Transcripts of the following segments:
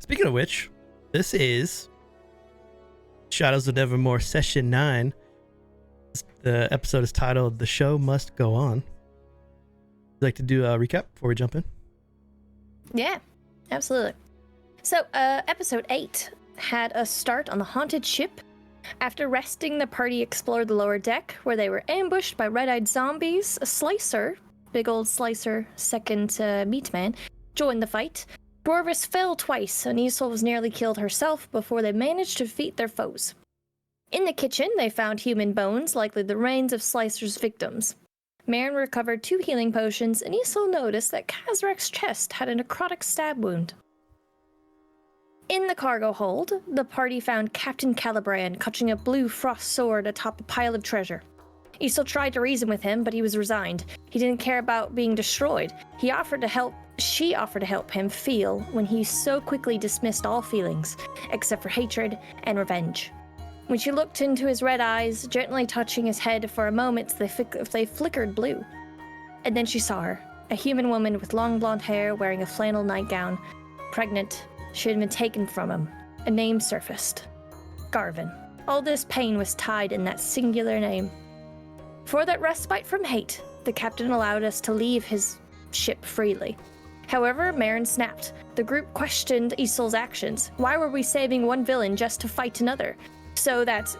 Speaking of which, this is Shadows of Nevermore Session 9. The episode is titled The Show Must Go On. Would you like to do a recap before we jump in? Yeah, absolutely. So, episode 8 had us start on the haunted ship. After resting, the party explored the lower deck, where they were ambushed by red-eyed zombies. A Slicer, big old Slicer, second meat man, joined the fight. Srovis fell twice, and Isole was nearly killed herself before they managed to defeat their foes. In the kitchen, they found human bones, likely the remains of Slicer's victims. Marin recovered 2 healing potions, and Isole noticed that Kazrak's chest had a necrotic stab wound. In the cargo hold, the party found Captain Clarabell clutching a blue frost sword atop a pile of treasure. Isole tried to reason with him, but he was resigned. He didn't care about being destroyed. She offered to help him feel when he so quickly dismissed all feelings, except for hatred and revenge. When she looked into his red eyes, gently touching his head for a moment, they flickered blue. And then she saw her, a human woman with long blonde hair wearing a flannel nightgown, pregnant. She had been taken from him. A name surfaced. Garvin. All this pain was tied in that singular name. For that respite from hate, the captain allowed us to leave his ship freely. However, Marin snapped. The group questioned Isole's actions. Why were we saving one villain just to fight another? So that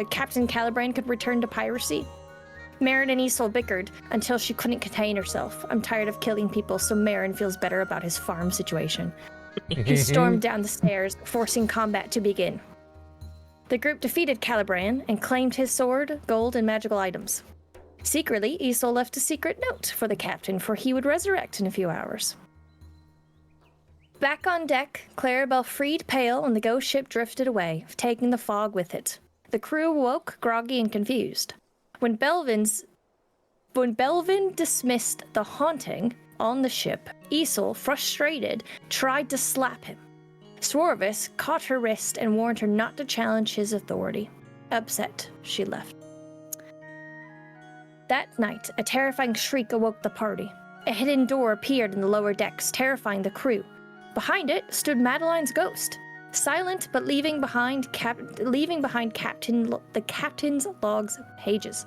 Captain Clarabell could return to piracy? Marin and Isole bickered until she couldn't contain herself. I'm tired of killing people, so Marin feels better about his farm situation. He stormed down the stairs, forcing combat to begin. The group defeated Clarabell and claimed his sword, gold, and magical items. Secretly, Isole left a secret note for the captain, for he would resurrect in a few hours. Back on deck, Clarabell freed Pale and the ghost ship drifted away, taking the fog with it. The crew awoke, groggy and confused. When Belvin dismissed the haunting on the ship, Isole, frustrated, tried to slap him. Srovis caught her wrist and warned her not to challenge his authority. Upset, she left. That night, a terrifying shriek awoke the party. A hidden door appeared in the lower decks, terrifying the crew. Behind it stood Madeline's ghost, silent but leaving behind the captain's logs pages.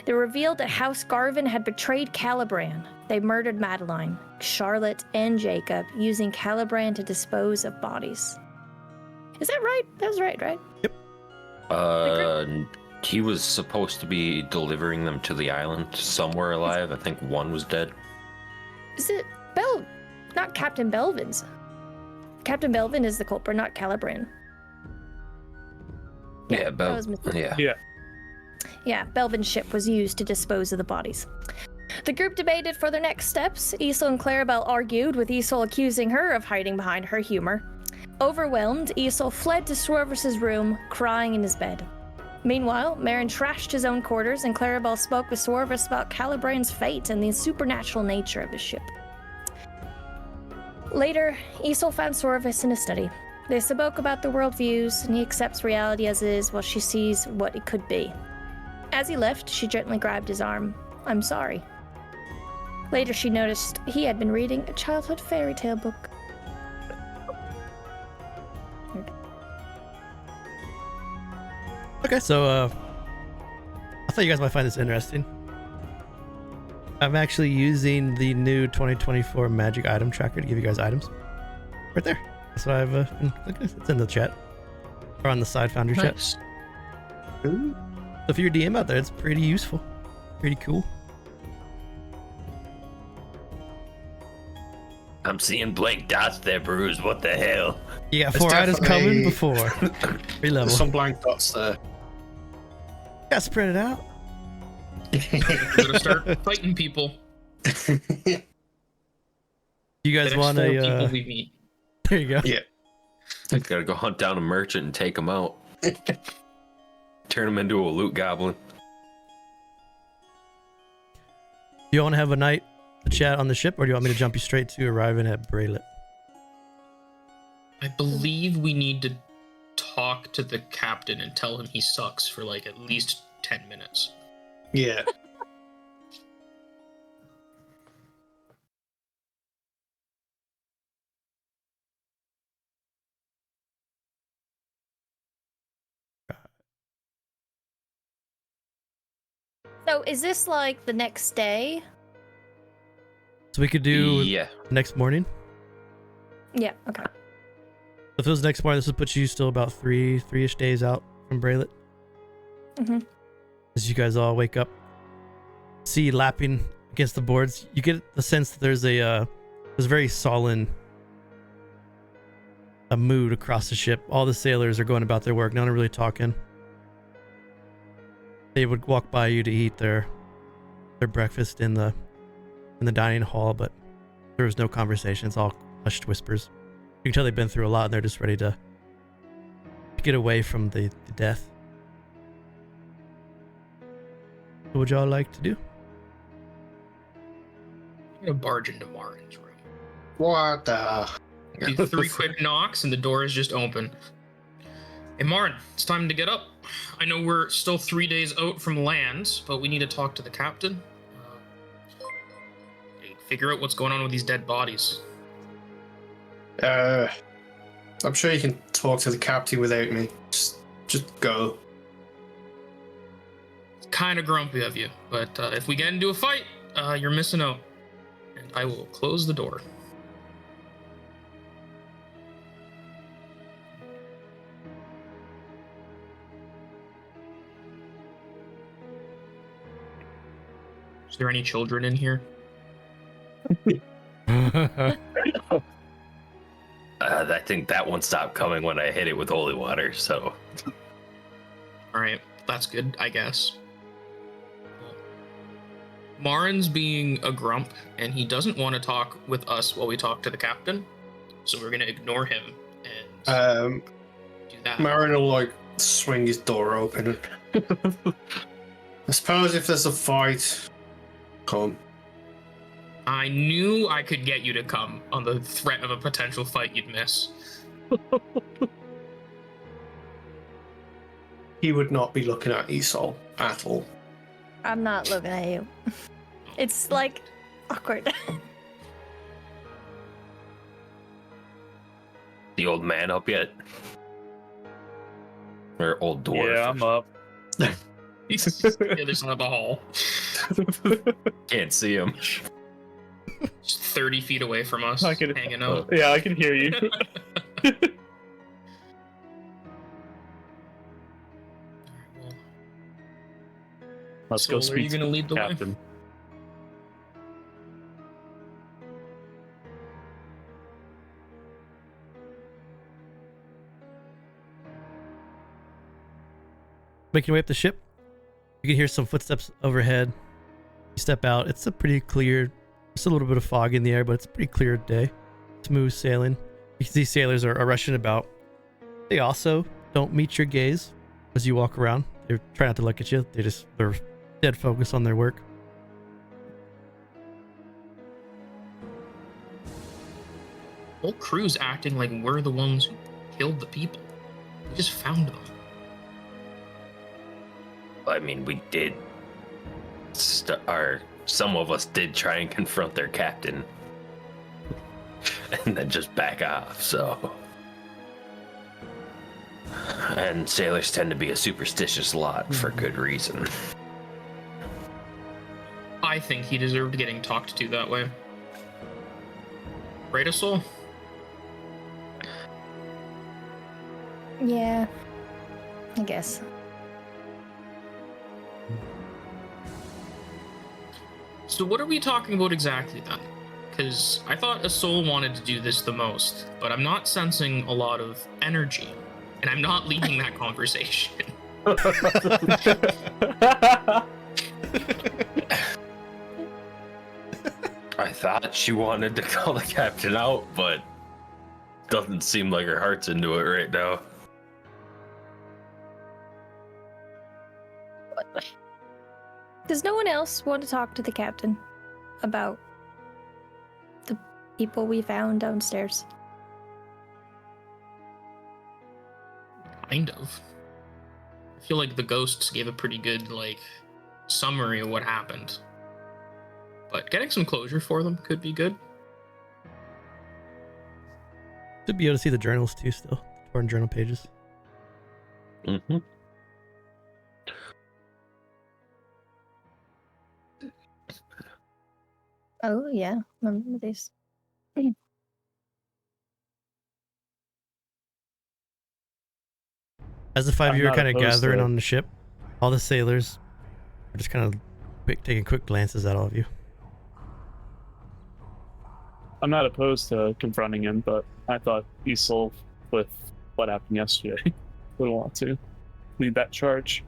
They revealed that House Garvin had betrayed Clarabell. They murdered Madeline, Charlotte, and Jacob, using Clarabell to dispose of bodies. Is that right? That was right? Yep. He was supposed to be delivering them to the island somewhere alive. I think one was dead. Is it not Captain Belvin's? Captain Belvin is the culprit, not Clarabell. Yeah, Yeah, Belvin's ship was used to dispose of the bodies. The group debated for their next steps. Isole and Clarabell argued, with Isole accusing her of hiding behind her humor. Overwhelmed, Isole fled to Srovis' room, crying in his bed. Meanwhile, Marin trashed his own quarters, and Clarabell spoke with Srovis about Clarabell's fate and the supernatural nature of his ship. Later, Isole found Srovis in his study. They spoke about the worldviews, and he accepts reality as it is while she sees what it could be. As he left, she gently grabbed his arm. I'm sorry. Later, she noticed he had been reading a childhood fairy tale book. Okay, so I thought you guys might find this interesting. I'm actually using the new 2024 magic item tracker to give you guys items. Right there. That's what I've been looking at. It's in the chat. Or on the side Foundry chat. So if you're a DM out there, it's pretty useful. Pretty cool. I'm seeing blank dots there, Bruce. What the hell? You got 4 items coming before. 3 level. Some blank dots there. Got spread it out. Gotta start fighting people. You guys want people a... we meet. There you go. Yeah. I gotta go hunt down a merchant and take him out. Turn him into a loot goblin. Do you want to have a night to chat on the ship, or do you want me to jump you straight to arriving at Breylet? I believe we need to talk to the captain and tell him he sucks for like at least 10 minutes. Yeah. So is this like the next day? So we could do Yeah. next morning. Yeah. Okay. If it was next morning, this would put you still about three-ish days out from Breylet. Mm-hmm. As you guys all wake up, see lapping against the boards, you get the sense that there's a very sullen mood across the ship. All the sailors are going about their work, none are really talking. They would walk by you to eat their breakfast in the dining hall, but there was no conversation. It's all hushed whispers. You can tell they've been through a lot and they're just ready to get away from the death. What would y'all like to do? I'm gonna barge into Marin's room. What the? Do 3 quick knocks and the door is just open. Hey Marin, it's time to get up. I know we're still 3 days out from land, but we need to talk to the captain. Figure out what's going on with these dead bodies. I'm sure you can talk to the captain without me. Just go. It's kind of grumpy of you, but if we get into a fight, you're missing out. And I will close the door. Is there any children in here? I think that one stopped coming when I hit it with holy water, so. Alright, that's good, I guess. Marin's being a grump, and he doesn't want to talk with us while we talk to the captain, so we're gonna ignore him and do that. Marin will like swing his door open. I suppose if there's a fight, come. I knew I could get you to come on the threat of a potential fight you'd miss. He would not be looking at Isole at all. I'm not looking at you. It's like awkward. The old man up yet? Or old dwarf? Yeah, I'm up. He's just the other side of the hall. Can't see him. Just 30 feet away from us, I can- hanging out. Yeah, I can hear you. Let's go So are you speak to gonna the lead the way? captain. Making your way up the ship, you can hear some footsteps overhead. You step out. It's a pretty clear, just a little bit of fog in the air, but it's a pretty clear day. Smooth sailing. You can see sailors are rushing about. They also don't meet your gaze as you walk around. They try not to look at you. They're dead focused on their work. Whole crew's acting like we're the ones who killed the people. We just found them. I mean, we did. Some of us did try and confront their captain. And then just back off, so. And sailors tend to be a superstitious lot for good reason. I think he deserved getting talked to that way. Right, Isole? Yeah, I guess. So what are we talking about exactly then? Because I thought Isole wanted to do this the most, but I'm not sensing a lot of energy, and I'm not leading that conversation. I thought she wanted to call the captain out, but doesn't seem like her heart's into it right now. Does no one else want to talk to the captain about the people we found downstairs? Kind of. I feel like the ghosts gave a pretty good, summary of what happened. But getting some closure for them could be good. Should be able to see the journals too still. Torn journal pages. Mm-hmm. Oh, yeah. Remember this. As the five of I'm you are not kind of opposed to gathering it. on the ship, all the sailors are just kind of taking quick glances at all of you. I'm not opposed to confronting him, but I thought Isole, with what happened yesterday, would want to lead that charge.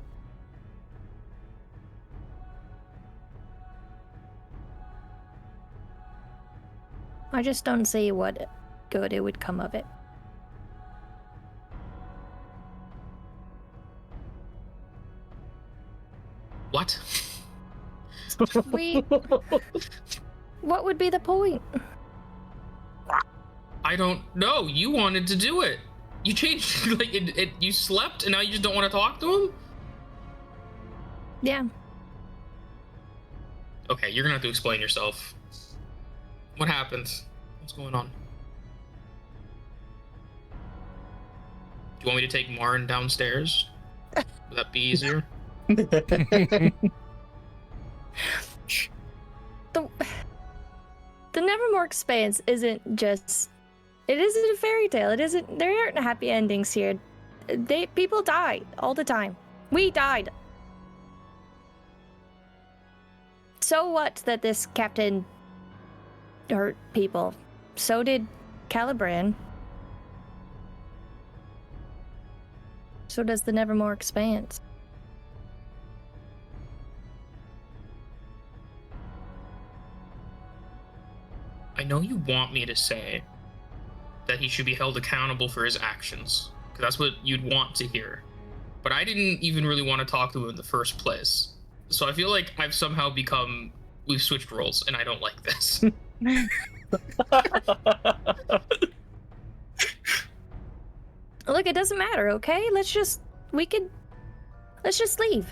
I just don't see what good it would come of it. What? We. What would be the point? I don't know. You wanted to do it. You changed, like, you slept and now you just don't want to talk to him? Yeah. Okay, you're gonna have to explain yourself. What happened? What's going on? Do you want me to take Marin downstairs? Would that be easier? The Nevermore Expanse isn't just. It isn't a fairy tale. It isn't. There aren't happy endings here. People die all the time. We died. So what that this captain hurt people? So did Calibran. So does the Nevermore Expanse. I know you want me to say that he should be held accountable for his actions, because that's what you'd want to hear. But I didn't even really want to talk to him in the first place. So I feel like I've somehow become... We've switched roles, and I don't like this. Look, it doesn't matter, okay? Let's just leave.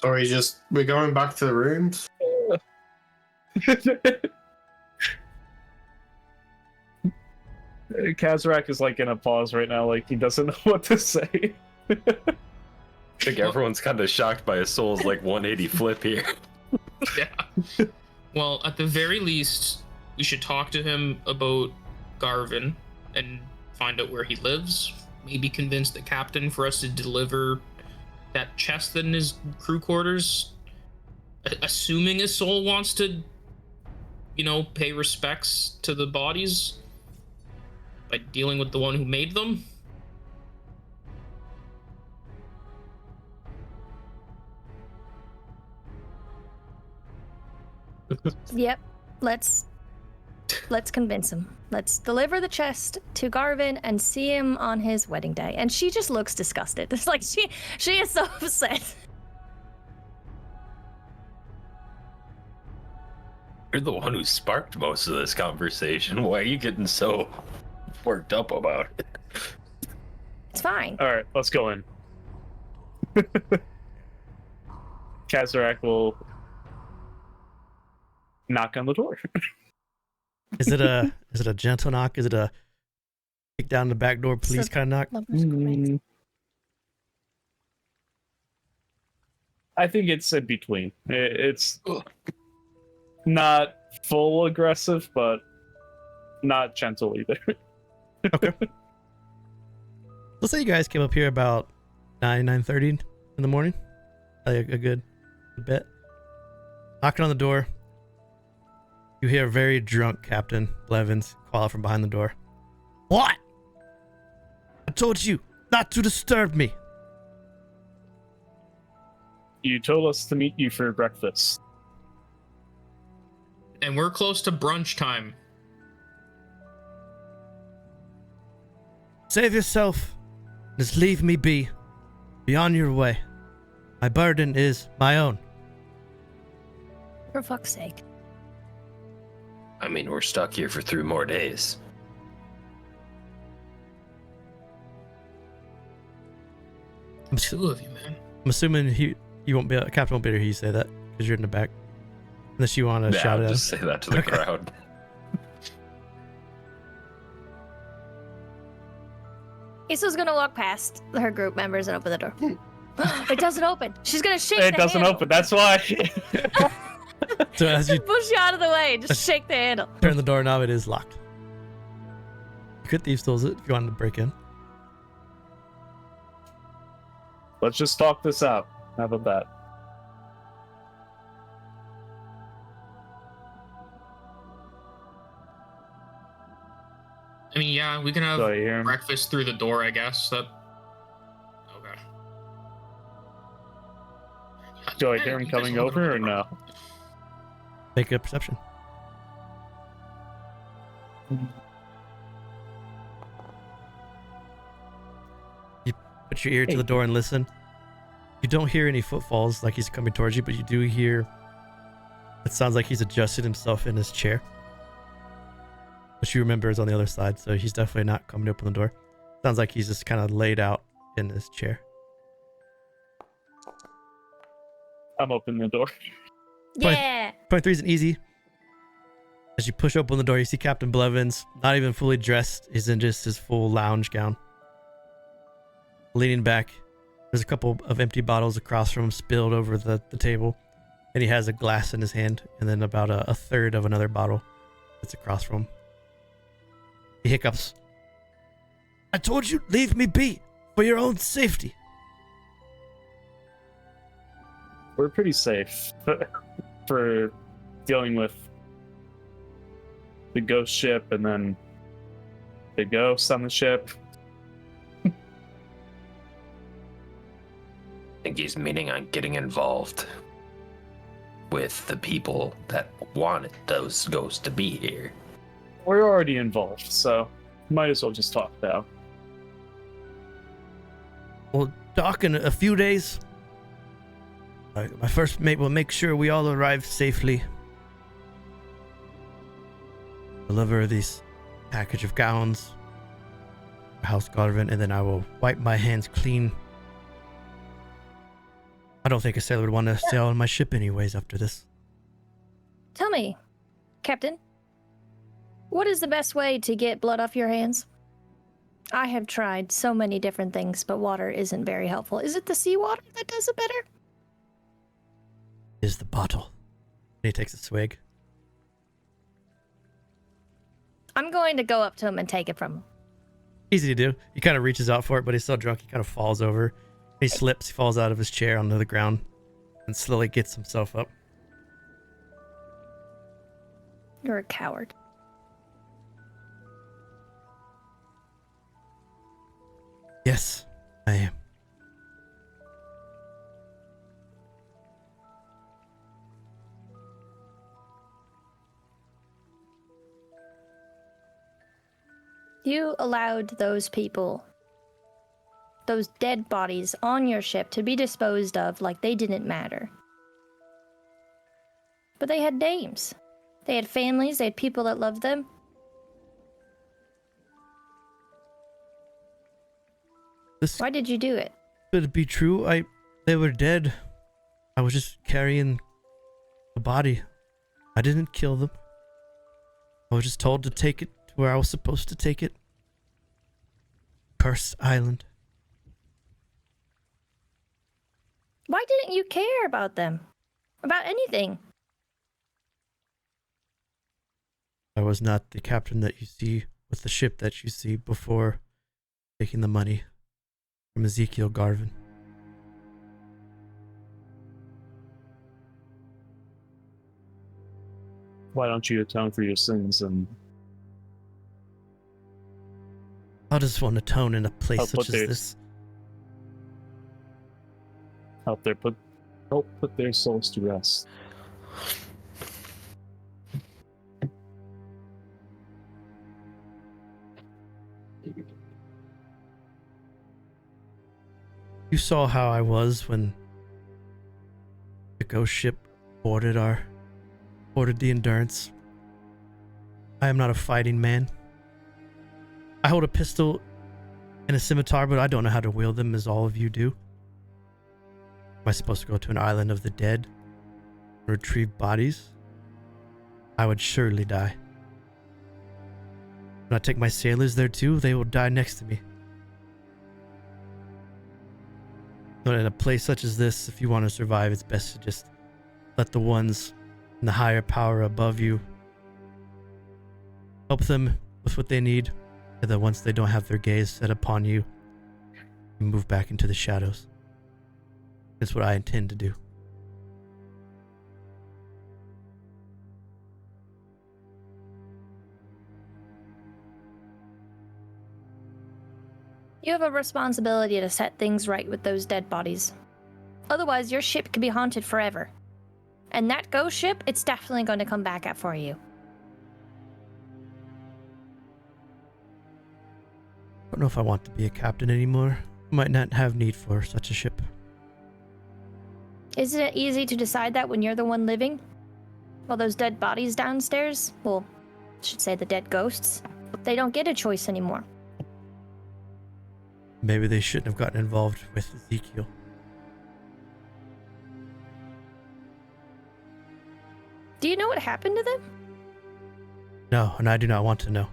Sorry, we're going back to the rooms. Kazrak is like in a pause right now, like he doesn't know what to say. I think everyone's kind of shocked by Isole's like 180 flip here. Yeah. Well, at the very least, we should talk to him about Garvin and find out where he lives. Maybe convince the captain for us to deliver that chest in his crew quarters. Assuming Isole wants to, pay respects to the bodies by dealing with the one who made them. Yep. Let's convince him. Let's deliver the chest to Garvin and see him on his wedding day. And she just looks disgusted. It's like she is so upset. You're the one who sparked most of this conversation. Why are you getting so worked up about it? It's fine. All right, let's go in. Kazrak will knock on the door. Is it a gentle knock? Is it a kick down the back door, please kind of knock? I think it's in between. It's not full aggressive, but not gentle either. Okay. Let's say you guys came up here about 9:30 in the morning. A good bit. Knocking on the door. You hear a very drunk Captain Blevins call out from behind the door. What? I told you not to disturb me. You told us to meet you for breakfast. And we're close to brunch time. Save yourself. Just leave me be. Be on your way. My burden is my own. For fuck's sake. I mean, we're stuck here for 3 more days. Two of you, man. I'm assuming you won't be Captain won't be here. You say that because you're in the back. Unless you want to shout it out. Just say that to the crowd. Isole's gonna walk past her group members and open the door. It doesn't open. She's gonna shake It the doesn't handle. open. That's why. So as you Push you out of the way. Just shake the handle. turn the doorknob, it is locked. You could thief steals it if you wanted to break in. Let's just talk this out. How about that? I mean, yeah, we can have Do I hear him? breakfast through the door, I guess. That. Okay. Do I hear him You guys coming open over the or door. no? Make a perception. You put your ear to the door and listen. You don't hear any footfalls like he's coming towards you, but you do hear. It sounds like he's adjusted himself in his chair, which you remember is on the other side, so he's definitely not coming to open the door. Sounds like he's just kind of laid out in his chair. I'm opening the door. Fine. Yeah. 23 is an easy. As you push open the door, you see Captain Blevins, not even fully dressed. He's in just his full lounge gown. Leaning back, there's a couple of empty bottles across from him spilled over the table. And he has a glass in his hand, and then about a third of another bottle that's across from him. He hiccups. I told you, leave me be, for your own safety. We're pretty safe for dealing with the ghost ship and then the ghost on the ship. I think he's meaning on getting involved with the people that wanted those ghosts to be here. We're already involved, so might as well just talk now. Well, Doc, in a few days, my first mate will make sure we all arrive safely. Deliver this package of gowns, House Garvin, and then I will wipe my hands clean. I don't think a sailor would want to sail on my ship anyways after this. Tell me, Captain, what is the best way to get blood off your hands? I have tried so many different things, but water isn't very helpful. Is it the seawater that does it better? Is the bottle. And he takes a swig. I'm going to go up to him and take it from him. Easy to do. He kind of reaches out for it, but he's so drunk he kind of falls over. He slips, he falls out of his chair onto the ground, and slowly gets himself up. You're a coward. Yes, I am. You allowed those people, those dead bodies on your ship to be disposed of like they didn't matter. But they had names. They had families, they had people that loved them. This Why did you do it? could be true. They were dead. I was just carrying the body. I didn't kill them. I was just told to take it to where I was supposed to take it. Cursed Island. Why didn't you care about them? About anything? I was not the captain that you see with the ship that you see before taking the money from Ezekiel Garvin. Why don't you atone for your sins and How does one atone in a place Help such put as their- this? help put their souls to rest? You saw how I was when the ghost ship boarded the Endurance. I am not a fighting man. I hold a pistol and a scimitar, but I don't know how to wield them as all of you do. Am I supposed to go to an island of the dead and retrieve bodies? I would surely die. When I take my sailors there too, they will die next to me. But in a place such as this, if you want to survive, it's best to just let the ones in the higher power above you help them with what they need, and then once they don't have their gaze set upon you, you move back into the shadows. That's what I intend to do. You have a responsibility to set things right with those dead bodies. Otherwise, your ship could be haunted forever. And that ghost ship, it's definitely going to come back up for you. I don't know if I want to be a captain anymore. I might not have need for such a ship. Isn't it easy to decide that when you're the one living? Well, those dead bodies downstairs, well, I should say the dead ghosts, they don't get a choice anymore. Maybe they shouldn't have gotten involved with Ezekiel. Do you know what happened to them? No, and I do not want to know.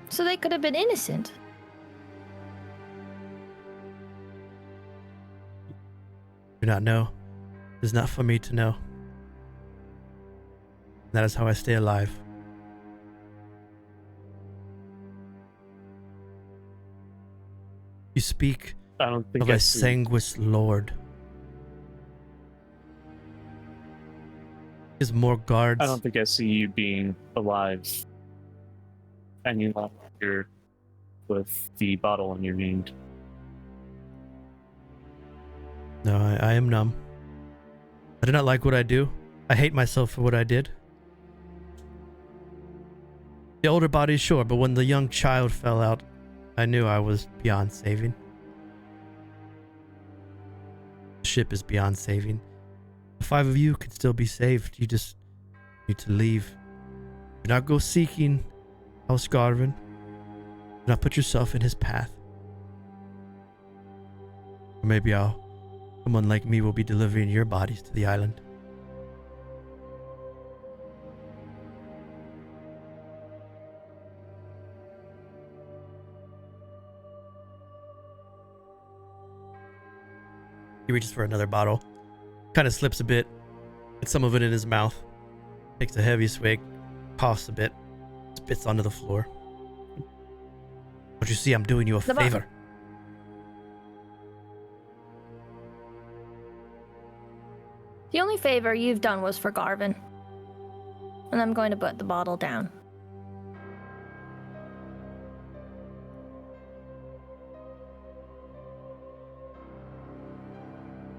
So they could have been innocent. Do not know. It is not for me to know. That is how I stay alive. You speak I don't think of a see- sanguis lord. Is more guards. I don't think I see you being alive any longer with the bottle in your hand. No, I am numb. I do not like what I do. I hate myself for what I did. The older body, sure, but when the young child fell out, I knew I was beyond saving. The ship is beyond saving. The 5 of you could still be saved. You just need to leave. Do not go seeking House Garvin. Do not put yourself in his path. Or maybe someone like me will be delivering your bodies to the island. He reaches for another bottle, kind of slips a bit, gets some of it in his mouth, takes a heavy swig, coughs a bit, spits onto the floor. Don't you see I'm doing you a The favor? The only favor you've done was for Garvin. And I'm going to put the bottle down.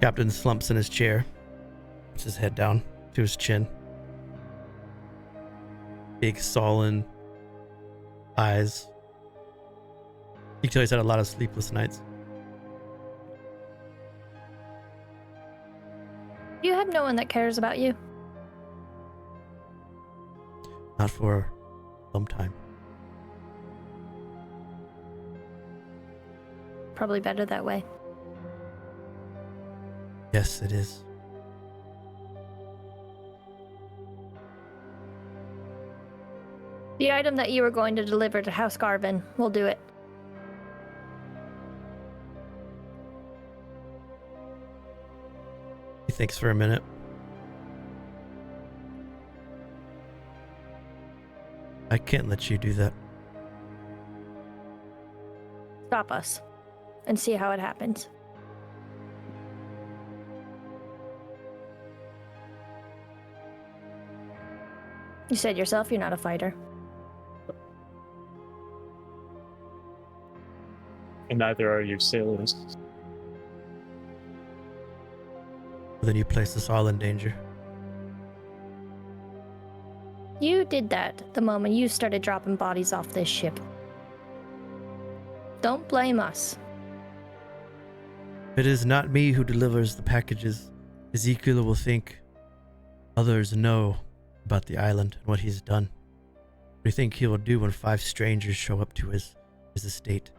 Captain slumps in his chair, puts his head down to his chin. Big, sullen eyes. You can tell he's had a lot of sleepless nights. You have no one that cares about you. Not for some time. Probably better that way. Yes, it is. The item that you were going to deliver to House Garvin will do it. He thinks for a minute. I can't let you do that. Stop us. And see how it happens. You said yourself you're not a fighter. And neither are your sailors. Then you place us all in danger. You did that the moment you started dropping bodies off this ship. Don't blame us. It is not me who delivers the packages. Ezekiel will think others know about the island and what he's done. What do you think he will do when 5 strangers show up to his estate?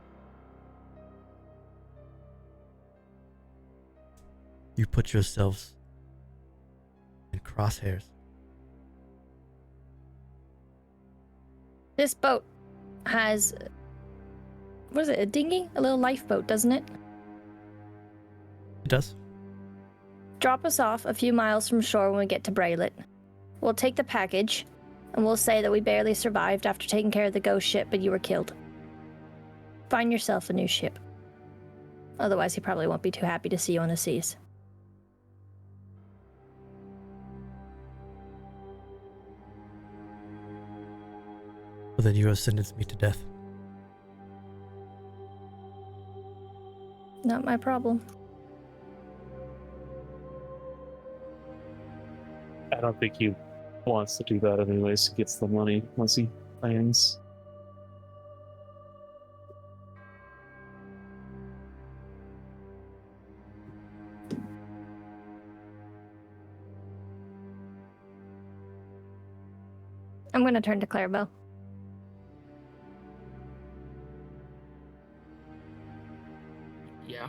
You put yourselves in crosshairs. This boat, has, what is it, a dinghy? A little lifeboat, doesn't it? It does. Drop us off a few miles from shore when we get to Breylet. We'll take the package, and we'll say that we barely survived after taking care of the ghost ship, but you were killed. Find yourself a new ship. Otherwise, he probably won't be too happy to see you on the seas. Well, then you have sentenced me to death. Not my problem. I don't think he wants to do that anyways. He gets the money once he lands. I'm going to turn to Clarabell. Yeah.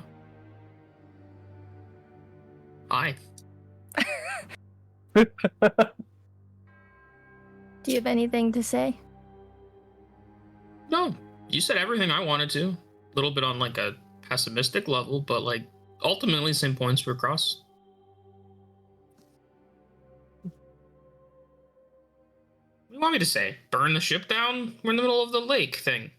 Hi. Do you have anything to say? No, you said everything I wanted to. A little bit on like a pessimistic level, but like ultimately same points were across. What do you want me to say? Burn the ship down? We're in the middle of the lake thing.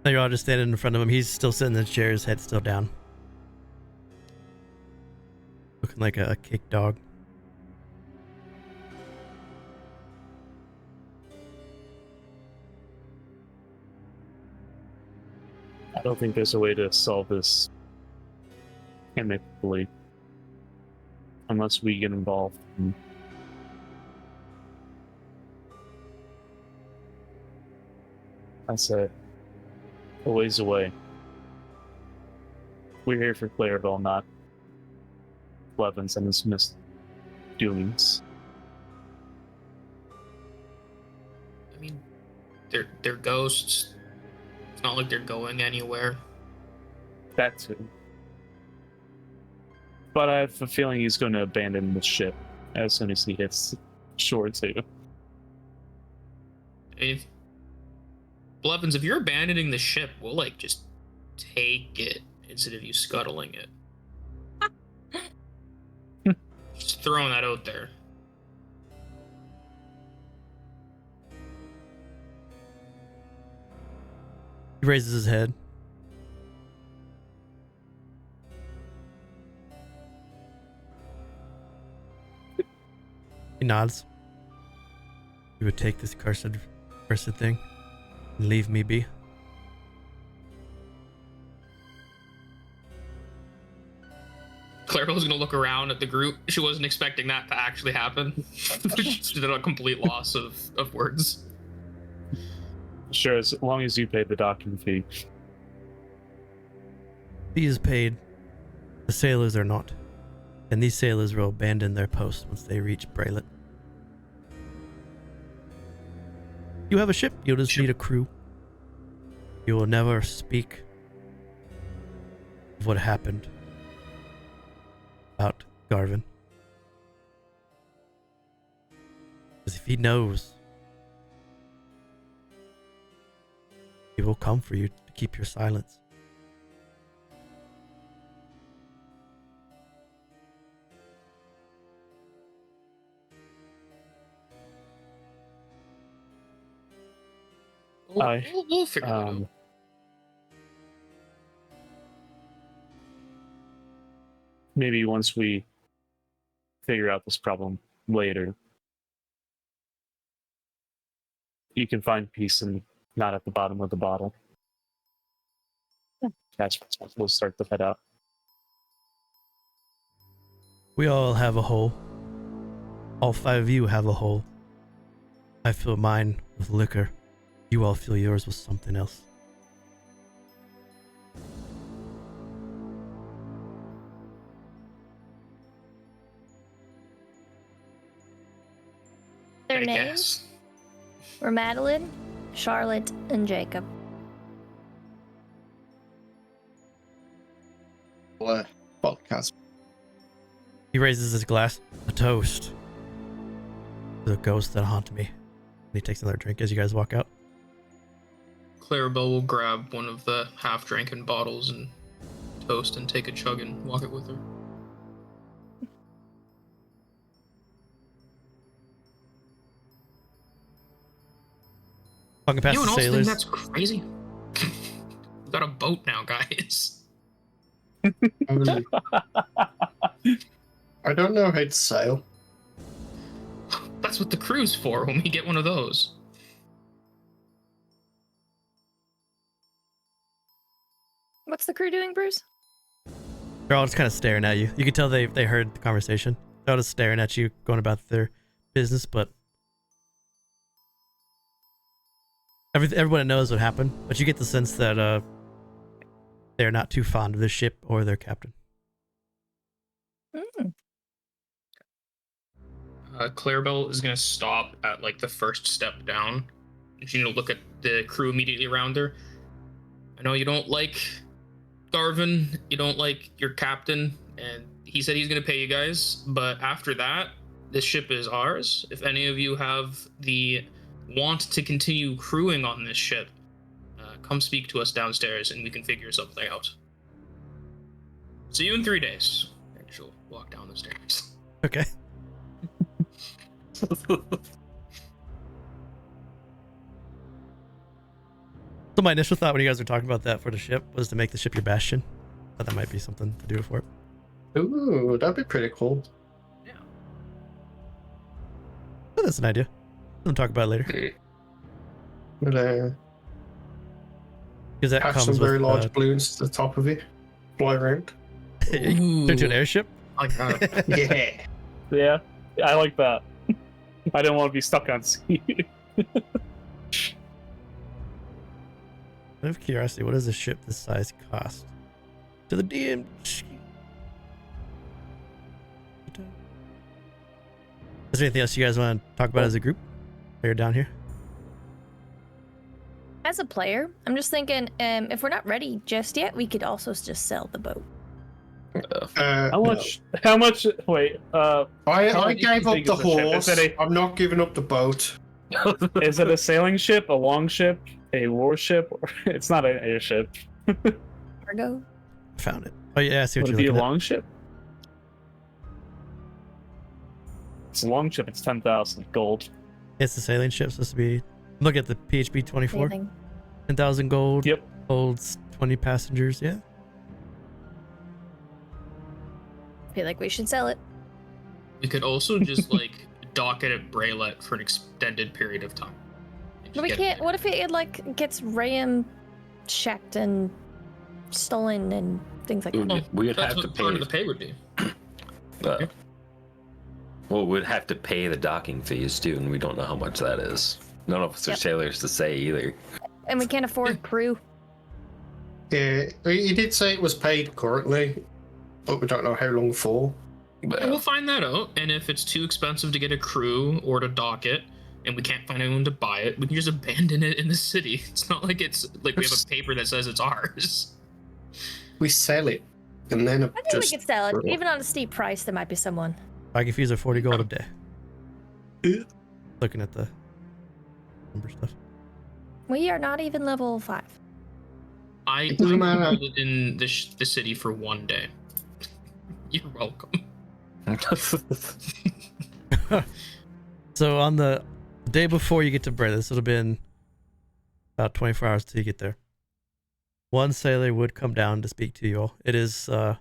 Now you're all just standing in front of him. He's still sitting in the chair, his head still down. Looking like a kicked dog. I don't think there's a way to solve this amicably unless we get involved. That's a ways away. We're here for Clarabell, not Blevins and his misdoings. I mean, they're ghosts. It's not like they're going anywhere. That too. But I have a feeling he's going to abandon the ship as soon as he hits shore too. If Blevins, if you're abandoning the ship, we'll like just take it instead of you scuttling it. Just throwing that out there. He raises his head. He nods. You would take this cursed thing and leave me be. Clarabell's gonna look around at the group. She wasn't expecting that to actually happen. She's at a complete loss of words. Sure, as long as you pay the docking fee. He is paid. The sailors are not. And these sailors will abandon their post once they reach Breylet. You have a ship. You'll just need a crew. You will never speak of what happened about Garvin. Because if he knows, he will come for you to keep your silence. We'll figure it out. Maybe once we figure out this problem later, you can find peace and not at the bottom of the bottle. That's we'll start to head out. We all have a hole. All 5 of you have a hole. I fill mine with liquor. You all fill yours with something else. Their I names guess. were Madeline, Charlotte, and Jacob. Podcast. He raises his glass. A toast to the ghosts that haunt me. And he takes another drink as you guys walk out. Clarabell will grab one of the half-drinking bottles and toast and take a chug and walk it with her. Walking past Anyone the else think sailors. that's crazy? We got a boat now, guys. I don't know how to sail. That's what the crew's for when we get one of those. What's the crew doing, Bruce? They're all just kind of staring at you. You can tell they heard the conversation. They're all just staring at you, going about their business, but everyone knows what happened. But you get the sense that they're not too fond of the ship or their captain. Clarabell is gonna stop at like the first step down. And she's gonna look at the crew immediately around her. I know you don't like Garvin, you don't like your captain, and he said he's gonna pay you guys, but after that, this ship is ours. If any of you have the want to continue crewing on this ship, come speak to us downstairs and we can figure something out. See you in 3 days. And she'll walk down the stairs. Okay. So my initial thought when you guys were talking about that for the ship was to make the ship your bastion. Thought that might be something to do for it. Ooh, that'd be pretty cool. Yeah. Oh, that's an idea. We'll talk about it later. We'll Because that have comes some very with large balloons to the top of it. Fly around. turn to an airship. Like that. Yeah. Yeah, I like that. I didn't want to be stuck on sea. Out of curiosity, what does a ship this size cost? To the DM. Is there anything else you guys want to talk about as a group? While you're down here. As a player, I'm just thinking, if we're not ready just yet, we could also just sell the boat. How much? How much? Wait. I much do you gave up think the is a ship? horse. Is it I'm not giving up the boat. Is it a sailing ship, a longship, a warship, or it's not an airship? Cargo. Found it. Oh yeah, I see what Would you're it be a looking at. longship? It's a longship. It's 10,000 gold. It's the sailing ship supposed to be. Look at the PHB 24. Anything. 10,000 gold. Yep. Holds 20 passengers. Yeah. I feel like we should sell it. We could also just like dock it at Breylet for an extended period of time. And just But we get can't. it. What if it like gets ram checked and stolen and things like that? We would That's have to what part of pay. the pay would be. Well, we'd have to pay the docking fees too, and we don't know how much that is. None of us are Yep. sailors to say either. And we can't afford crew. Yeah, he did say it was paid currently, but we don't know how long for. And we'll find that out. And if it's too expensive to get a crew or to dock it, and we can't find anyone to buy it, we can just abandon it in the city. It's not like it's like we have a paper that says it's ours. We sell it, and then I think just we could sell it, even on a steep price. There might be someone. Bag fees are 40 gold a day. Looking at the number stuff. We are not even level 5. I doesn't matter. lived in the city for 1 day. You're welcome. So on the day before you get to Breylet, this would have been about 24 hours till you get there. One sailor would come down to speak to you all. It is I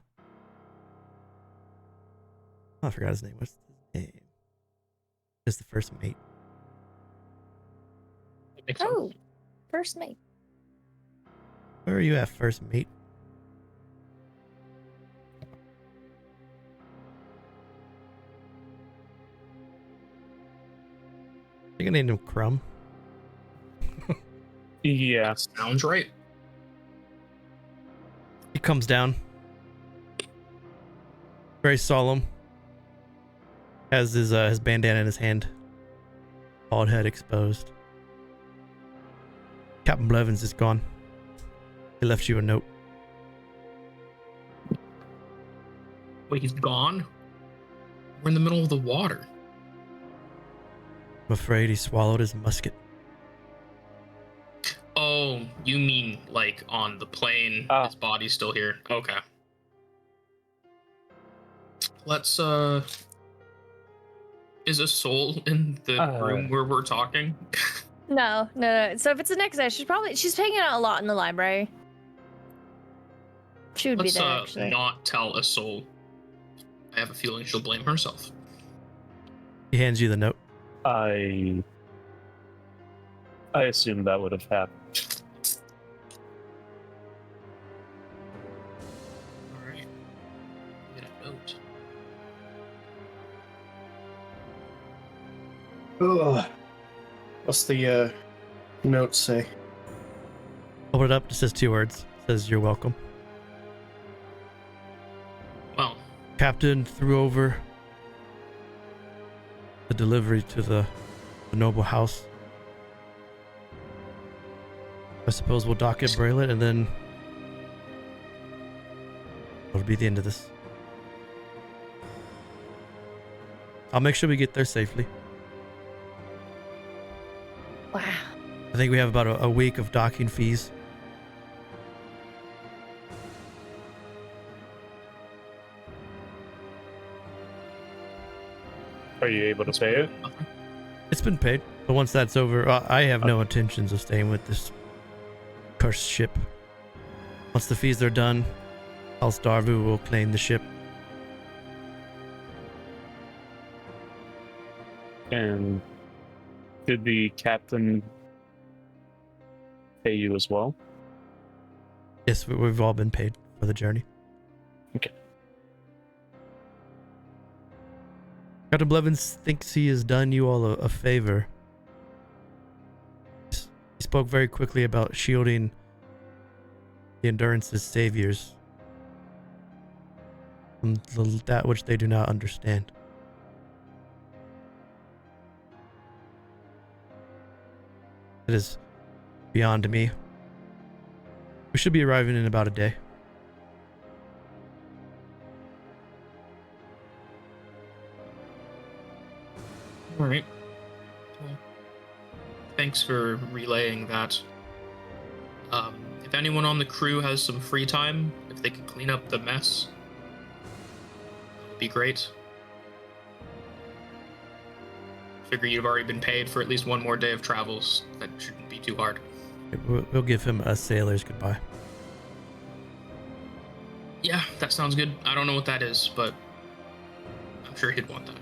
forgot his name. What's his name? It's the first mate. Oh, first mate. Where are you at, first mate? I think I named him Crumb. Yeah. Sounds right. He comes down. Very solemn. Has his bandana in his hand. Bald head exposed. Captain Blevins is gone. He left you a note. Wait, he's gone? We're in the middle of the water. I'm afraid he swallowed his musket. Oh, you mean like on the plane? Ah. His body's still here. Okay. Let's is a soul in the room where we're talking? No. So if it's the next day, she's hanging out a lot in the library. She would Let's be there, actually. not tell a soul. I have a feeling she'll blame herself. He hands you the note. I assume that would have happened. All right. Get a note. Ugh. What's the note say? Open it up. It says 2 words. It says, "You're welcome." Well, Captain threw over the delivery to the noble house. I suppose we'll dock at Breylet, and then it'll be the end of this. I'll make sure we get there safely. Wow. I think we have about a week of docking fees. Are you able to pay it? It's been paid, but once that's over, I have no intentions of staying with this cursed ship. Once the fees are done, House Darvu will claim the ship. And did the captain pay you as well? Yes, we've all been paid for the journey. Okay. Captain Blevins thinks he has done you all a favor. He spoke very quickly about shielding the Endurance's saviors from that which they do not understand. It is beyond me. We should be arriving in about a day. all right. Well, thanks for relaying that. If anyone on the crew has some free time, if they could clean up the mess, that would be great. Figure you've already been paid for at least one more day of travels. That shouldn't be too hard. We'll give him a sailor's goodbye. Yeah, that sounds good. I don't know what that is, but I'm sure he'd want that.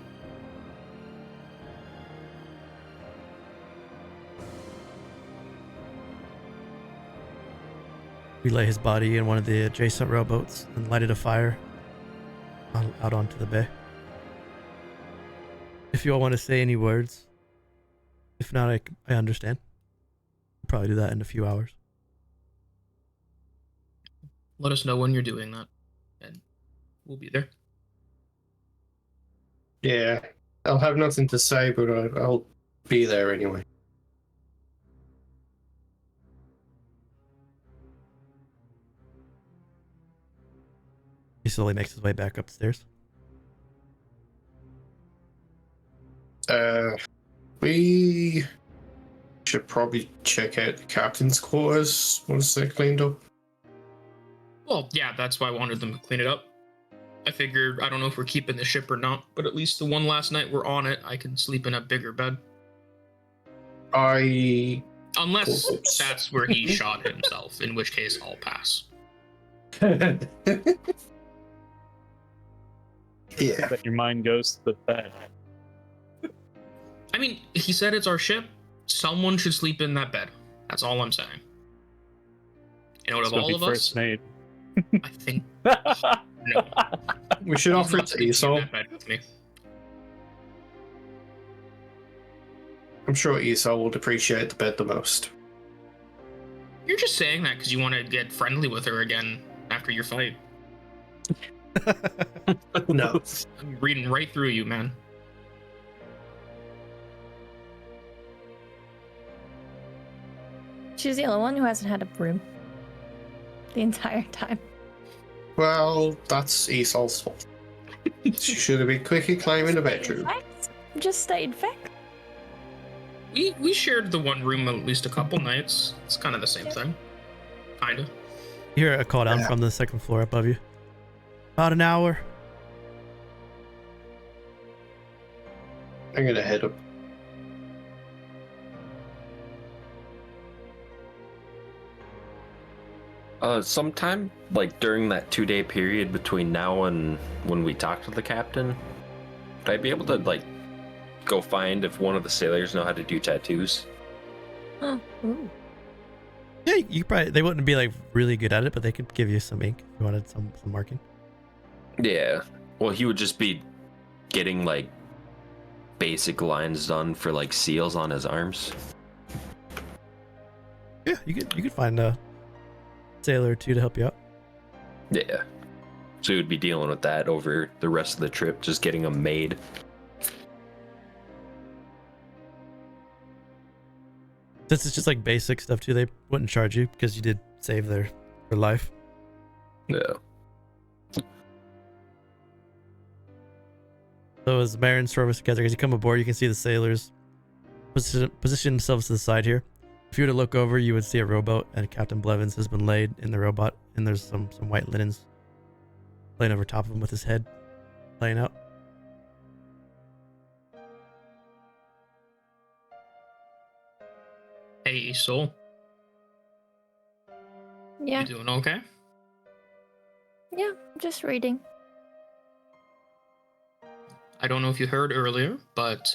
We lay his body in one of the adjacent rowboats and lighted a fire out onto the bay. If you all want to say any words, if not, I understand. We'll probably do that in a few hours. Let us know when you're doing that, and we'll be there. Yeah, I'll have nothing to say, but I'll be there anyway. He slowly makes his way back upstairs. We should probably check out the captain's quarters once they're cleaned up. Well, yeah, that's why I wanted them to clean it up. I figured, I don't know if we're keeping the ship or not, but at least the one last night we're on it, I can sleep in a bigger bed. Unless Oops. that's where he shot himself, in which case I'll pass. Yeah. That your mind goes to the bed. I mean, he said it's our ship. Someone should sleep in that bed. That's all I'm saying. And out It's of gonna all be of first us, mate. I think no. We should offer it to He's not sleeping in Isole. that bed with me. I'm sure Isole would appreciate the bed the most. You're just saying that because you want to get friendly with her again after your fight. No. I'm reading right through you, man. She's the only one who hasn't had a broom the entire time. Well, that's Isole's fault. She should have been quickly climbing the bedroom. Facts. Just stated fact. We shared the one room at least a couple nights. It's kind of the same thing. Kinda. You hear a call down from the second floor above you. About an hour. I'm gonna head up. Sometime like during that 2-day period between now and when we talk to the captain, would I be able to like go find if one of the sailors know how to do tattoos? Ooh. Yeah, you probably they wouldn't be like really good at it, but they could give you some ink if you wanted some marking. Yeah. Well, he would just be getting like basic lines done for like seals on his arms. Yeah, you could find a sailor or two to help you out. Yeah. So he would be dealing with that over the rest of the trip, just getting them made. This is just like basic stuff too. They wouldn't charge you because you did save their life. Yeah. So as Marin, Srovis, Kazrak, as you come aboard, you can see the sailors position themselves to the side here. If you were to look over, you would see a rowboat, and Captain Blevins has been laid in the rowboat, and there's some white linens laying over top of him with his head laying out. Hey, Isole. Yeah. You doing okay? Yeah. Just reading. I don't know if you heard earlier, but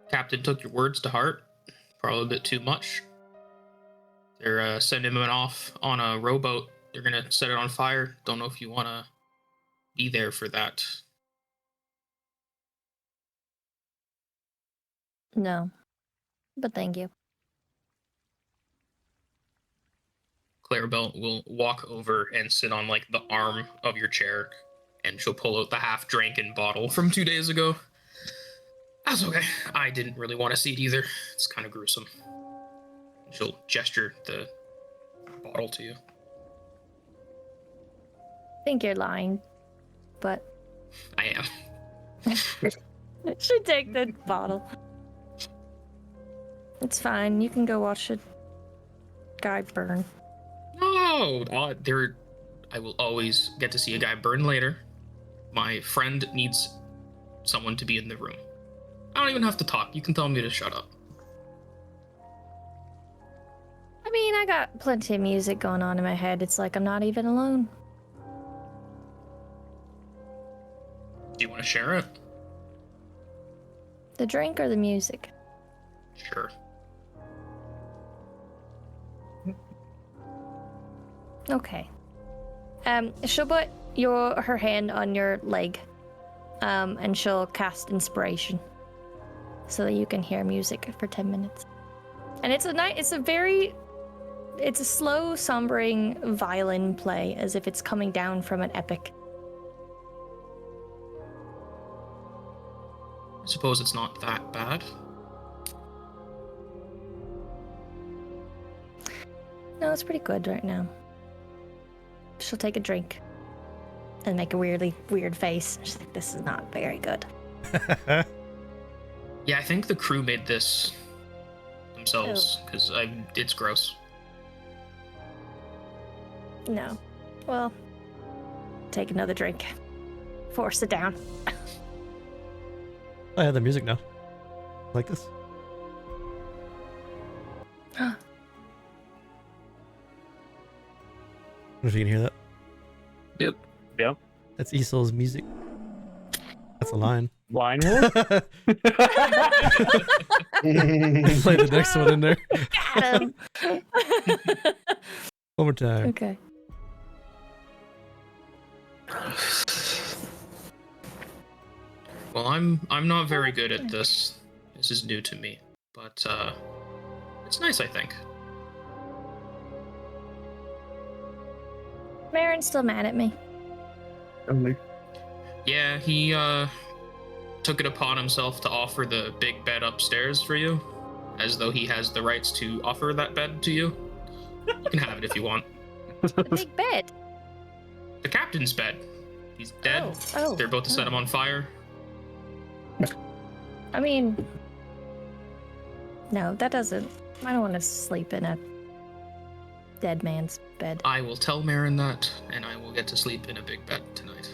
Captain took your words to heart. Probably a bit too much. They're sending him off on a rowboat. They're gonna set it on fire. Don't know if you wanna be there for that. No. But thank you. Clarabell will walk over and sit on like the arm of your chair, and she'll pull out the half-drinking bottle from 2 days ago. That's okay. I didn't really want to see it either. It's kind of gruesome. She'll gesture the bottle to you. I think you're lying. But I am. should take the bottle. It's fine. You can go watch a guy burn. No, I will always get to see a guy burn later. My friend needs someone to be in the room. I don't even have to talk. You can tell me to shut up. I mean, I got plenty of music going on in my head. It's like I'm not even alone. Do you want to share it? The drink or the music? Sure. Okay. She'll put her hand on your leg, and she'll cast inspiration, so that you can hear music for 10 minutes. And it's a slow, sombering violin play, as if it's coming down from an epic. I suppose it's not that bad. No, it's pretty good right now. She'll take a drink and make a weird face. She's like, this is not very good. Yeah, I think the crew made this themselves, because it's gross. No. Well, take another drink. Force it down. I have the music now. Like this. Huh. I don't know if you can hear that. Yep. Yep. That's Isole's music. That's a line. Line wolf? Play the next one in there. Got him. One more time. Okay. Well, I'm not very good at this. This is new to me, but it's nice, I think. Marin's still mad at me. Yeah, he took it upon himself to offer the big bed upstairs for you, as though he has the rights to offer that bed to you. You can have it if you want. The big bed. The captain's bed. He's dead. Oh. They're about to set him on fire. I mean, no, that doesn't. I don't want to sleep in a dead man's bed. I will tell Marin that, and I will get to sleep in a big bed tonight.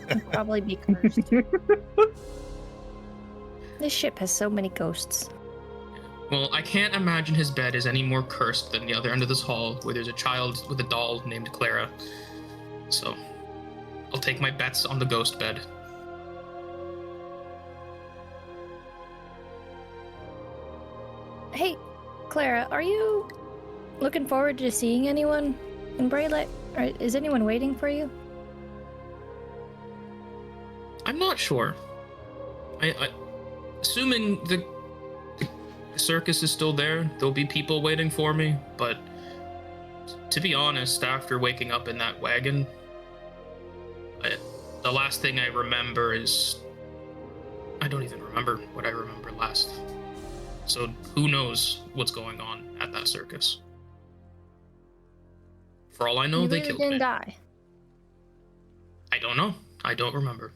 I'll probably be cursed. This ship has so many ghosts. Well, I can't imagine his bed is any more cursed than the other end of this hall, where there's a child with a doll named Clara. So, I'll take my bets on the ghost bed. Hey, Clara, are you looking forward to seeing anyone in Breylet? Or is anyone waiting for you? I'm not sure. I assuming the circus is still there, there'll be people waiting for me, but to be honest, after waking up in that wagon, the last thing I remember is... I don't even remember what I remember last. So who knows what's going on at that circus. For all I know, you they really killed didn't me. die. I don't know. I don't remember.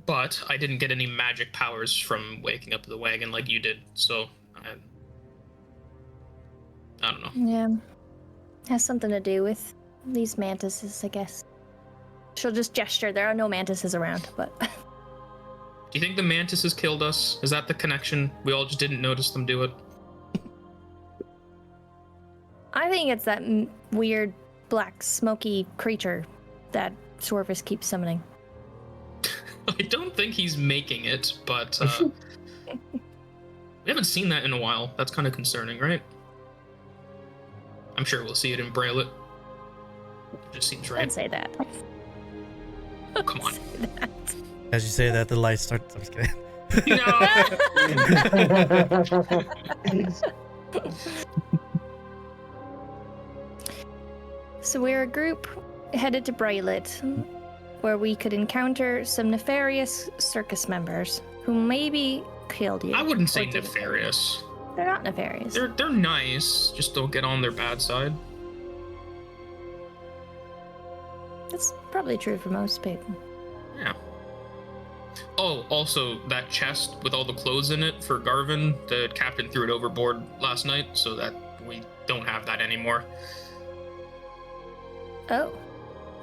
But I didn't get any magic powers from waking up the wagon like you did, so I don't know. Yeah. Has something to do with these mantises, I guess. She'll just gesture. There are no mantises around, but... Do you think the mantises killed us? Is that the connection? We all just didn't notice them do it? I think it's that weird, black, smoky creature that Srovis keeps summoning. I don't think he's making it, but we haven't seen that in a while. That's kind of concerning, right? I'm sure we'll see it in Breylet. It just seems right. Don't say that. Oh, come on. As you say that, the lights start. I'm just kidding. No! So we're a group headed to Breylet, where we could encounter some nefarious circus members who maybe killed you. I wouldn't say or didn't. nefarious. They're not nefarious. They're nice, just don't get on their bad side. That's probably true for most people. Yeah. Oh, also, that chest with all the clothes in it for Garvin, the captain threw it overboard last night, so that we don't have that anymore. Oh.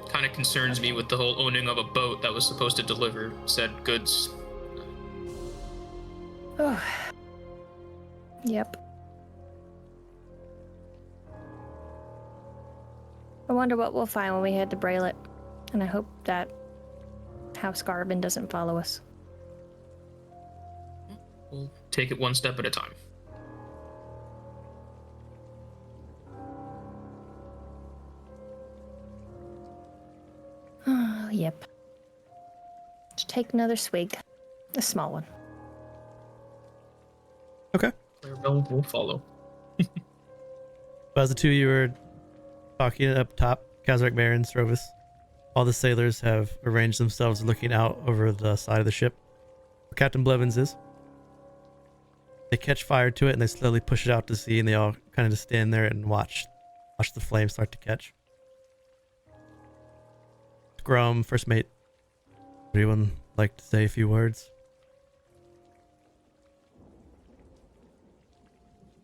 Kind of concerns me with the whole owning of a boat that was supposed to deliver said goods. Oh. Yep. I wonder what we'll find when we head to Breylet. And I hope that House Garvin doesn't follow us. We'll take it one step at a time. Oh, yep. Just take another swig. A small one. Okay. Clarabell will follow. As the two of you were talking up top, Kazrak, Marin, Srovis, all the sailors have arranged themselves looking out over the side of the ship where Captain Blevins is. They catch fire to it and they slowly push it out to sea, and they all kind of just stand there and watch the flames start to catch. Scrum, first mate, would anyone like to say a few words?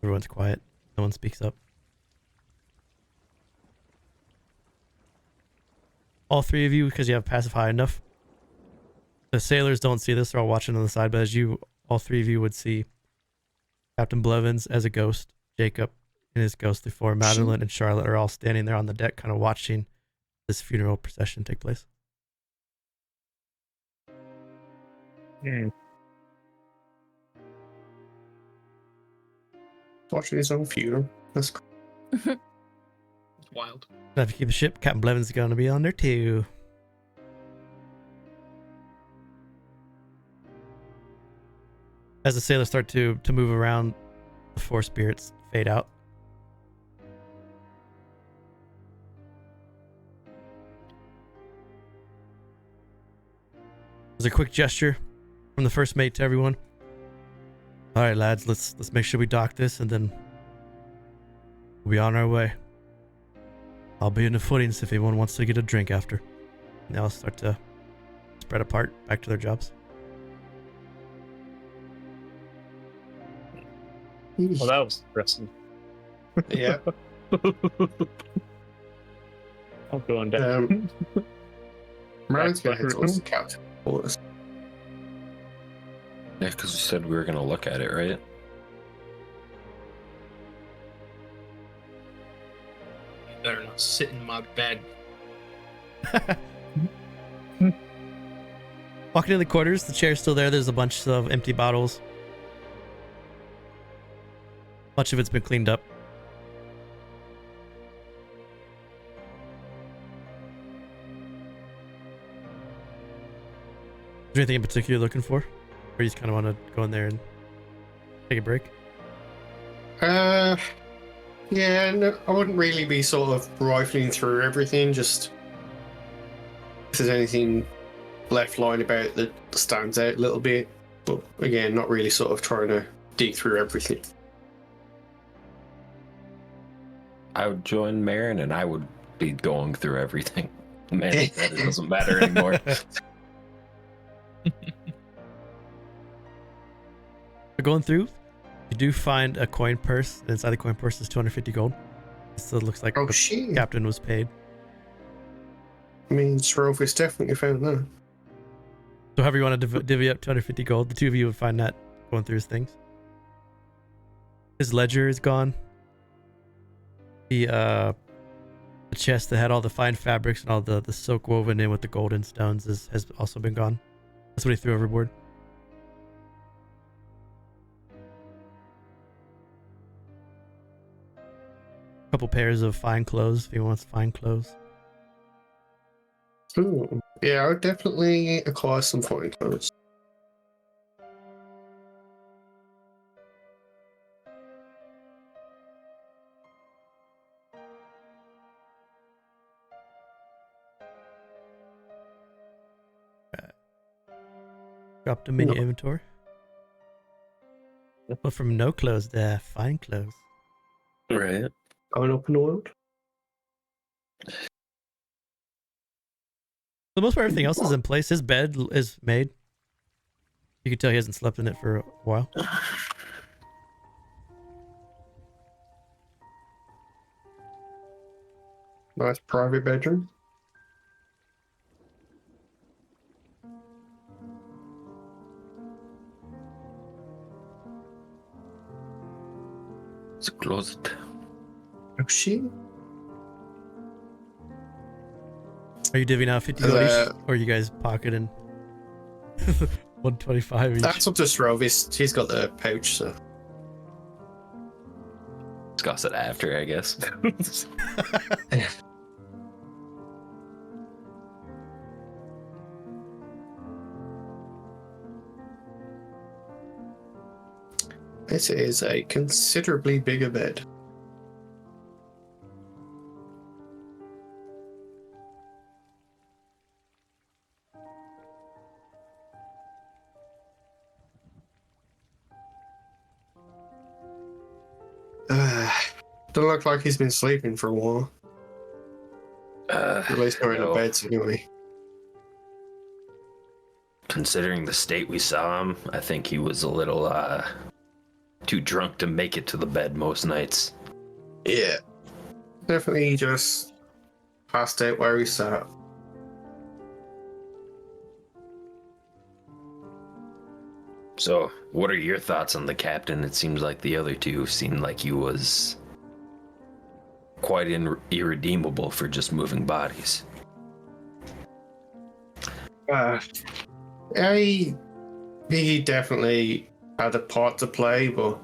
Everyone's quiet. No one speaks up. All three of you, because you have passive high enough. The sailors don't see this, they're all watching on the side, but as you, all three of you would see Captain Blevins as a ghost, Jacob in his ghostly form, Madeline and Charlotte are all standing there on the deck kind of watching this funeral procession take place. Watching his own funeral. That's cool. It's wild. Now, if you keep the ship, Captain Blevins is going to be on there too. As the sailors start to move around, the four spirits fade out. There's a quick gesture from the first mate to everyone. All right, lads, let's make sure we dock this, and then We'll be on our way. I'll be in the footings if anyone wants to get a drink after. And they'll start to spread apart back to their jobs. Well, that was depressing. Yeah. I'm going down. Marin's gonna Back head towards the captain. Yeah, because we said we were gonna look at it, right? You better not sit in my bed. Walking in the quarters, the chair's still there. There's a bunch of empty bottles. Much of it's been cleaned up. Is there anything in particular you're looking for? Or you just kind of want to go in there and take a break? Yeah, no, I wouldn't really be sort of rifling through everything, just if there's anything left lying about that stands out a little bit. But again, not really sort of trying to dig through everything. I would join Marin and I would be going through everything. Man, it doesn't matter anymore. Going through, you do find a coin purse. Inside the coin purse is 250 gold. So it looks like Oh the shit! captain was paid. I mean, Srovis definitely found that. So however you want to divvy up 250 gold, the two of you would find that going through his things. His ledger is gone. The chest that had all the fine fabrics and all the silk woven in with the golden stones has also been gone. That's what he threw overboard. A couple pairs of fine clothes if he wants fine clothes. Ooh. Yeah, I would definitely acquire some fine clothes. Dropped a mini No. inventory. But from no clothes to fine clothes. Right. Going up in the world. For the most part, everything else is in place. His bed is made. You can tell he hasn't slept in it for a while. Nice private bedroom. It's a closet. Oh shit! Are you divvying out 50 gold each? Or are you guys pocketing 125 each? That's up to Srovis. He's got the pouch, so. Discuss it after, I guess. This is a considerably bigger bed. Doesn't look like he's been sleeping for a while. At least not in the no. beds anyway. Considering the state we saw him, I think he was a little too drunk to make it to the bed most nights. Yeah. Definitely just passed out where he sat. So, what are your thoughts on the captain? It seems like the other two seemed like he was quite irredeemable for just moving bodies. He definitely had a part to play, but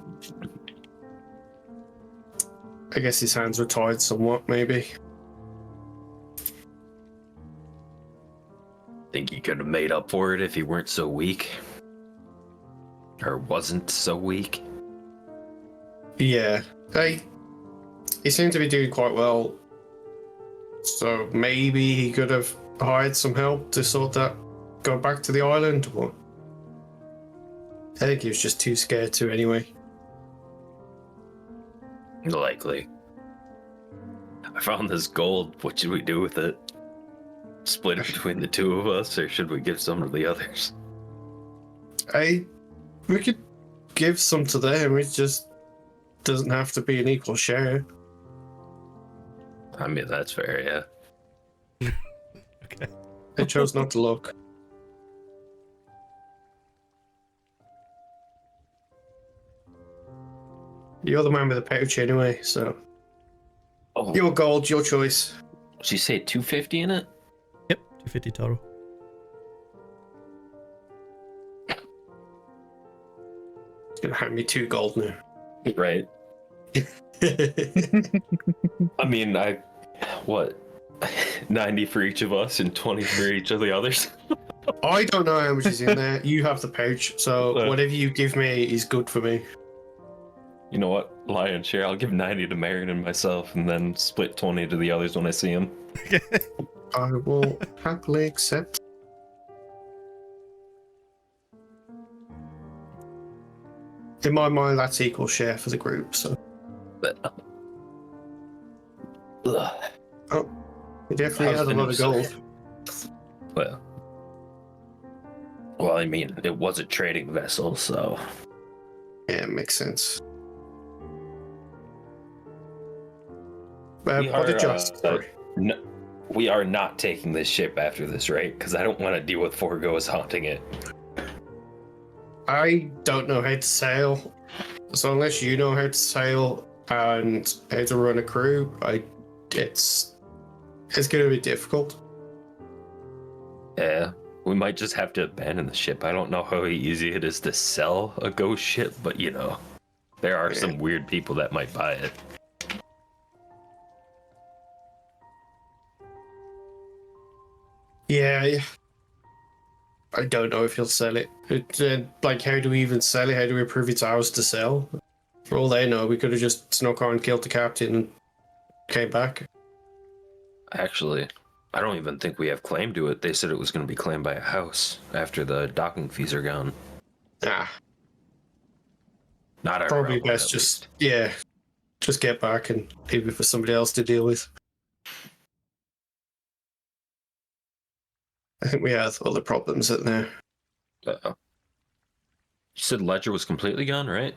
I guess his hands were tied somewhat, maybe. Think he could have made up for it if he weren't so weak? Or wasn't so weak? Yeah. He seemed to be doing quite well, so maybe he could have hired some help to sort that, go back to the island, or I think he was just too scared to anyway. Likely. I found this gold. What should we do with it? Split it between the two of us, or should we give some to the others? We could give some to them. It just doesn't have to be an equal share. I mean, that's fair, yeah. Okay. I chose not to look. You're the man with the pouch anyway, so Oh, your gold, your choice. did you say 250 in it? Yep, 250 total. It's gonna hand me 2 gold now. Right. I mean, what? 90 for each of us and 20 for each of the others? I don't know how much is in there. You have the pouch, so whatever you give me is good for me. You know what? Lion's share. I'll give 90 to Marin and myself, and then split 20 to the others when I see them. I will happily accept. In my mind, that's equal share for the group, so. But, ugh. We definitely How's had a the lot new of gold. Well, I mean, it was a trading vessel, so Yeah, it makes sense. We What are, adjust? no, we are not taking this ship after this, right? Because I don't want to deal with Forgo's haunting it. I don't know how to sail, so unless you know how to sail and how to run a crew, it's going to be difficult. Yeah, we might just have to abandon the ship. I don't know how easy it is to sell a ghost ship, but you know, there are some weird people that might buy it. Yeah, I don't know if he'll sell it. Like, how do we even sell it? How do we prove it's ours to sell? For all they know, we could have just snuck on, killed the captain, and came back. Actually, I don't even think we have claim to it. They said it was going to be claimed by a house after the docking fees are gone. Ah, Not our probably problem, best at just least. just get back and leave it for somebody else to deal with. I think we have other problems in there. You said Ledger was completely gone, right?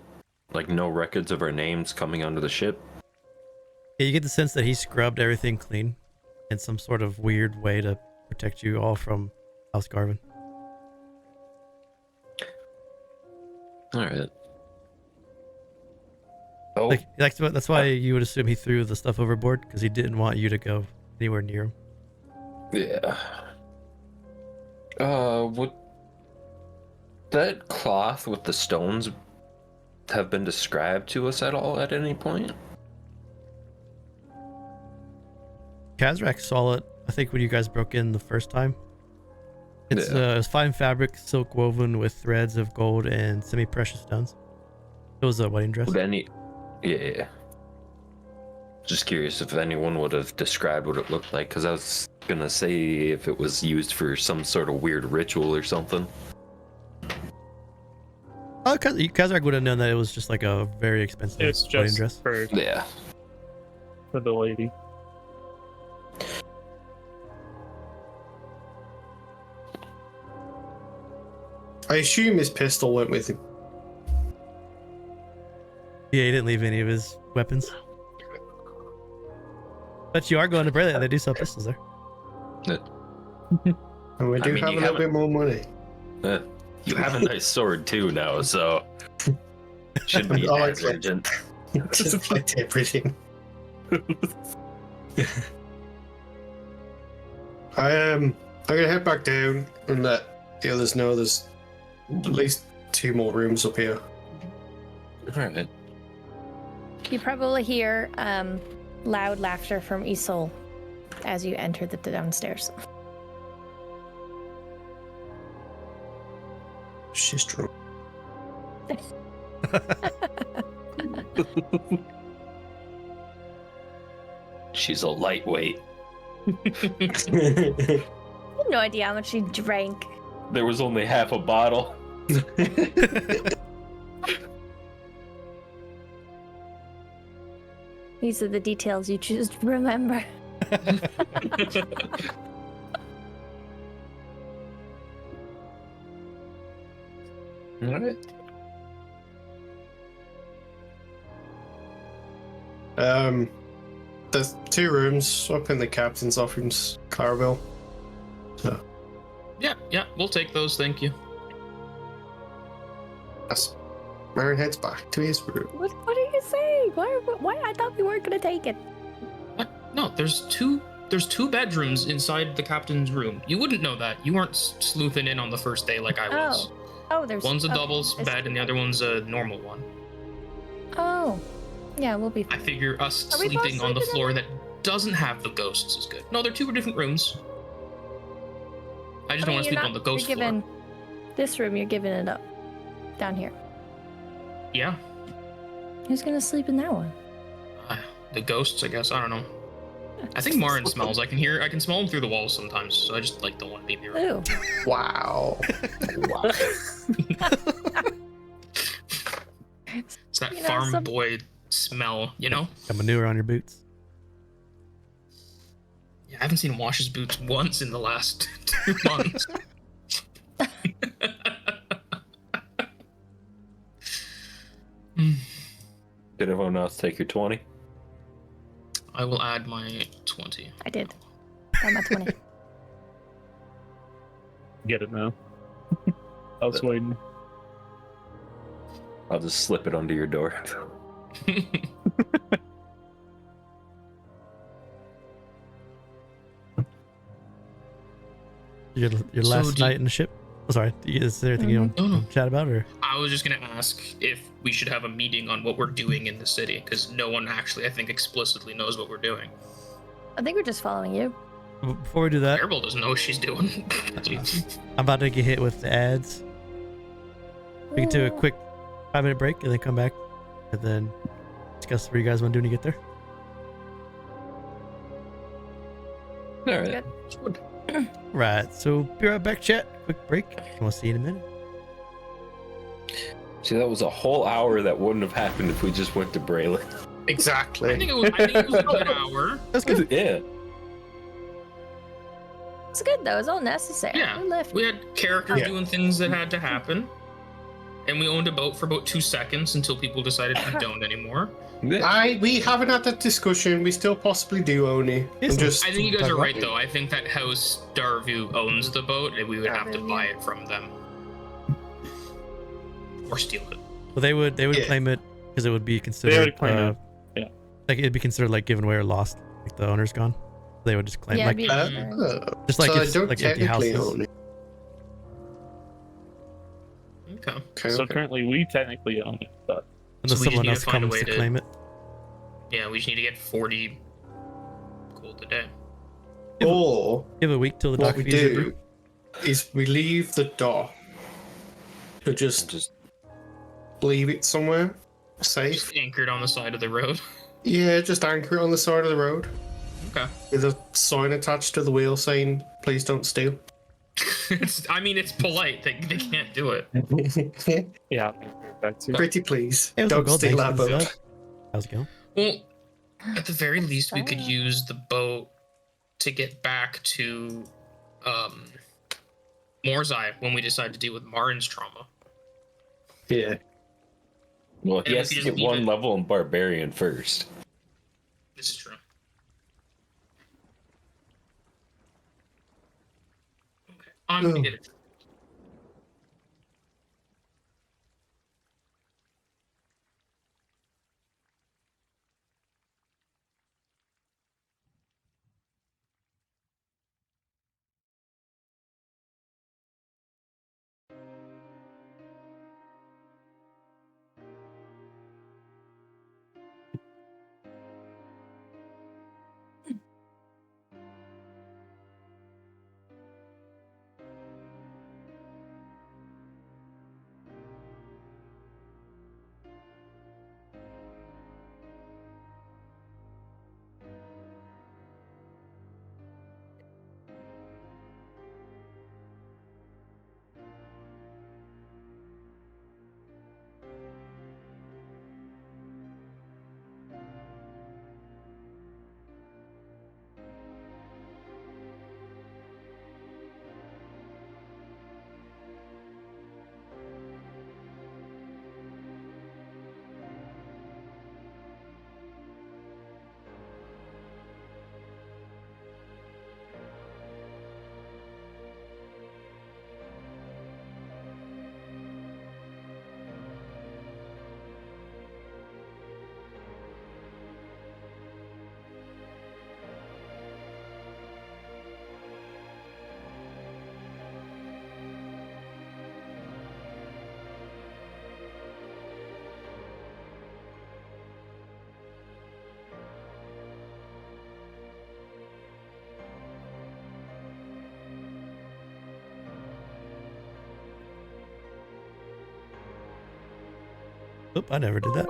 Like no records of our names coming onto the ship? Yeah, you get the sense that he scrubbed everything clean in some sort of weird way to protect you all from House Garvin. Alright. Oh, Like that's why you would assume he threw the stuff overboard, because he didn't want you to go anywhere near him. yeah. Would that cloth with the stones have been described to us at all at any point? Kazrak saw it, I think, when you guys broke in the first time. It's fine fabric, silk woven with threads of gold and semi-precious stones. It was a wedding dress. Would any... Yeah. Just curious if anyone would have described what it looked like, because I was gonna say if it was used for some sort of weird ritual or something. Oh, Kazrak would have known that it was just like a very expensive It's wedding just dress. Yeah. for the lady. I assume his pistol went with him. Yeah, he didn't leave any of his weapons. But you are going to Breylet, and they do sell pistols there. And we do mean, have a you little bit more money. You have a nice sword too now, so shouldn't be I like as that. urgent. Just like everything. I'm gonna head back down and let the others know there's at least 2 more rooms up here. Alright. You probably hear loud laughter from Isole as you enter the downstairs. She's drunk. She's a lightweight. I have no idea how much she drank. There was only half a bottle. These are the details you choose to remember. All right. There's 2 rooms up in the captain's office, Clarabell. So Yeah, we'll take those, thank you. as Marin heads back to his room. What are you saying? Why? I thought we weren't gonna take it. What? No, there's two bedrooms inside the captain's room. You wouldn't know that. You weren't sleuthing in on the first day like I was. Oh, there's One's a okay, doubles there's bed two and the other one's a normal one. Oh, yeah, we'll be I fine. figure us Are we both sleeping on the sleeping in floor that doesn't have the ghosts is good. No, they're 2 different rooms. I just don't want to sleep on the ghost you're giving floor. this room. You're giving it up down here. Yeah, Who's gonna sleep in that one? the ghosts, I guess. I don't know. I think Marin smells. I can smell them through the walls sometimes. So I just don't want to be near him. Ooh. Wow. It's that You know, farm some- boy smell, you know? Got manure on your boots. Yeah, I haven't seen him wash his boots once in the last 2 months. Did everyone else take your 20? I will add my 20. I did. Got my 20. Get it now. I was waiting. I'll just slip it under your door. Your So last do you- night in the ship. Oh, sorry. Is there anything you want No, no. to chat about, or I was just gonna ask if we should have a meeting on what we're doing in the city, because no one actually, I think, explicitly knows what we're doing. I think we're just following you. before we do that, Clarabell doesn't know what she's doing. Jeez. I'm about to get hit with the ads. We can do a quick 5-minute break and then come back and then discuss what you guys want to do when you get there. All right. Good. Right. So be right back, chat. Quick break. We'll see you in a minute. See, that was a whole hour that wouldn't have happened if we just went to Breylet. Exactly. I think it was a good hour. That's good. Yeah. It's good though. It's all necessary. Yeah, We left. we had characters Yeah. doing things that had to happen, and we owned a boat for about 2 seconds until people decided we don't anymore. We haven't had that discussion. We still possibly do own it. Yes, I'm just I think you guys Talk are about right it. though. I think that House Darvu owns the boat, and we would have to buy it from them or steal it. Well, they would Yeah. claim it because it would be considered. would claim it, yeah. Like it'd be considered like given away or lost. Like the owner's gone. They would just claim Yeah, like it'd be- just like so it's I don't like empty technically houses. own it. Okay. Okay, So okay. currently we technically own it, but Unless So we just someone need to else find a comes way to to- claim it. Yeah, we just need to get 40 gold a day. Or Give it a week till the what dock we fees are do due. is we leave the dock to just leave it somewhere safe. Just anchored on the side of the road. Yeah, just anchor it on the side of the road Okay. with a sign attached to the wheel saying, "Please don't steal." It's polite. They can't do it. yeah, back to Pretty please, Hey, what's up, don't Gold? steal Thanks our for the boat. sub. How's it going? Well, at the very least, we could use the boat to get back to Morzai when we decide to deal with Marin's trauma. Yeah. Well, he And has we to just get leave one it- level in Barbarian first. This is true. Okay. I'm gonna Oh. get it. Oop, I never did that.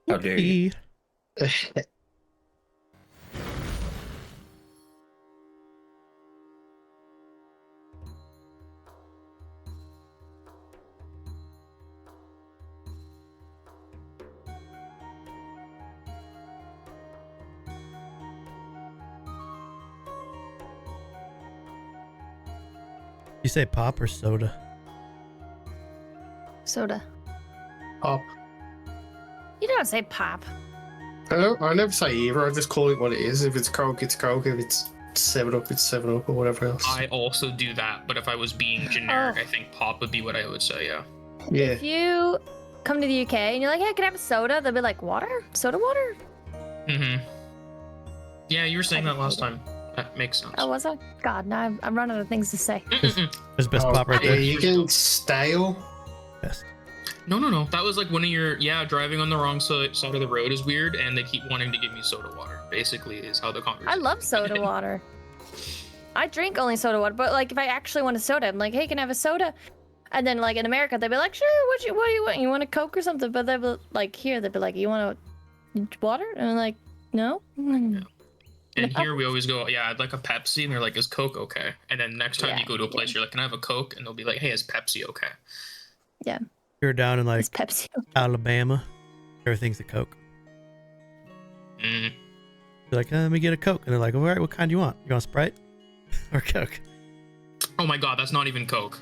How dare you. Whoopee. You say pop or soda? Soda. Pop. You don't say pop. I never say either. I just call it what it is. If it's Coke, it's Coke. If it's 7-Up, it's 7-Up or whatever else. I also do that, but if I was being generic, Oh. I think pop would be what I would say, yeah. Yeah. If you come to the UK and you're like, hey, can I have a soda? They'll be like, water? Soda water? Mm-hmm. Yeah, you were saying I that last hate it. time. That makes sense. Oh, was I? God, now I'm running out of things to say. Mm-mm-mm. There's best Oh, pop right yeah, there. you're getting stale. Best. No. That was like one of your, driving on the wrong side of the road is weird, and they keep wanting to give me soda water, basically, is how the conversation I love soda water. I drink only soda water, but like if I actually want a soda, I'm like, hey, can I have a soda? And then like in America, they'd be like, sure, what do you want? You want a Coke or something? But they'd be like, here, they'd be like, you want a water? And I'm like, no. And here we always go, yeah, I'd like a Pepsi, and they're like, is Coke okay? And then next time Yeah, you go to a place, yeah. you're like, can I have a Coke? And they'll be like, hey, is Pepsi okay? You're down in like It's Pepsi. Alabama. Everything's a Coke. Mm. You're like, let me get a Coke. And they're like, all right, what kind do you want? You want Sprite or Coke? Oh my god, that's not even Coke.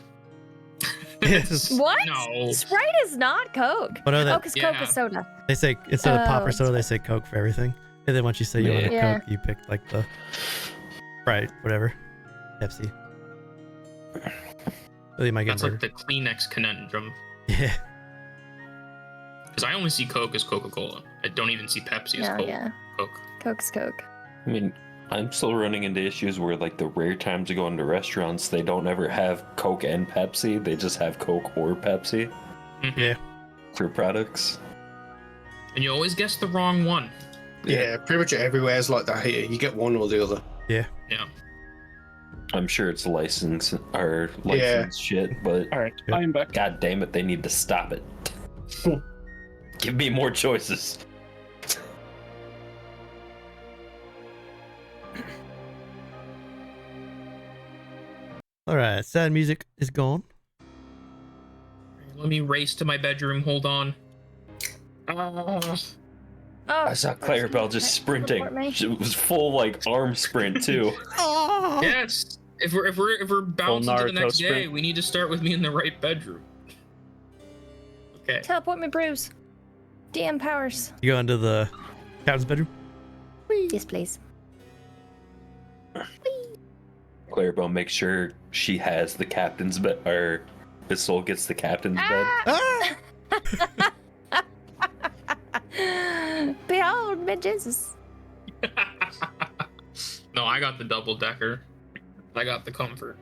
Yes. What? No. Sprite is not Coke. But Oh, because Coke Yeah. is soda. They say instead of pop or Oh, soda, they say Coke for everything. And then once you say you want a Yeah. Coke, you pick like the Sprite, whatever, Pepsi. So you might get That's a like burger. the Kleenex conundrum. Yeah. Because I only see Coke as Coca-Cola. I don't even see Pepsi as No, Coke. yeah. Coke. Coke's Coke. I mean, I'm still running into issues where, like, the rare times I go into restaurants, they don't ever have Coke and Pepsi. They just have Coke or Pepsi Mhm. Yeah. for products. And you always guess the wrong one. Yeah, pretty much everywhere is like that here. You get one or the other. Yeah. I'm sure it's license or license shit, but All right, Yeah. I am back. god damn it, they need to stop it. Give me more choices. All right. Sad music is gone. Let me race to my bedroom. Hold on. Oh, I saw Clarabell just sprinting. Support me. It was full like arm sprint too. Yes. If we're bouncing to the Naruto next day, sprint. we need to start with me in the right bedroom. Okay. teleport me, Bruce. DM powers. You go into the captain's bedroom. Yes, please. Clarabell makes sure she has the captain's bed, or Isole gets the captain's bed. Ah! Ah! Behold, bitches. No, I got the double decker. I got the comfort.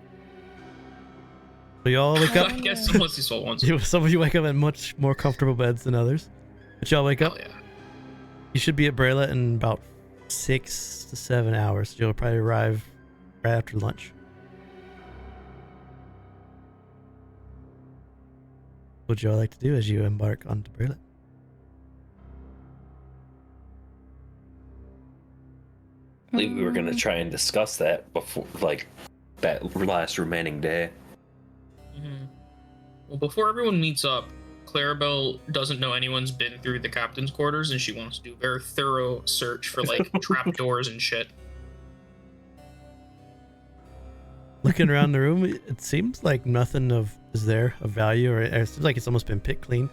We all wake up. I guess unless you sold one. Some of you wake up in much more comfortable beds than others. But y'all wake up. Hell yeah. You should be at Breylet in about 6 to 7 hours. You'll probably arrive right after lunch. What would y'all like to do as you embark onto Breylet? I believe we were gonna try and discuss that before, like, that last remaining day. Mhm. Well, before everyone meets up, Clarabell doesn't know anyone's been through the captain's quarters, and she wants to do a very thorough search for like trapdoors and shit. Looking around the room, it seems like nothing is there of value, or it seems like it's almost been picked clean.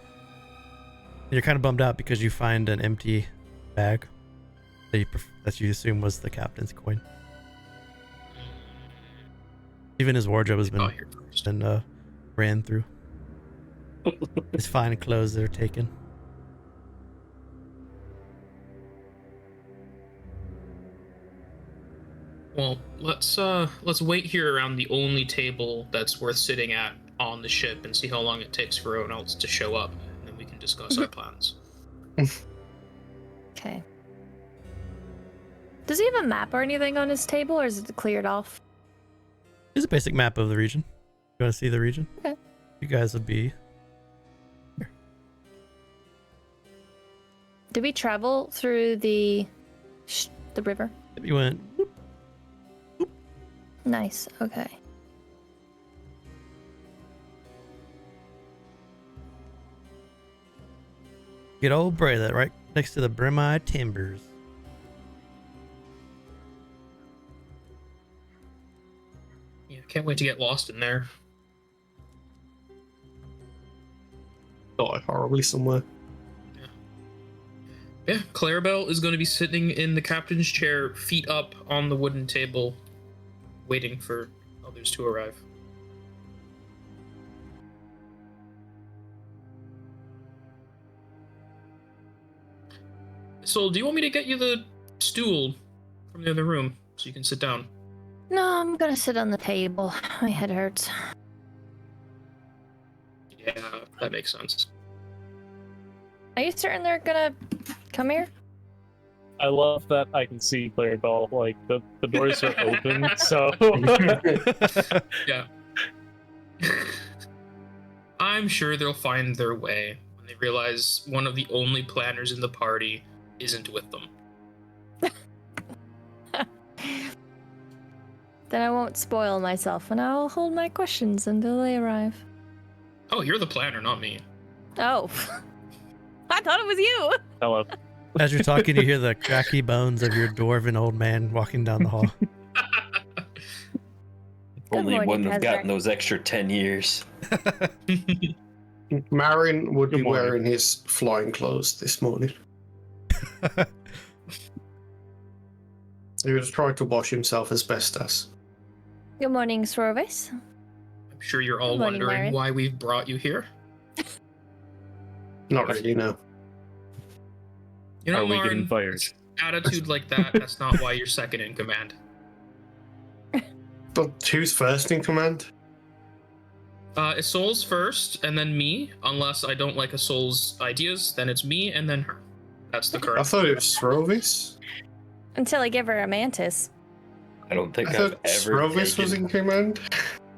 And you're kind of bummed out because you find an empty bag that you assume was the captain's coin. Even his wardrobe has Oh, been here first. ran through. His fine clothes that are taken. Well, let's wait here around the only table that's worth sitting at on the ship and see how long it takes for everyone else to show up, and then we can discuss our plans. Okay. Does he have a map or anything on his table, or is it cleared off? Here's a basic map of the region. You want to see the region? Okay. You guys would be. Did we travel through the river? You went. Nice. Okay. Get old Breylet right next to the Brimeye Timbers. Yeah, can't wait to get lost in there. Die horribly somewhere. Yeah, Clarabell is going to be sitting in the captain's chair, feet up on the wooden table, waiting for others to arrive. So, do you want me to get you the stool from the other room so you can sit down? No, I'm gonna sit on the table. My head hurts. Yeah, that makes sense. Are you certain they're gonna come here? I love that I can see Clarabell, like, the doors are open, so... Yeah. I'm sure they'll find their way when they realize one of the only planners in the party isn't with them. Then I won't spoil myself, and I'll hold my questions until they arrive. Oh, you're the planner, not me. Oh. I thought it was you! Hello. As you're talking, you hear the cracky bones of your dwarven old man walking down the hall. Only morning, wouldn't have Kazrak. gotten those extra 10 years. Marin would Good be morning. wearing his flying clothes this morning. He was trying to wash himself as best as. Good morning, Srovis. I'm sure you're all Good morning, wondering Marin. why we've brought you here. Not really, no. You know, Are we getting Marin, fired? attitude like that, that's not why you're second in command. But who's first in command? Isole's first, and then me. Unless I don't like Isole's ideas, then it's me, and then her. That's the I current. thought it was Srovis. Until I give her a mantis. I don't think I I've thought ever Srovis was taken, in command.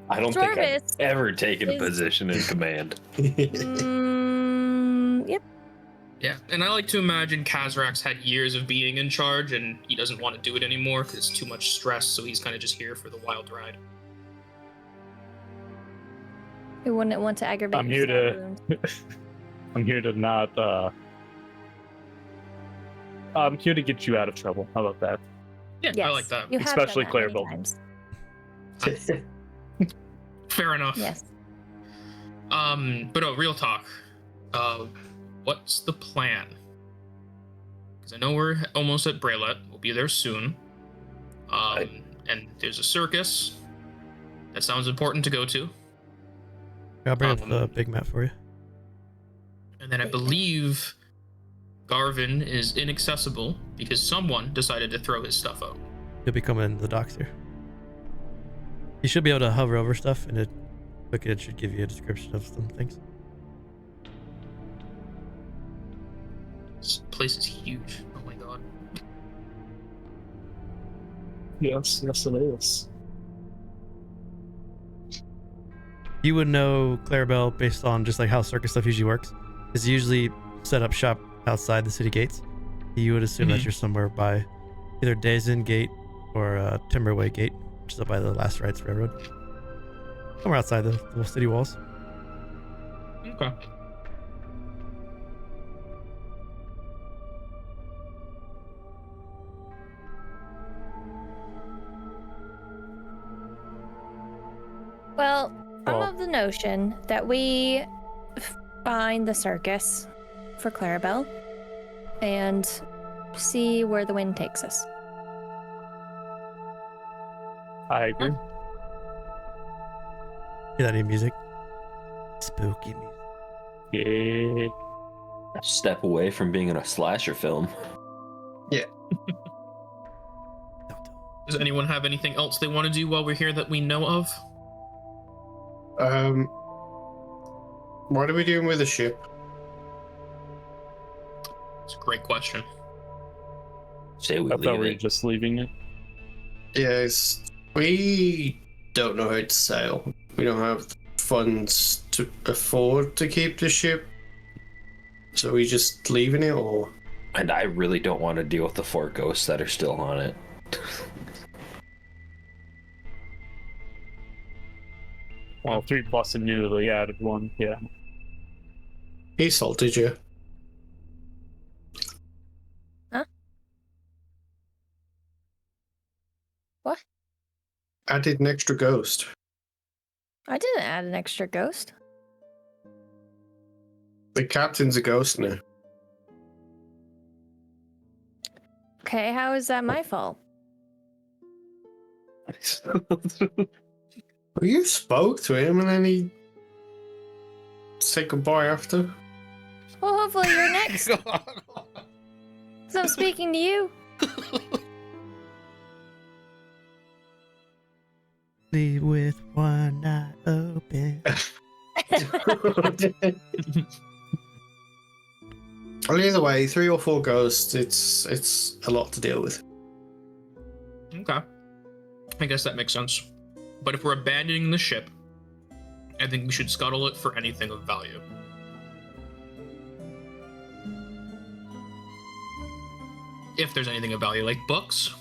I don't think I've Srovis ever taken a is- position in command. Yep. Yeah, and I like to imagine Kazrak's had years of being in charge, and he doesn't want to do it anymore because it's too much stress, so he's kind of just here for the wild ride. Who wouldn't want to aggravate I'm your here stab to- wound? I'm here to not, I'm here to get you out of trouble. How about that? Yeah, Yes, I like that. You have Especially done that many Clarabell. times. Fair enough. Yes. But real talk. What's the plan? Because I know we're almost at Breylet. We'll be there soon. And there's a circus. That sounds important to go to. I'll bring up the big map for you. And then I believe Garvin is inaccessible because someone decided to throw his stuff out. You'll be coming to the docks here. You should be able to hover over stuff, and it should give you a description of some things. This place is huge. Oh my god. Yes, yes it is. You would know Clarabell based on just like how circus stuff usually works. Is usually set up shop outside the city gates. You would assume that Mhm. you're somewhere by either Dazen Gate or Timberway Gate, which is up by the Last Rites Railroad. Somewhere outside the city walls. Okay. Well, I'm Well- of the notion that we find the circus for Clarabell and see where the wind takes us. I agree. Hear that new music? Spooky music. Yeah. A step away from being in a slasher film. Does anyone have anything else they want to do while we're here that we know of? What are we doing with the ship? It's a great question. Say we I thought we leave were it. just leaving it. Yes, we don't know how to sail. We don't have the funds to afford to keep the ship. So we just leaving it, or And I really don't want to deal with the 4 ghosts that are still on it. Well, 3 plus a newly added one, yeah. Isole, did you? Huh? What? Added an extra ghost. I didn't add an extra ghost. The captain's a ghost now. Okay, how is that my fault? Well, you spoke to him and then he said goodbye after. Well, hopefully you're next. Because I'm speaking to you. Leave with one eye open. Well, either way, 3 or 4 ghosts, it's a lot to deal with. Okay. I guess that makes sense. But if we're abandoning the ship, I think we should scuttle it for anything of value. If there's anything of value, like books.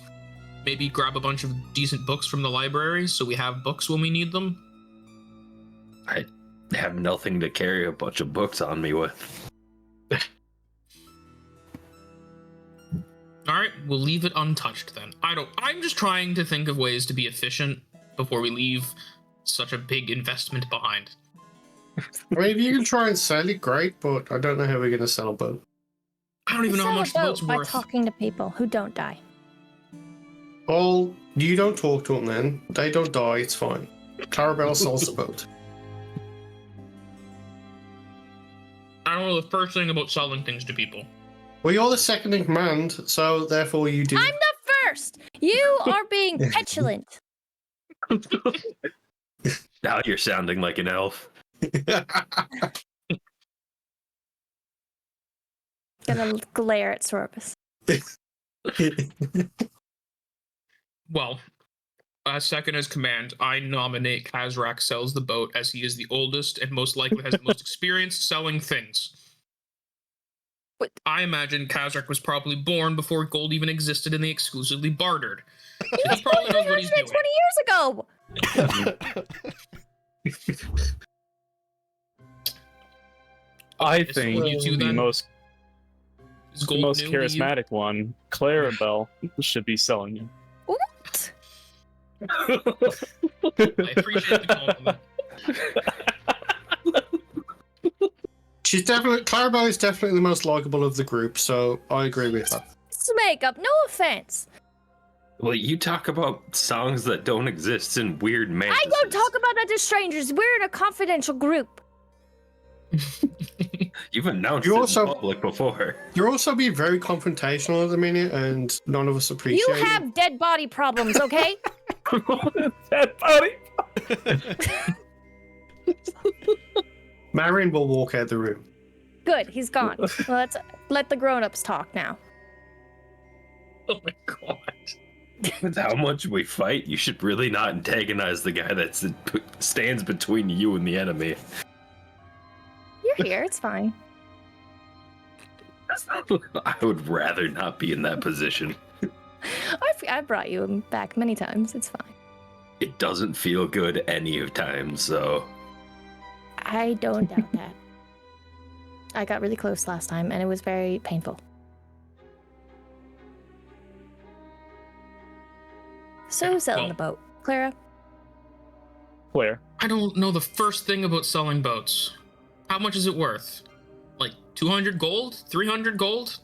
Maybe grab a bunch of decent books from the library so we have books when we need them. I have nothing to carry a bunch of books on me with. All right, we'll leave it untouched then. I'm just trying to think of ways to be efficient before we leave such a big investment behind. I mean, if you can try and sell it, great, but I don't know how we're going to sell a boat. I don't even know how much the boat's by worth. talking to people who don't die. Well, you don't talk to them then. They don't die, it's fine. Clarabell sells the boat. I don't know the first thing about selling things to people. Well, you're the second in command, so therefore you do. I'm the first! You are being petulant. Now you're sounding like an elf. Gonna glare at Srovis. Well, as second as command, I nominate Kazrak sells the boat as he is the oldest and most likely has the most experience selling things. What? I imagine Kazrak was probably born before gold even existed and they exclusively bartered. He was probably born knows what he's 120 years ago! I so think you two the then? most Is gold new to you? charismatic one, Clarabell, should be selling it. What? I appreciate the compliment. Clarabell is definitely the most likable of the group, so I agree with that. It's makeup, no offense. Well, you talk about songs that don't exist in weird mantras. I don't talk about that to strangers. We're in a confidential group. You've announced You it also- in public before. You're also being very confrontational at the minute, and none of us appreciate You it. have dead body problems, okay? That body. Marin will walk out the room. Good, he's gone. Well, let's let the grown-ups talk now. Oh my god. With how much we fight, you should really not antagonize the guy that stands between you and the enemy. You're here, it's fine. I would rather not be in that position. I've brought you back many times, it's fine. It doesn't feel good any of time, so... I don't doubt that. I got really close last time, and it was very painful. So, selling the boat. Clara? Claire. I don't know the first thing about selling boats. How much is it worth? Like 200 gold? 300 gold?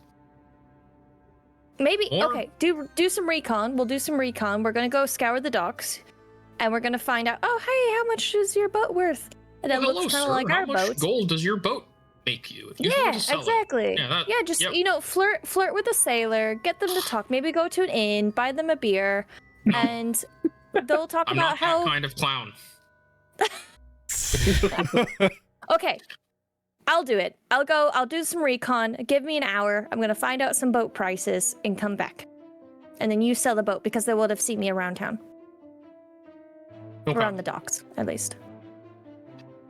Maybe, Or- okay, do some recon. We'll do some recon. We're gonna go scour the docks, and we're gonna find out, oh, hey, how much is your boat worth? And it Hello, looks kind sir. of like How our much boats. gold does your boat make you? If you Yeah, were to sell it? exactly. Yeah, Just, yep. you know, flirt with a sailor, get them to talk, maybe go to an inn, buy them a beer, and they'll talk I'm about not how... that kind of clown. Okay, I'll do it. I'll do some recon. Give me an hour. I'm gonna find out some boat prices and come back. And then you sell the boat because they would have seen me around town. Okay. Around the docks, at least.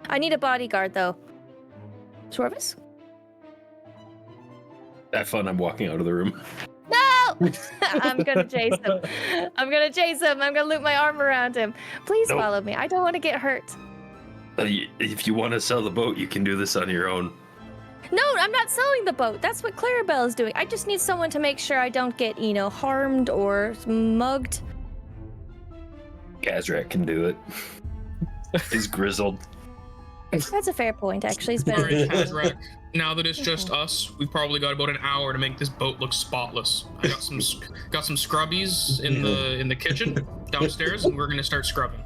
I need a bodyguard, though. Srovis? Have fun. I'm walking out of the room. No! I'm gonna chase him. I'm gonna chase him. I'm gonna loop my arm around him. Please Nope. follow me. I don't want to get hurt. If you want to sell the boat, you can do this on your own. No, I'm not selling the boat. That's what Clarabell is doing. I just need someone to make sure I don't get, harmed or mugged. Kazrak can do it. He's grizzled. That's a fair point, actually. It's All been right, Kazrak. Now that it's just us, we've probably got about an hour to make this boat look spotless. I got some scrubbies in the kitchen downstairs, and we're gonna start scrubbing.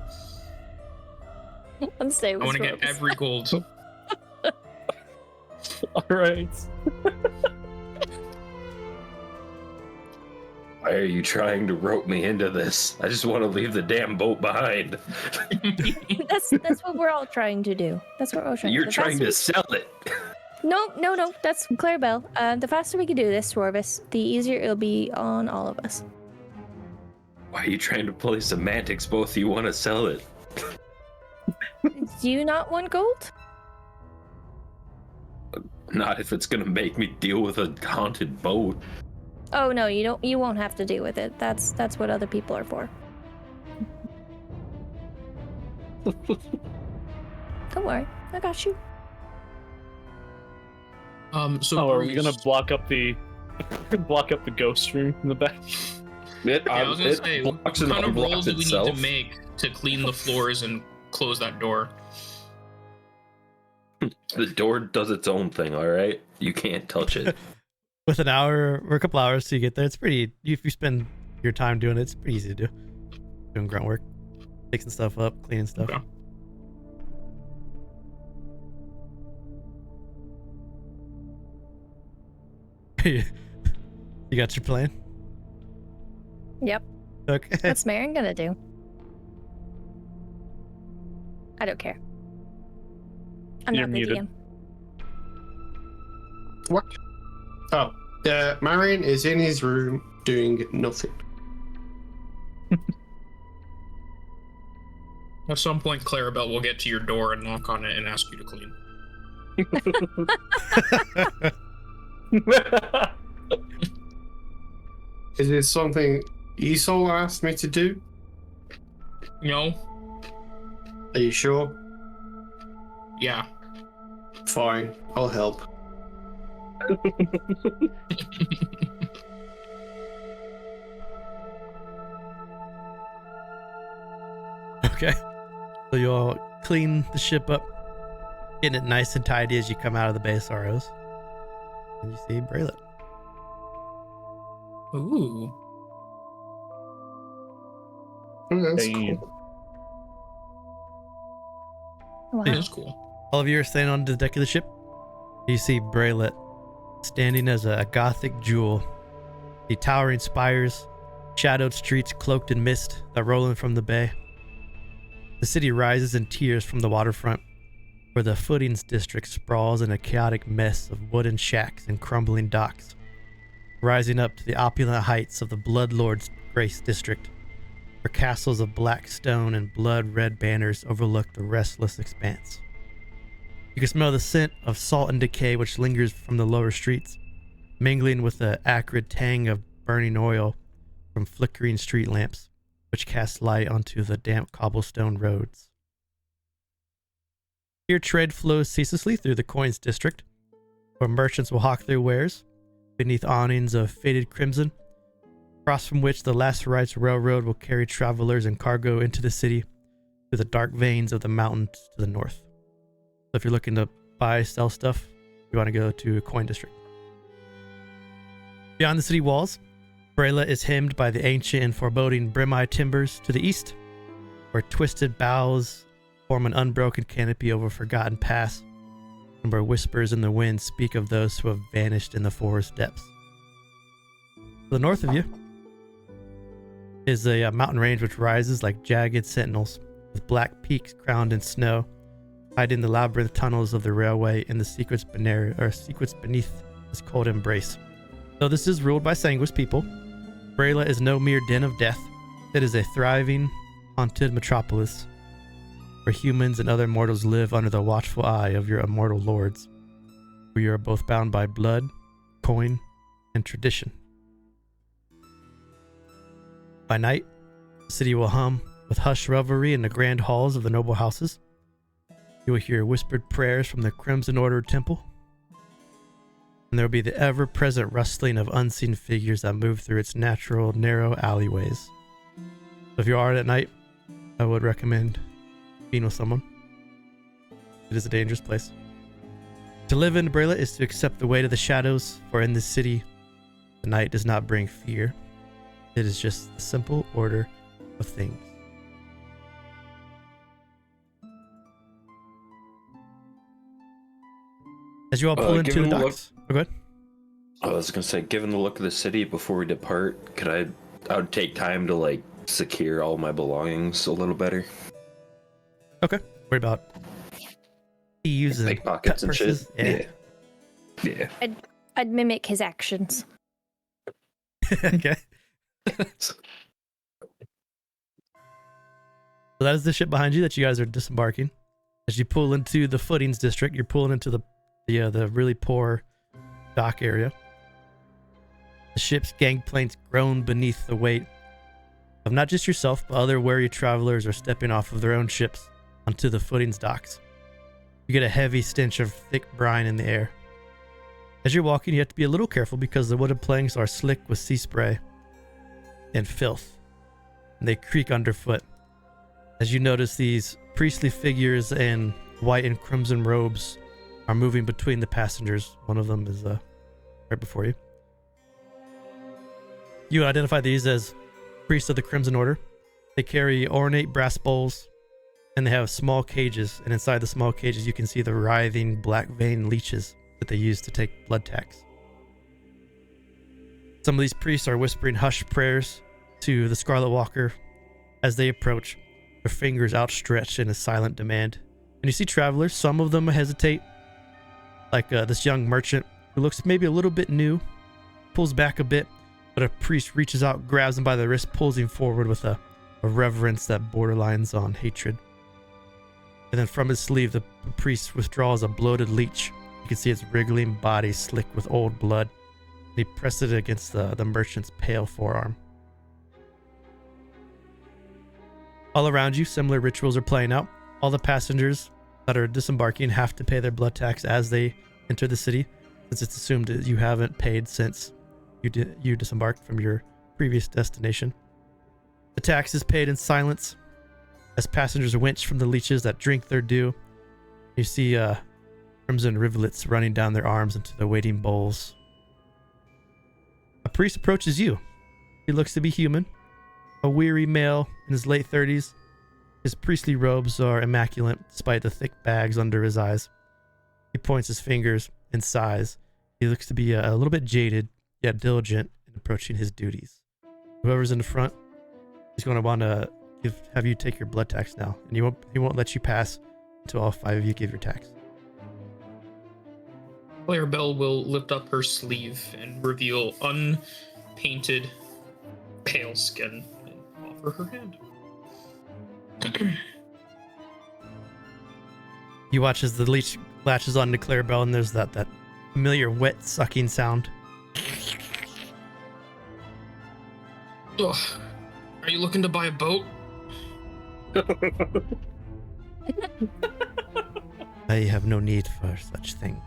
I'm staying I with want to get Srovis. every gold. All right. Why are you trying to rope me into this? I just want to leave the damn boat behind. That's what we're all trying to do. That's what we're all trying You're to do. trying to sell it. No. That's Clarabell. The faster we can do this, Srovis, the easier it'll be on all of us. Why are you trying to play semantics? Both of you want to sell it. Do you not want gold? Not if it's gonna make me deal with a haunted boat. Oh no, you don't. You won't have to deal with it. That's what other people are for. Don't worry, I got you. So Are we gonna Bruce- block up the ghost room in the back? It, Yeah, I was gonna say, what blocks and kind of rolls unblocks do we need itself. to make to clean the floors and close that door? The door does its own thing, all right? You can't touch it. With an hour or a couple hours till you get there, it's pretty. If you spend your time doing it, it's pretty easy to do. Doing grunt work, fixing stuff up, cleaning stuff. Okay. You got your plan? Yep. Okay. What's Marin gonna do? I don't care. I'm You're not the muted. DM. What? Oh, Marin is in his room doing nothing. At some point, Clarabell will get to your door and knock on it and ask you to clean. Is it something Isole asked me to do? No? Are you sure? Yeah. Fine, I'll help. Okay. So you all clean the ship up, getting it nice and tidy as you come out of the Bay of Sorrows. And you see Breylet. Ooh. Oh, that's Damn. cool. Wow. It is cool. All of you are standing on the deck of the ship. You see Breylet standing as a gothic jewel. The towering spires, shadowed streets cloaked in mist that roll in from the bay. The city rises in tiers from the waterfront, where the footings district sprawls in a chaotic mess of wooden shacks and crumbling docks, rising up to the opulent heights of the Bloodlord's Grace district, where castles of black stone and blood-red banners overlook the restless expanse. You can smell the scent of salt and decay which lingers from the lower streets, mingling with the acrid tang of burning oil from flickering street lamps, which cast light onto the damp cobblestone roads. Here trade flows ceaselessly through the coins district, where merchants will hawk their wares beneath awnings of faded crimson, across from which the Last Rites Railroad will carry travelers and cargo into the city through the dark veins of the mountains to the north. So if you're looking to buy, sell stuff, you want to go to Coin District. Beyond the city walls, Breylet is hemmed by the ancient and foreboding Brimeye timbers to the east, where twisted boughs form an unbroken canopy over forgotten paths, and where whispers in the wind speak of those who have vanished in the forest depths. To the north of you is a mountain range which rises like jagged sentinels, with black peaks crowned in snow, hiding the labyrinth tunnels of the railway and the secrets beneath this cold embrace. Though this is ruled by Sanguis people, Breylet is no mere den of death. It is a thriving, haunted metropolis, where humans and other mortals live under the watchful eye of your immortal lords, where you are both bound by blood, coin, and tradition. By night, the city will hum with hushed revelry in the grand halls of the noble houses. You will hear whispered prayers from the Crimson Order Temple, and there will be the ever-present rustling of unseen figures that move through its natural, narrow alleyways. So if you're out at night, I would recommend being with someone. It is a dangerous place. To live in Breylet is to accept the weight of the shadows, for in this city, the night does not bring fear. It is just the simple order of things. As you all pull into the docks. Oh, go ahead. I was gonna say, given the look of the city before we depart, I would take time to like secure all my belongings a little better. Okay. Worry about thieves and pickpockets and shit. Yeah. I'd mimic his actions. Okay. So that is the ship behind you that you guys are disembarking. As you pull into the footings district, you're pulling into the really poor dock area. The ship's gangplanks groan beneath the weight of not just yourself, but other weary travelers are stepping off of their own ships onto the footings docks. You get a heavy stench of thick brine in the air. As you're walking, you have to be a little careful because the wooden planks are slick with sea spray and filth, and they creak underfoot. As you notice, these priestly figures in white and crimson robes are moving between the passengers. One of them is right before you. You identify these as priests of the Crimson Order. They carry ornate brass bowls, and they have small cages, and inside the small cages you can see the writhing black vein leeches that they use to take blood tax. Some of these priests are whispering hushed prayers to the Scarlet Walker as they approach, their fingers outstretched in a silent demand. And you see travelers, some of them hesitate, like this young merchant who looks maybe a little bit new, pulls back a bit, but a priest reaches out, grabs him by the wrist, pulls him forward with a reverence that borderlines on hatred. And then from his sleeve, the priest withdraws a bloated leech. You can see its wriggling body slick with old blood. He presses it against the merchant's pale forearm. All around you, similar rituals are playing out. All the passengers that are disembarking have to pay their blood tax as they enter the city, since it's assumed that you haven't paid since you disembarked from your previous destination. The tax is paid in silence as passengers are winched from the leeches that drink their due. You see crimson rivulets running down their arms into the waiting bowls. A priest approaches you. He looks to be human, a weary male in his late 30s. His priestly robes are immaculate despite the thick bags under his eyes. He points his fingers and sighs. He looks to be a little bit jaded, yet diligent in approaching his duties. Whoever's in the front is going to want to have you take your blood tax now, and he won't let you pass until all 5 of you give your tax. Clarabell will lift up her sleeve and reveal unpainted, pale skin and offer her hand. You watch as the leech latches onto Clarabell, and there's that familiar wet sucking sound. Ugh. Are you looking to buy a boat? I have no need for such things.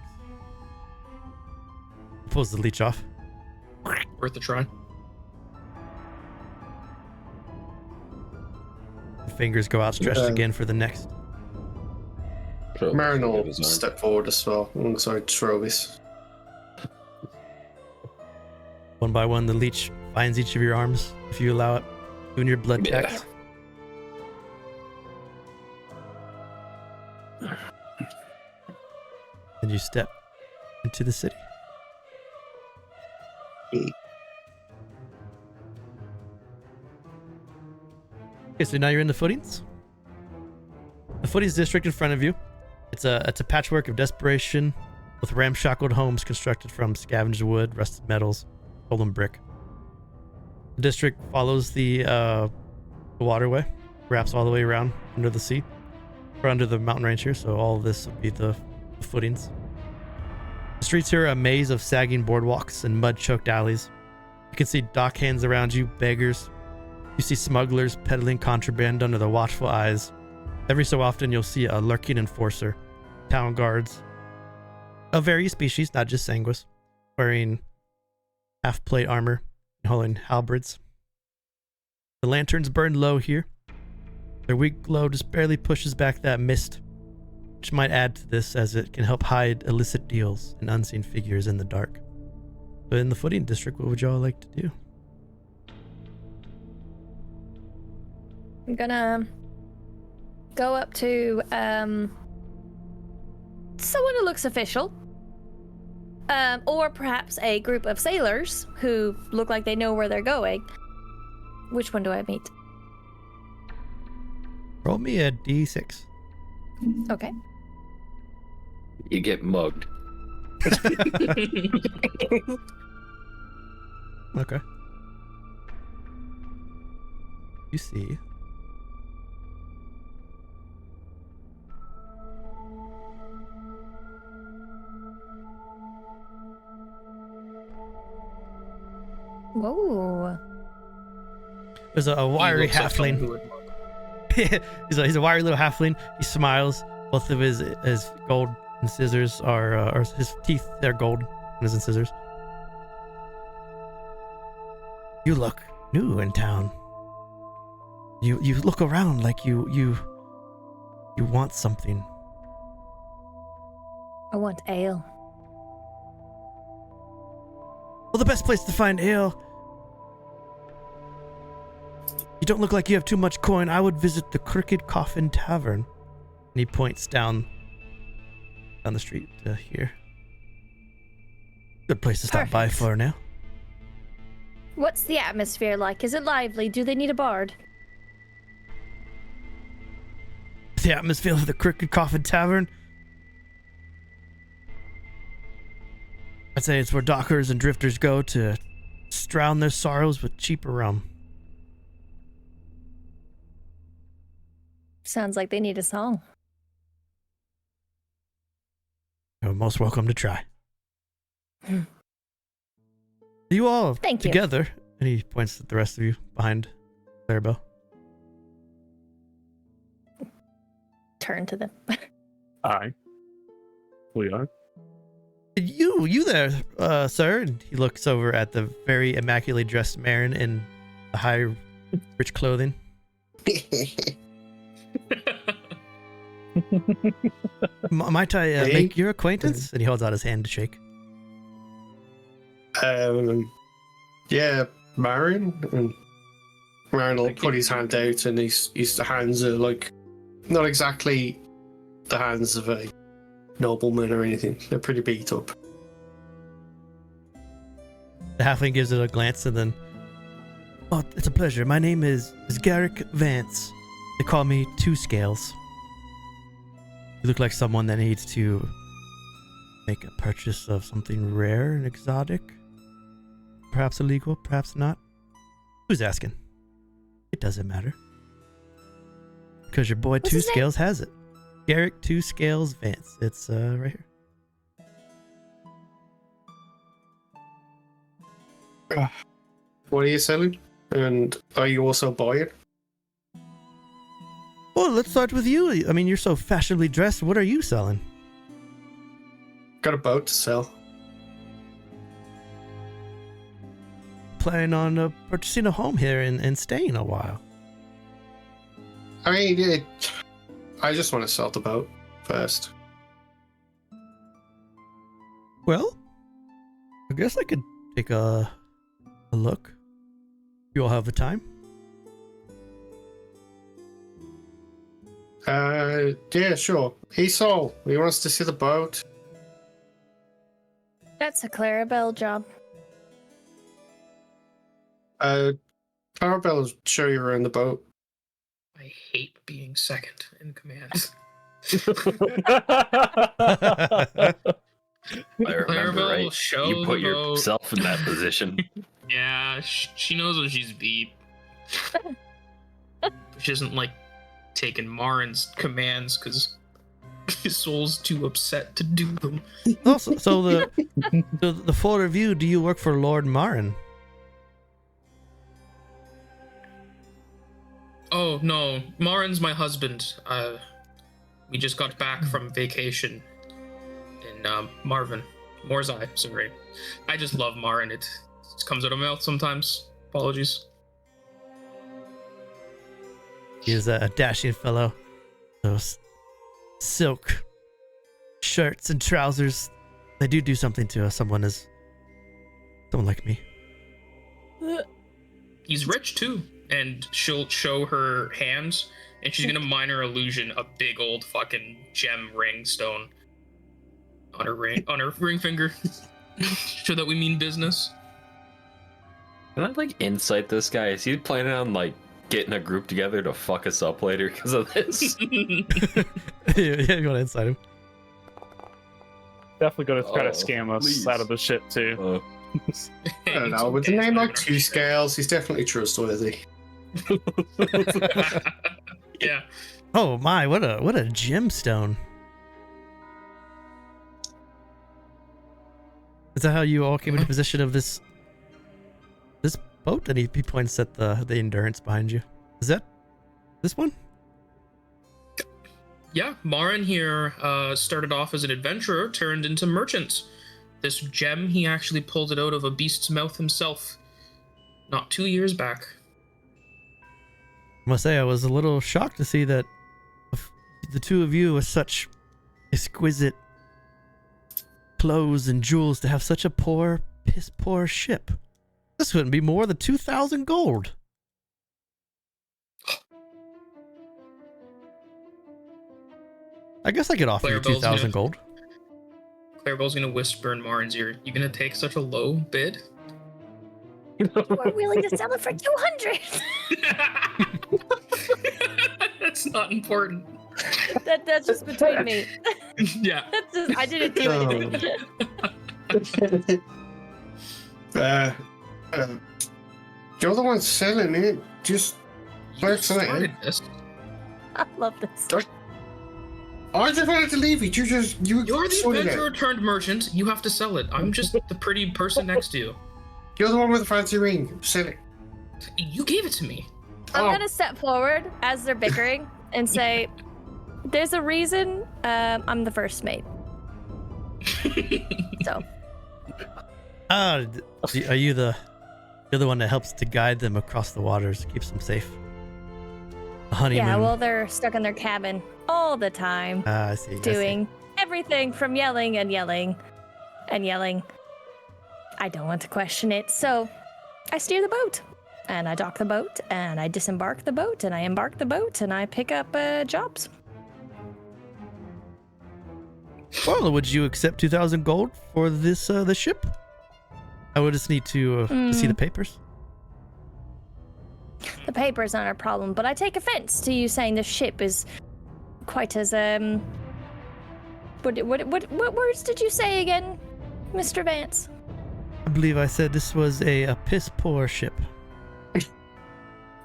Pulls the leech off. Worth a try. The fingers go outstretched again for the next. Marin will step forward as well alongside Srovis. One by one, the leech finds each of your arms, if you allow it, doing your blood tax. And you step into the city. Okay, so now you're in the footings. The footings district in front of you. It's a patchwork of desperation with ramshackled homes constructed from scavenged wood, rusted metals, stolen brick. The district follows the waterway, wraps all the way around under the sea, or under the mountain range here, so all of this would be the footings. The streets here are a maze of sagging boardwalks and mud-choked alleys. You can see dock hands around you, beggars. You see smugglers peddling contraband under the watchful eyes. Every so often you'll see a lurking enforcer, town guards of various species, not just sanguis, wearing half-plate armor and holding halberds. The lanterns burn low here. Their weak glow just barely pushes back that mist, which might add to this as it can help hide illicit deals and unseen figures in the dark. But in the footing district, what would y'all like to do? I'm gonna go up to someone who looks official. Or perhaps a group of sailors who look like they know where they're going. Which one do I meet? Roll me a d6. Okay. You get mugged. Okay. You see. Whoa. There's a wiry halfling. he's a wiry little halfling. He smiles. Both of his gold and scissors are, or his teeth, they're gold. And his scissors. You look new in town. You look around like you want something. I want ale. Well, the best place to find ale. You don't look like you have too much coin. I would visit the Crooked Coffin Tavern. And he points down the street to here. Good place to stop by Perfect. for now. What's the atmosphere like? Is it lively? Do they need a bard? The atmosphere of the Crooked Coffin Tavern. I'd say it's where dockers and drifters go to drown their sorrows with cheaper rum. Sounds like they need a song. You're most welcome to try. You all Thank you. together, and he points at the rest of you behind Clarabell. Turn to them. Aye. We are. You there, sir? And he looks over at the very immaculately dressed Marin in the high, rich clothing. Might I Hey. make your acquaintance? And he holds out his hand to shake. Yeah, Marin. And Marin will Thank put you. his hand out, and his hands are like not exactly the hands of a nobleman or anything. They're pretty beat up. The halfling gives it a glance and then, oh, it's a pleasure. My name is Garrick Vance. They call me Two Scales. You look like someone that needs to make a purchase of something rare and exotic. Perhaps illegal, perhaps not. Who's asking? It doesn't matter. Because your boy What's Two his name? Scales has it. Garrick Two Scales Vance. It's right here. What are you selling? And are you also buying? Well, let's start with you. I mean, you're so fashionably dressed. What are you selling? Got a boat to sell. Planning on purchasing a home here and staying a while. I mean, I just want to sell the boat first. Well, I guess I could take a look. You all have the time? Yeah, sure. Isole, he wants to see the boat. That's a Clarabell job. Clarabell will show you around the boat. I hate being second in command. I remember, Clarabell right? will show You put the boat. yourself in that position. Yeah, she knows what she's beat. She doesn't like taking Marin's commands because Isole's too upset to do them. Also, so the full review. Do you work for Lord Marin? Oh no, Marin's my husband. We just got back from vacation in Morzai, sorry. I just love Marin. It just comes out of my mouth sometimes. Apologies. He is a dashing fellow. Those silk shirts and trousers, they do something to someone like me. He's rich too, and she'll show her hands, and she's gonna minor illusion a big old fucking gem ring stone on her ring finger, show that we mean business. Can I like insight this guy? Is he planning on like getting a group together to fuck us up later because of this? Yeah, you want to inside him? Definitely going to try to Oh, scam us please. out of the ship too. I don't know. With a name like Two Scales, he's definitely trustworthy. Yeah. Oh my! What a gemstone! Is that how you all came into possession of this boat? And he points at the endurance behind you. Is that this one? Yeah, Marin here started off as an adventurer, turned into merchant. This gem, he actually pulled it out of a beast's mouth himself, not 2 years back. I must say, I was a little shocked to see that the two of you with such exquisite clothes and jewels to have such a piss poor ship. This wouldn't be more than 2,000 gold. I guess I could offer you Clarabell's 2,000 gold. Clarabell's gonna whisper in Marin's ear, "You gonna take such a low bid?" We're willing to sell it for 200. That's not important. That's just between me. Yeah. That's just, I didn't do anything. You're the one selling it. Just You let's started this. I love this. I just wanted to leave it. You're the sorted it. adventurer turned merchant. You have to sell it. I'm just the pretty person next to you. You're the one with the fancy ring. Sell it. You gave it to me. I'm Oh. gonna step forward as they're bickering and say, "There's a reason I'm the first mate." So Are you you're the one that helps to guide them across the waters, keeps them safe? The honeymoon. yeah, well, they're stuck in their cabin all the time, I see. doing everything from yelling and yelling and yelling. I don't want to question it, so I steer the boat, and I dock the boat, and I disembark the boat, and I embark the boat, and I pick up jobs. Well, would you accept 2,000 gold for this the ship? I would just need to see the papers. The paper's not a problem, but I take offense to you saying the ship is quite as What words did you say again, Mr. Vance? I believe I said this was a piss poor ship.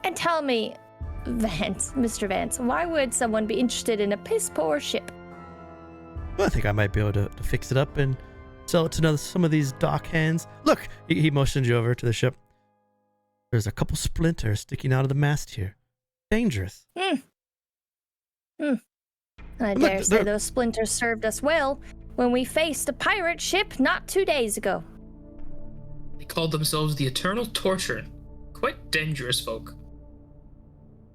And tell me, Vance, Mr. Vance, why would someone be interested in a piss poor ship? Well, I think I might be able to fix it up and sell it to some of these dock hands. Look, he motioned you over to the ship. There's a couple splinters sticking out of the mast here. Dangerous. And I Look, dare say they're- those splinters served us well when we faced a pirate ship not 2 days ago. They called themselves the Eternal Torture. Quite dangerous folk.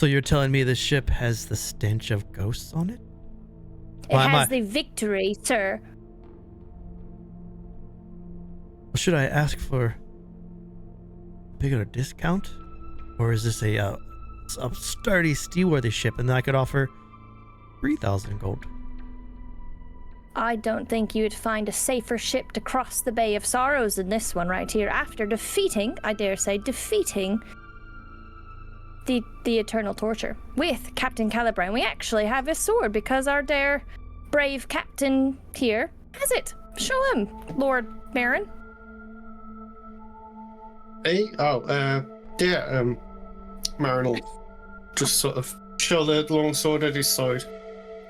So you're telling me this ship has the stench of ghosts on it? It Why am has I- the victory, sir. Should I ask for a bigger discount? Or is this a sturdy, seaworthy ship and then I could offer 3,000 gold? I don't think you'd find a safer ship to cross the Bay of Sorrows than this one right here after defeating, I dare say, defeating the Eternal Torture with Captain Calibran. We actually have his sword because our dare brave captain here has it. Show him, Lord Marin. Hey, Marin will just sort of show the long sword at his side.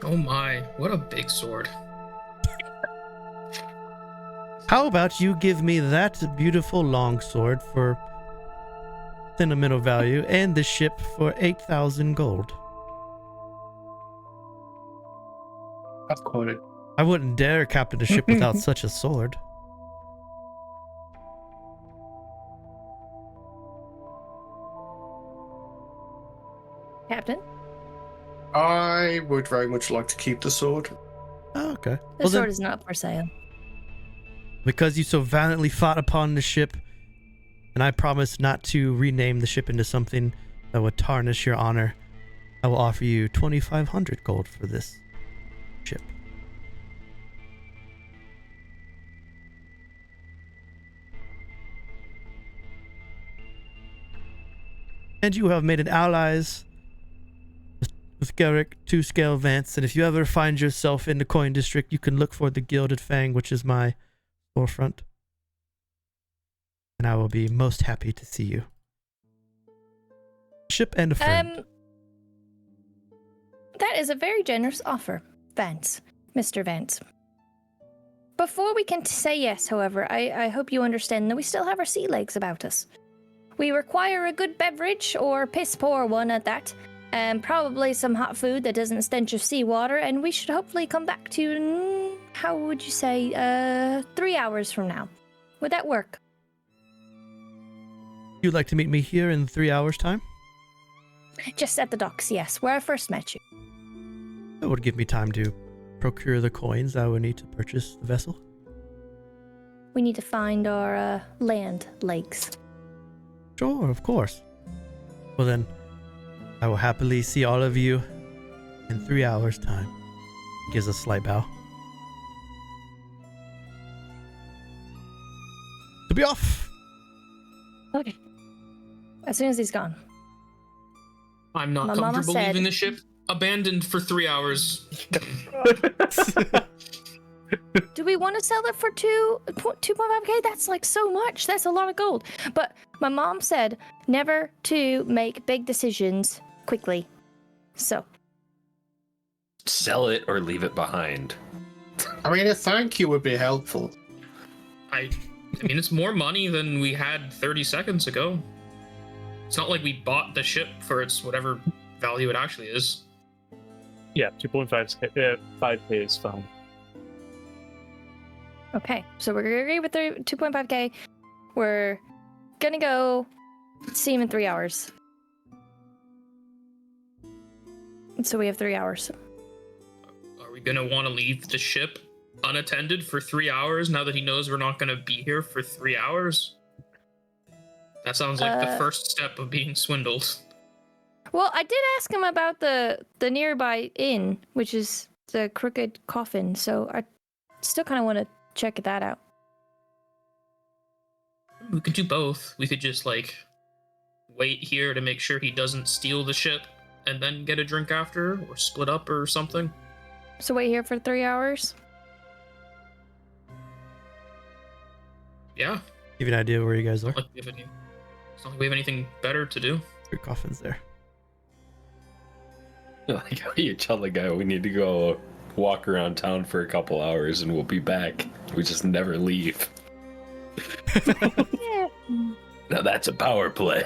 Oh my, what a big sword. How about you give me that beautiful longsword for sentimental value and the ship for 8,000 gold? That's quite it. I wouldn't dare captain a ship without such a sword. Captain, I would very much like to keep the sword. Oh, okay. the sword is not for sale. Because you so valiantly fought upon the ship, and I promise not to rename the ship into something that would tarnish your honor, I will offer you 2,500 gold for this ship. And you have made an allies with Garrick 2-scale Vance, and if you ever find yourself in the coin district, you can look for the Gilded Fang, which is my storefront. And I will be most happy to see you. Ship and a friend. That is a very generous offer, Vance, Mr. Vance. Before we can say yes, however, I hope you understand that we still have our sea legs about us. We require a good beverage, or piss poor one at that, and probably some hot food that doesn't stench of seawater, and we should hopefully come back to you, how would you say, 3 hours from now. Would that work? You'd like to meet me here in 3 hours' time? Just at the docks, yes, where I first met you. That would give me time to procure the coins I would need to purchase the vessel. We need to find our land legs. Sure, of course. Well then, I will happily see all of you in 3 hours' time. Gives a slight bow. To be off! Okay. As soon as he's gone. I'm not My mama comfortable said- leaving the ship abandoned for 3 hours. Do we want to sell it for 2.5k? That's like so much. That's a lot of gold. But my mom said never to make big decisions quickly. So. Sell it or leave it behind. I mean, a thank you would be helpful. I mean, it's more money than we had 30 seconds ago. It's not like we bought the ship for its whatever value it actually is. Yeah, 5k is fine. Okay, so we're gonna agree with the 2.5k. We're gonna go see him in 3 hours. So we have 3 hours. Are we gonna want to leave the ship unattended for 3 hours now that he knows we're not gonna be here for 3 hours? That sounds like the first step of being swindled. Well, I did ask him about the nearby inn, which is the Crooked Coffin, so I still kind of want to check that out. We could do both. We could just, like, wait here to make sure he doesn't steal the ship and then get a drink after, or split up or something. So wait here for 3 hours? Yeah. Give you an idea where you guys are. It's not like we have anything better to do. Your coffin's there. Like how you tell the guy we need to go walk around town for a couple hours and we'll be back. We just never leave. Yeah. Now that's a power play.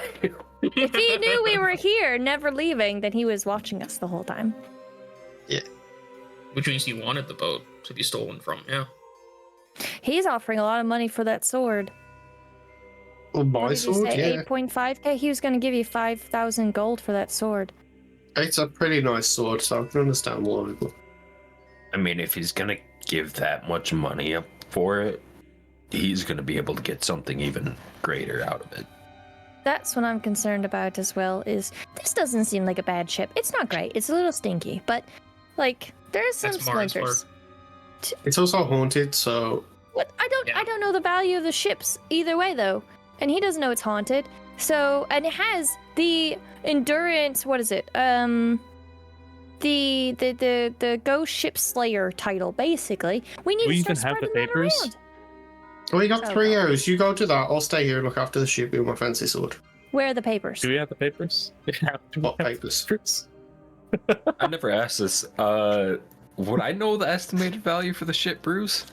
If he knew we were here, never leaving, then he was watching us the whole time. Which means he wanted the boat to be stolen from, yeah. He's offering a lot of money for that sword. Well, What my did you sword, say, yeah. 8.5k? He was going to give you 5,000 gold for that sword. It's a pretty nice sword, so I can understand why. But I mean, if he's gonna give that much money up for it, he's gonna be able to get something even greater out of it. That's what I'm concerned about as well, is this doesn't seem like a bad ship. It's not great. It's a little stinky, but, like, there's some That's Marin's splinters. it's also haunted, so What? I Yeah. don't know the value of the ships either way, though. And he doesn't know it's haunted. So, and it has the endurance, what is it? The Ghost Ship Slayer title, basically. We need We to even start have the spreading that papers? around. we got Oh, 3 God. hours. You go to that. I'll stay here and look after the ship with my fancy sword. Where are the papers? Do we have the papers? Yeah, do we What have papers? papers? I never asked this. Would I know the estimated value for the ship, Bruce?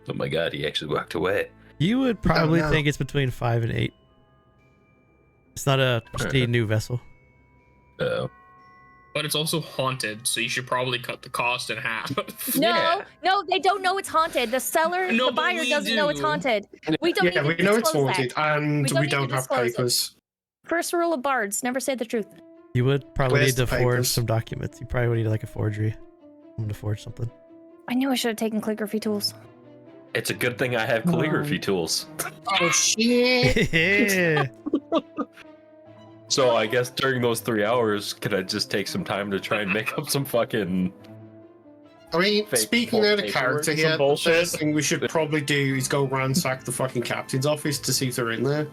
Oh my god, he actually walked away. You would probably know. think it's between 5 and 8. It's not a prestige new vessel. Oh. But it's also haunted, so you should probably cut the cost in half. No, Yeah. no, they don't know it's haunted. The seller, No, the but buyer we doesn't know it's do. haunted. We don't Yeah, need we to know it's disclose haunted, that. and We we don't don't need to have disclose it. papers. First rule of bards, never say the truth. You would probably Where's need to the forge papers? some documents. You probably would need like a forgery. I'm to forge something. I knew I should have taken calligraphy tools. It's a good thing I have calligraphy tools. Oh shit! Yeah. So I guess during those 3 hours, could I just take some time to try and make up some fucking... I mean, Fake speaking out of paperwork, character some here, the bullshit. first thing we should probably do is go ransack the fucking captain's office to see if they're in there.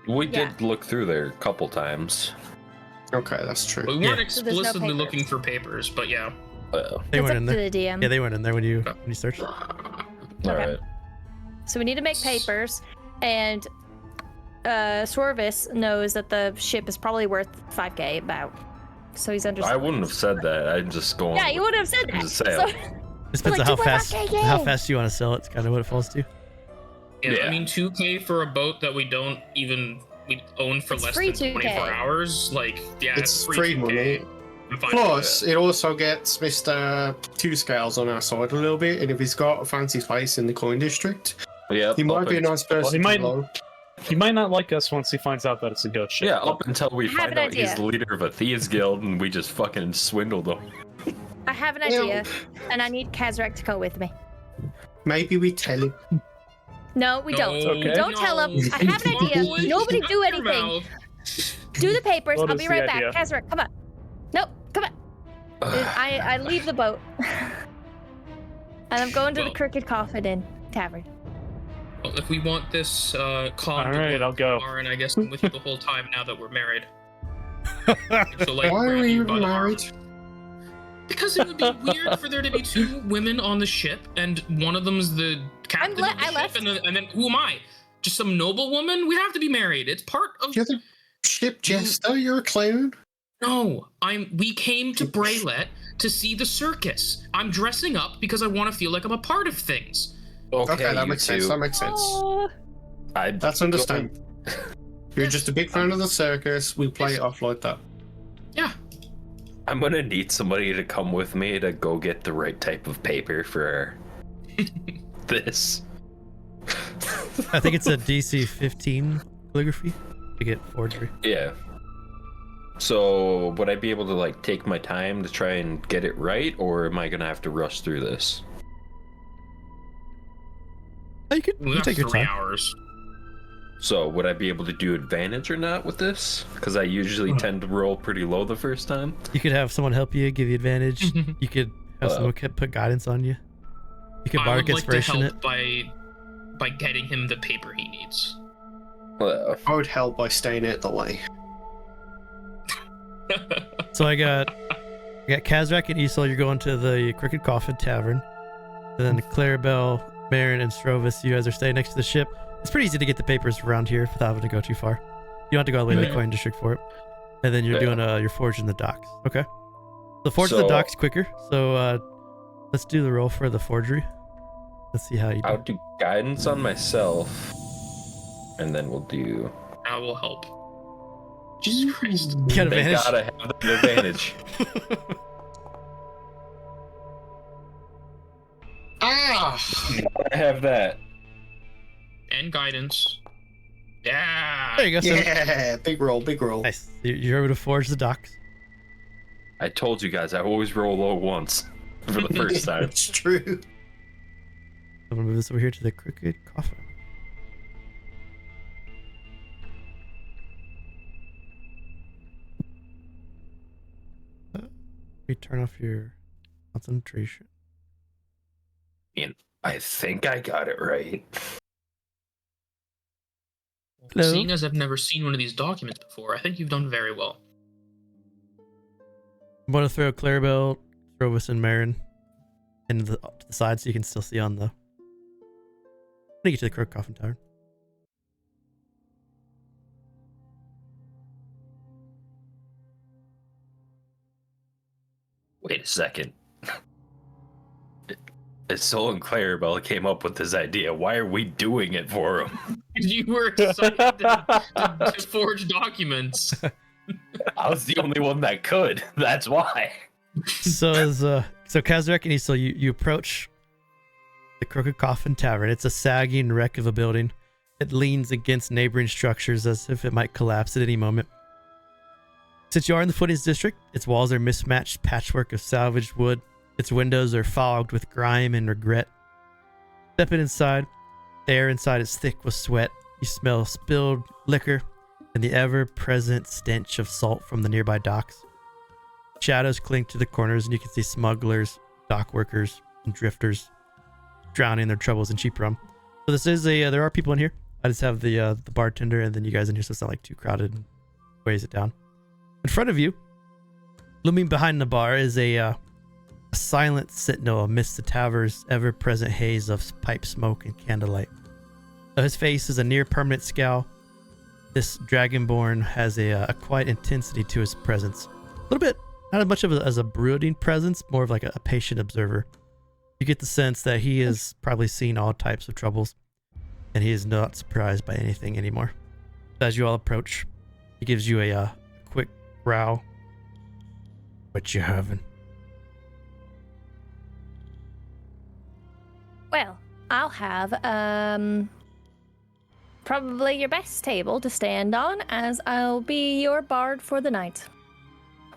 We Yeah. did look through there a couple times. Okay, that's true. We weren't So there's no explicitly papers. looking for papers, but yeah. They It's weren't up in to there. the DM. Yeah, they weren't in there when you searched. Alright. So we need to make papers, and Srovis knows that the ship is probably worth 5k about. So he's I understanding. wouldn't have said that. I'm just going... Yeah, you would have said that. Just say it. So, Just depends Like, on 2.5K. how fast you want to sell it. It's kind of what it falls to. Yeah, Yeah. I mean, 2k for a boat that we own for It's less free than 2K. 24 hours. Like, yeah, It's free free 2K. money. I'm fine Plus, with it also gets Mr. Two Scales on our side a little bit, and if he's got a fancy place in the coin district, Yeah, he might be a nice person he to might- know. He might not like us once he finds out that it's a ghost ship. Yeah, up until we I have find an out he's idea. the leader of a thieves guild and we just fucking swindled him. I have an Yeah. idea, and I need Kazrak to go with me. Maybe we tell him. No, we don't. No, Okay. Don't tell him. I have an Come idea. on, Nobody do your anything. mouth. Do the papers. What I'll is be the right back. idea? Kazrak, come on. Nope, come on. I leave the boat. And I'm going to the Well. Crooked Coffin Inn Tavern. Well, if we want this con All to right, work, I'll go. Marin, I guess I'm with you the whole time now that we're married. So, like, Why are grab we you even by the arm. married? Because it would be weird for there to be two women on the ship, and one of them's the captain of the I ship, left. and then who am I? Just some noble woman? We have to be married. It's part of. You're the ship jester, you're a clown. No, we came to Breylet to see the circus. I'm dressing up because I want to feel like I'm a part of things. Okay, that you makes sense. two. That makes sense. Oh, That's understandable. You're just a big fan of the circus. We play it off like that. Yeah. I'm gonna need somebody to come with me to go get the right type of paper for this. I think it's a DC 15 calligraphy to get forgery. Yeah. So, would I be able to like take my time to try and get it right, or am I gonna have to rush through this? Oh, you could We you got take your 3 time. hours. So, would I be able to do advantage or not with this? Because I usually tend to roll pretty low the first time. You could have someone help you, give you advantage. You could have Uh, someone put guidance on you. You could I bardic would like to inspiration help it. by getting him the paper he needs. Well, I would help by staying out the way. So I got Kazrak and Isole. You're going to the Crooked Coffin Tavern. And then Clarabell, Marin, and Srovis. You guys are staying next to the ship. It's pretty easy to get the papers around here without having to go too far. You don't have to go all the way to the Yeah. coin district for it. And then you're Yeah. doing your forge in the docks. Okay. The forge in the So- docks quicker. So let's do the roll for the forgery. Let's see how you do. I'll do guidance on myself, and then we'll do. I will help. Jesus Christ. You got They advantage. gotta have the advantage. Ah! I have that. And guidance. Yeah. There you go. So Yeah, big roll, big roll. nice. You're able to forge the docks. I told you guys I always roll low once for the first time. It's true. I'm gonna move this over here to the Crooked Coffin. We turn off your concentration. And I think I got it right. Hello? Seeing as I've never seen one of these documents before, I think you've done very well. I'm gonna throw Clarabell, Srovis, and Marin into to the side so you can still see on the. I'm gonna get to the Crooked Coffin Tavern. Wait a second. Isole and Clarabell came up with this idea. Why are we doing it for him? You were excited to forge documents. I was the only one that could. That's why. So Kazrak and Isole, you approach the Crooked Coffin Tavern. It's a sagging wreck of a building. It leans against neighboring structures as if it might collapse at any moment. Since you are in the Footings District, its walls are mismatched patchwork of salvaged wood. Its windows are fogged with grime and regret. Stepping inside, the air inside is thick with sweat. You smell spilled liquor and the ever-present stench of salt from the nearby docks. Shadows cling to the corners, and you can see smugglers, dock workers, and drifters drowning their troubles in cheap rum. So this is there are people in here. I just have the bartender and then you guys in here, so it's not like too crowded and weighs it down. In front of you, looming behind the bar, is a silent sentinel amidst the tavern's ever-present haze of pipe smoke and candlelight. His face is a near-permanent scowl. This dragonborn has a quiet intensity to his presence. A little bit, not as much of as a brooding presence, more of like a patient observer. You get the sense that he has probably seen all types of troubles, and he is not surprised by anything anymore. As you all approach, he gives you a quick growl. What you having? Well, I'll have probably your best table to stand on, as I'll be your bard for the night.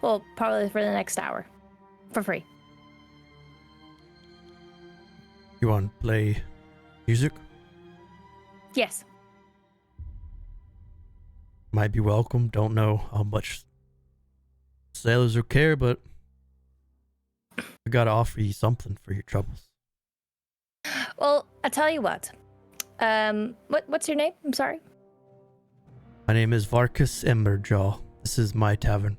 Well, probably for the next hour. For free. You want to play music? Yes. Might be welcome. Don't know how much sailors will care, but I gotta offer you something for your troubles. Well, I tell you what. What's your name? I'm sorry. My name is Varkas Emberjaw. This is my tavern.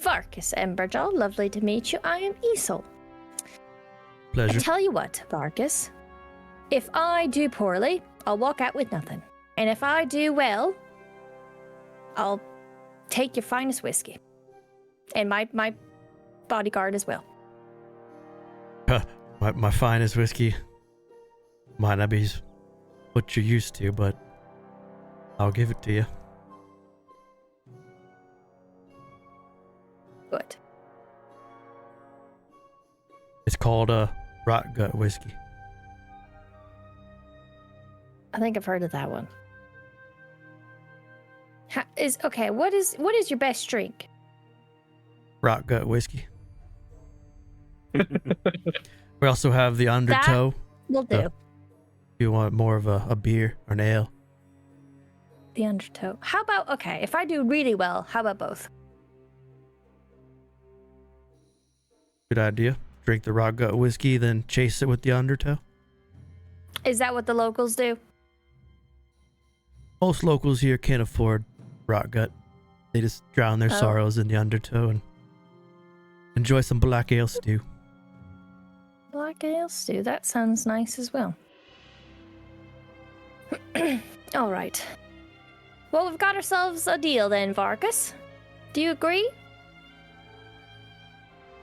Varkas Emberjaw, lovely to meet you. I am Isole. Pleasure. I tell you what, Varkas. If I do poorly, I'll walk out with nothing. And if I do well, I'll take your finest whiskey. And my bodyguard as well. My finest whiskey might not be what you're used to, but I'll give it to you. Good. It's called Rot Gut Whiskey. I think I've heard of that one. What is your best drink? Rot Gut Whiskey. We also have the Undertow. Will do. If you want more of a beer or an ale. The Undertow. How about, if I do really well, how about both? Good idea. Drink the Rot Gut Whiskey, then chase it with the Undertow. Is that what the locals do? Most locals here can't afford Rot Gut. They just drown their sorrows in the Undertow and enjoy some black ale stew. Black ale stew. That sounds nice as well. All right. Well, we've got ourselves a deal then, Varkas. Do you agree?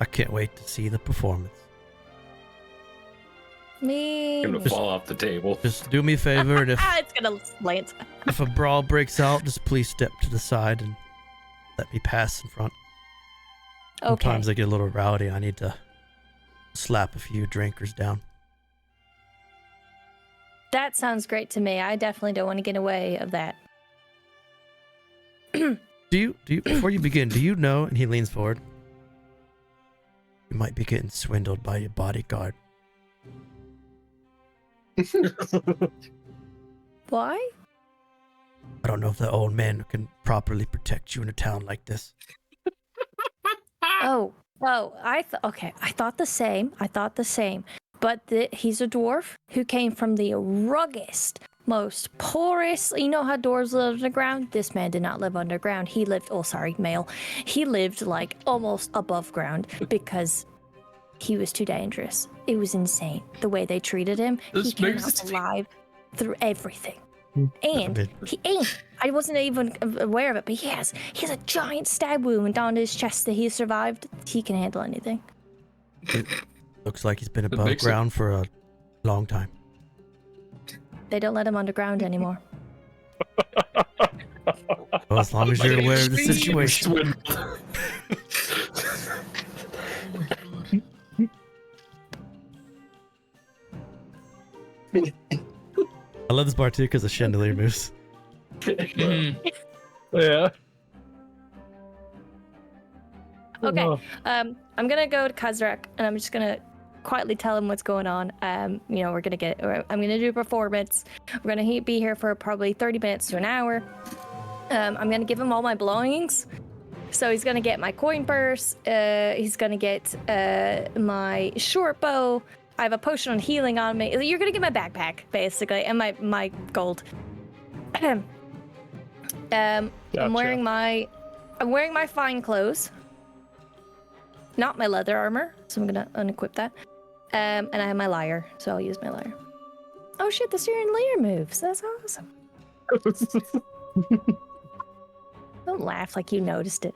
I can't wait to see the performance. Me. Gonna fall off the table. Just do me a favor, and It's gonna slant. if a brawl breaks out, just please step to the side and let me pass in front. Okay. Sometimes I get a little rowdy. I need to slap a few drinkers down. That sounds great to me. I definitely don't want to get away of that. Do you before you begin, do you know, and he leans forward, you might be getting swindled by your bodyguard. Why? I don't know if the old man can properly protect you in a town like this. Oh, I thought the same. But he's a dwarf who came from the ruggest, most porous. You know how dwarves live underground? This man did not live underground. He lived, male. He lived like almost above ground because he was too dangerous. It was insane the way they treated him. He came out alive through everything. And he ain't. I wasn't even aware of it, but he has a giant stab wound down his chest that he survived. He can handle anything. Looks like he's been That above makes it- ground for a long time. They don't let him underground anymore. Well, as long as you're aware of the situation. Swim. I love this bar too because the chandelier moves. Mhm. Yeah. Okay. Oh. I'm gonna go to Kazrak and I'm just gonna quietly tell him what's going on. I'm gonna do a performance. We're gonna be here for probably 30 minutes to an hour. I'm gonna give him all my belongings. So he's gonna get my coin purse. He's gonna get my short bow. I have a potion on healing on me. You're gonna get my backpack basically, and my gold. I'm wearing my fine clothes. Not my leather armor, so I'm gonna unequip that. And I have my lyre, so I'll use my lyre. Oh shit, the Syrian lyre moves. That's awesome. Don't laugh like you noticed it.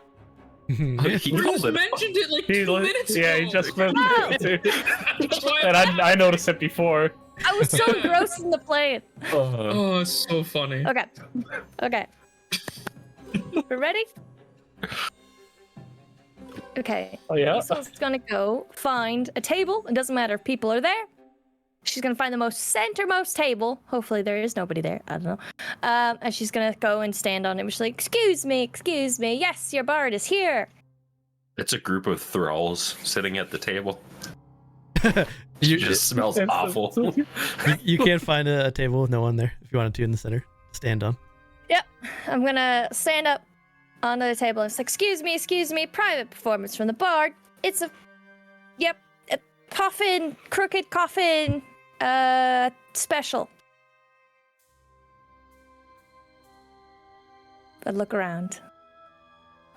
He We called just it. mentioned it like He 2 li- minutes ago. yeah, he just mentioned Oh. it too. That's why And I'm I noticed it before. I was so engrossed in the plane. Oh, it's so funny. Okay. We're ready? Okay. Oh yeah. Isole's gonna go find a table. It doesn't matter if people are there. She's gonna find the most centermost table. Hopefully there is nobody there. I don't know. And she's gonna go and stand on it. She's like, excuse me. Yes, your bard is here. It's a group of thralls sitting at the table. You, It just smells It's- awful. you can't find a table with no one there if you wanted to in the center. Stand on. Yep. I'm gonna stand up onto the table. It's like, excuse me. Private performance from the bard. It's a coffin, crooked coffin, special. But look around.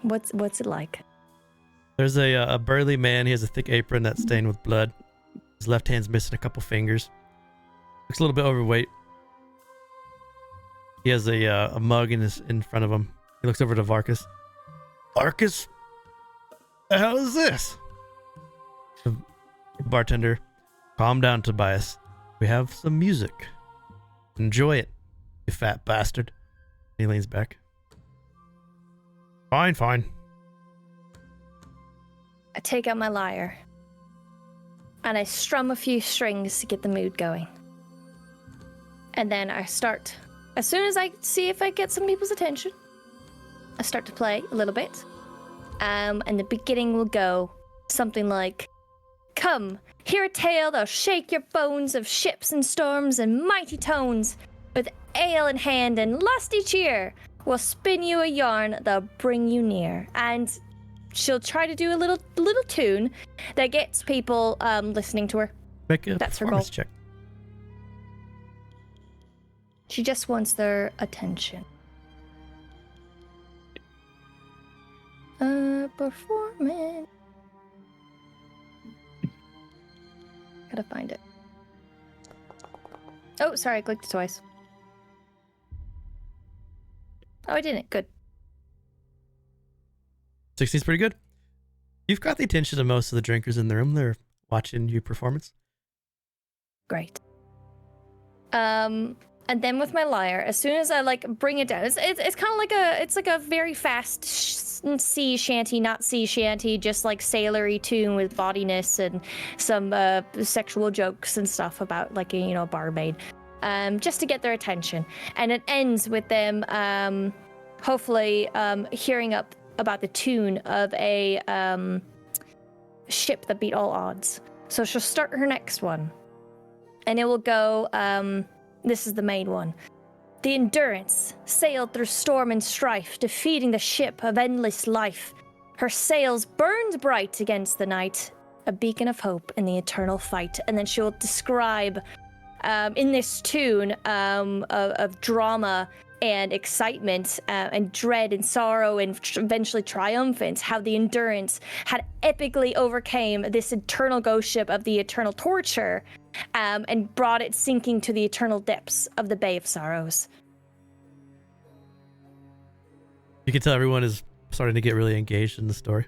What's it like? There's a burly man. He has a thick apron that's stained with blood. His left hand's missing a couple fingers. Looks a little bit overweight. He has a mug in front of him. He looks over to Varkas. Varkas? The hell is this? The bartender. Calm down, Tobias. We have some music. Enjoy it, you fat bastard. He leans back. Fine. I take out my lyre. And I strum a few strings to get the mood going. And then I start. As soon as I see if I get some people's attention, I start to play a little bit. And the beginning will go something like, come, hear a tale that'll shake your bones of ships and storms and mighty tones. With ale in hand and lusty cheer, we'll spin you a yarn that'll bring you near. And she'll try to do a little tune that gets people listening to her. Make a That's her performance goal. check. She just wants their attention. Performance. Gotta find it. Oh, sorry, I clicked it twice. Oh, I didn't. Good. 60's pretty good. You've got the attention of most of the drinkers in the room. They're watching you performance. Great. And then with my lyre, as soon as I bring it down, it's kind of like a very fast sea shanty, not sea shanty, just like sailory tune with bodiness and some sexual jokes and stuff about a barmaid, just to get their attention. And it ends with them hopefully hearing up about the tune of a ship that beat all odds. So she'll start her next one, and it will go. This is the main one. The Endurance sailed through storm and strife, defeating the ship of endless life. Her sails burned bright against the night, a beacon of hope in the eternal fight. And then she'll describe, in this tune of drama and excitement and dread and sorrow and eventually triumphant, how the Endurance had epically overcame this eternal ghost ship of the eternal torture, and brought it sinking to the eternal depths of the Bay of Sorrows. You can tell everyone is starting to get really engaged in the story.